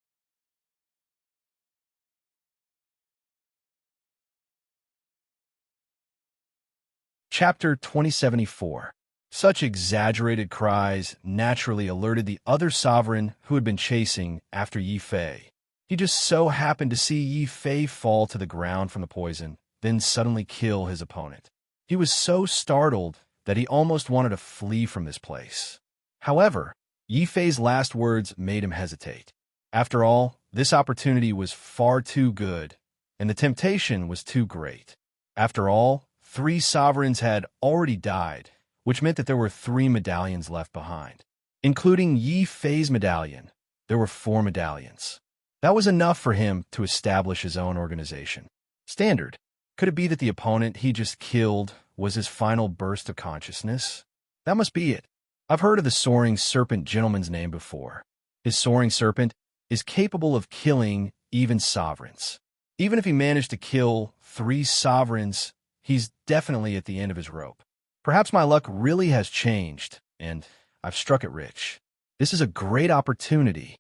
Chapter 2074. Such exaggerated cries naturally alerted the other sovereign who had been chasing after Yi Fei. He just so happened to see Yi Fei fall to the ground from the poison, then suddenly kill his opponent. He was so startled that he almost wanted to flee from this place. However, Yi Fei's last words made him hesitate. After all, this opportunity was far too good, and the temptation was too great. After all, 3 sovereigns had already died, which meant that there were 3 medallions left behind. Including Yi Fei's medallion, there were 4 medallions. That was enough for him to establish his own organization. Standard. Could it be that the opponent he just killed was his final burst of consciousness? That must be it. I've heard of the soaring serpent gentleman's name before. His soaring serpent is capable of killing even sovereigns. Even if he managed to kill 3 sovereigns, he's definitely at the end of his rope. Perhaps my luck really has changed, and I've struck it rich. This is a great opportunity.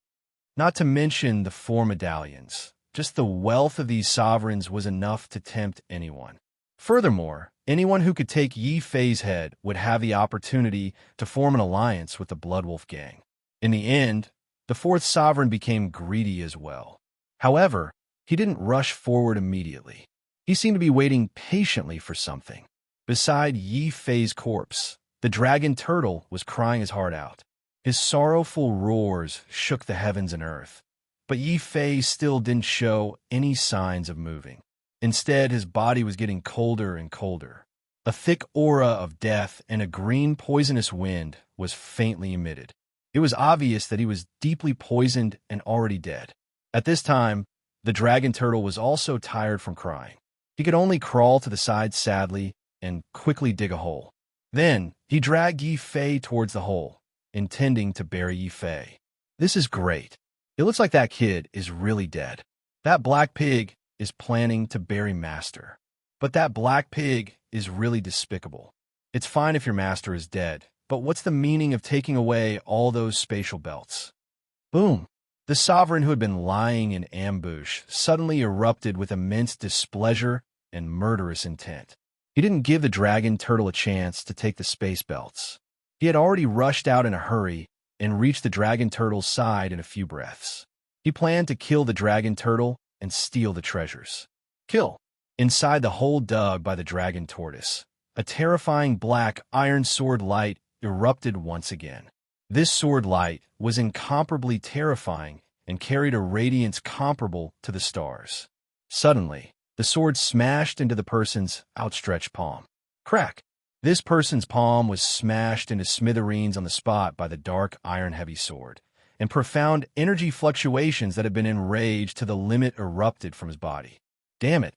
Not to mention the 4 medallions. Just the wealth of these sovereigns was enough to tempt anyone. Furthermore, anyone who could take Yi Fei's head would have the opportunity to form an alliance with the Bloodwolf gang. In the end, the 4th sovereign became greedy as well. However, he didn't rush forward immediately. He seemed to be waiting patiently for something. Beside Yi Fei's corpse, the dragon turtle was crying his heart out. His sorrowful roars shook the heavens and earth. But Yi Fei still didn't show any signs of moving. Instead, his body was getting colder and colder. A thick aura of death and a green poisonous wind was faintly emitted. It was obvious that he was deeply poisoned and already dead. At this time, the dragon turtle was also tired from crying. He could only crawl to the side sadly and quickly dig a hole. Then, he dragged Yi Fei towards the hole, intending to bury Yi Fei. This is great. It looks like that kid is really dead. That black pig is planning to bury Master. But that black pig is really despicable. It's fine if your master is dead, but what's the meaning of taking away all those spatial belts? Boom! The sovereign who had been lying in ambush suddenly erupted with immense displeasure and murderous intent. He didn't give the dragon turtle a chance to take the space belts. He had already rushed out in a hurry and reached the dragon turtle's side in a few breaths. He planned to kill the dragon turtle and steal the treasures. Kill! Inside the hole dug by the dragon tortoise, a terrifying black iron sword light erupted once again. This sword light was incomparably terrifying and carried a radiance comparable to the stars. Suddenly, the sword smashed into the person's outstretched palm. Crack! This person's palm was smashed into smithereens on the spot by the dark iron-heavy sword, and profound energy fluctuations that had been enraged to the limit erupted from his body. Damn it!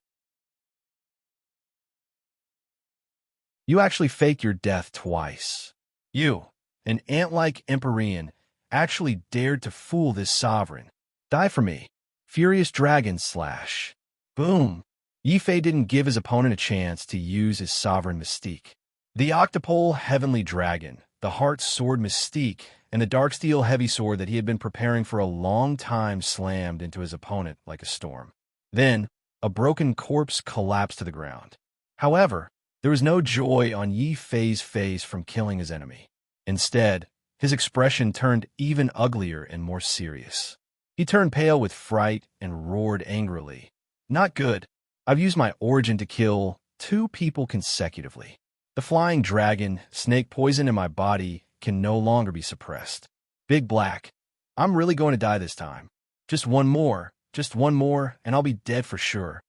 You actually faked your death twice. You, an ant-like Empyrean, actually dared to fool this sovereign. Die for me. Furious Dragon Slash. Boom! Yi Fei didn't give his opponent a chance to use his sovereign mystique. The octopole heavenly dragon, the heart sword mystique, and the dark steel heavy sword that he had been preparing for a long time slammed into his opponent like a storm. Then, a broken corpse collapsed to the ground. However, there was no joy on Yi Fei's face from killing his enemy. Instead, his expression turned even uglier and more serious. He turned pale with fright and roared angrily. Not good. I've used my origin to kill 2 people consecutively. The flying dragon, snake poison in my body can no longer be suppressed. Big Black, I'm really going to die this time. Just one more, and I'll be dead for sure.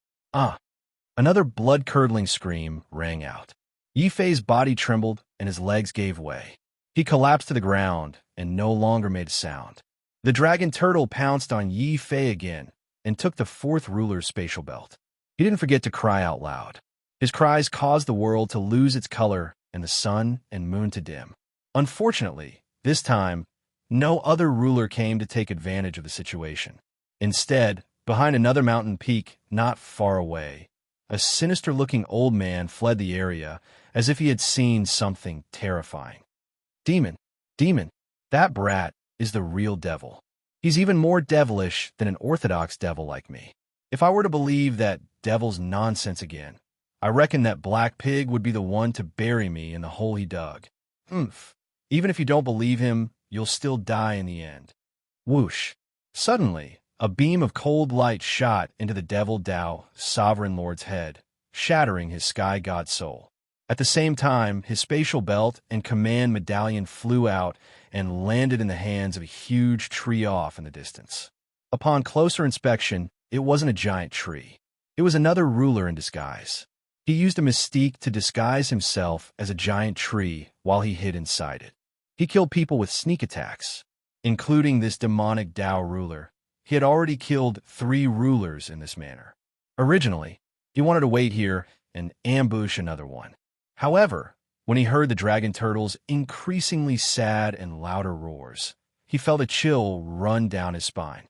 Another blood-curdling scream rang out. Yi Fei's body trembled and his legs gave way. He collapsed to the ground and no longer made a sound. The dragon turtle pounced on Yi Fei again and took the 4th ruler's spatial belt. He didn't forget to cry out loud. His cries caused the world to lose its color and the sun and moon to dim. Unfortunately, this time, no other ruler came to take advantage of the situation. Instead, behind another mountain peak not far away, a sinister-looking old man fled the area as if he had seen something terrifying. Demon, that brat is the real devil. He's even more devilish than an orthodox devil like me. If I were to believe that devil's nonsense again, I reckon that black pig would be the one to bury me in the hole he dug. Even if you don't believe him, you'll still die in the end. Whoosh! Suddenly, a beam of cold light shot into the Devil Dao Sovereign Lord's head, shattering his sky god soul. At the same time, his spatial belt and command medallion flew out and landed in the hands of a huge tree off in the distance. Upon closer inspection, it wasn't a giant tree. It was another ruler in disguise. He used a mystique to disguise himself as a giant tree while he hid inside it. He killed people with sneak attacks, including this demonic Dao ruler. He had already killed 3 rulers in this manner. Originally, he wanted to wait here and ambush another one. However, when he heard the dragon turtle's increasingly sad and louder roars, he felt a chill run down his spine.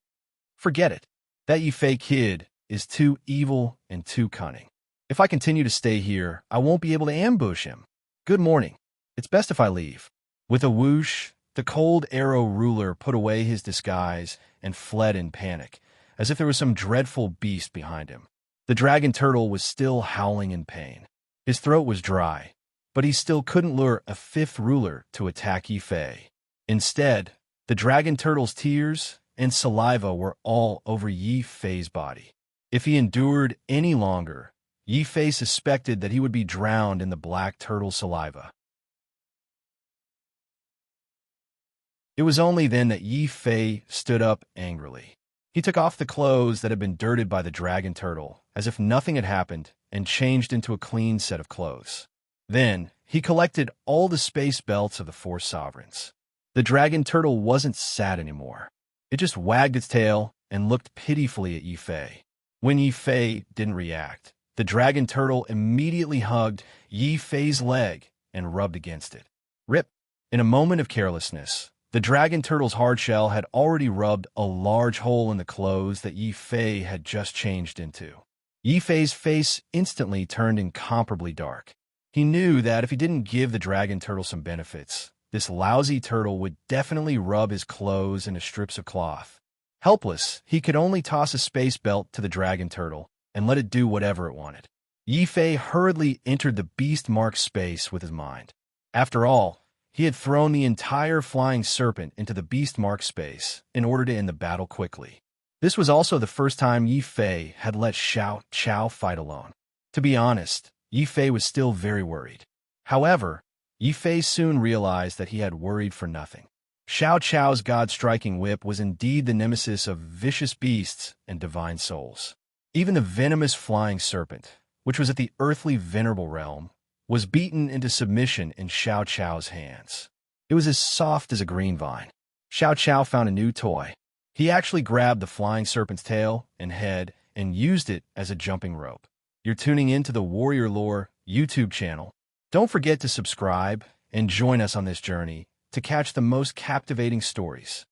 Forget it. That Yifei kid is too evil and too cunning. If I continue to stay here, I won't be able to ambush him. Good morning. It's best if I leave. With a whoosh, the cold arrow ruler put away his disguise and fled in panic, as if there was some dreadful beast behind him. The dragon turtle was still howling in pain. His throat was dry, but he still couldn't lure a fifth ruler to attack Yifei. Instead, the dragon turtle's tears and saliva were all over Yifei's body. If he endured any longer, Yifei suspected that he would be drowned in the black turtle's saliva. It was only then that Yifei stood up angrily. He took off the clothes that had been dirted by the dragon turtle, as if nothing had happened, and changed into a clean set of clothes. Then, he collected all the space belts of the four sovereigns. The dragon turtle wasn't sad anymore. It just wagged its tail and looked pitifully at Yifei. When Yifei didn't react, the dragon turtle immediately hugged Yifei's leg and rubbed against it. Rip! In a moment of carelessness, the dragon turtle's hard shell had already rubbed a large hole in the clothes that Yifei had just changed into. Yifei's face instantly turned incomparably dark. He knew that if he didn't give the dragon turtle some benefits, this lousy turtle would definitely rub his clothes into strips of cloth. Helpless, he could only toss a space belt to the dragon turtle and let it do whatever it wanted. Yifei hurriedly entered the beast-marked space with his mind. After all, he had thrown the entire flying serpent into the beast-marked space in order to end the battle quickly. This was also the first time Yifei had let Xiao Chao fight alone. To be honest, Yifei was still very worried. However, Yifei soon realized that he had worried for nothing. Xiao Chao's god-striking whip was indeed the nemesis of vicious beasts and divine souls. Even the venomous flying serpent, which was at the earthly venerable realm, was beaten into submission in Xiao Chao's hands. It was as soft as a green vine. Xiao Chao found a new toy. He actually grabbed the flying serpent's tail and head and used it as a jumping rope. You're tuning in to the Warrior Lore YouTube channel. Don't forget to subscribe and join us on this journey to catch the most captivating stories.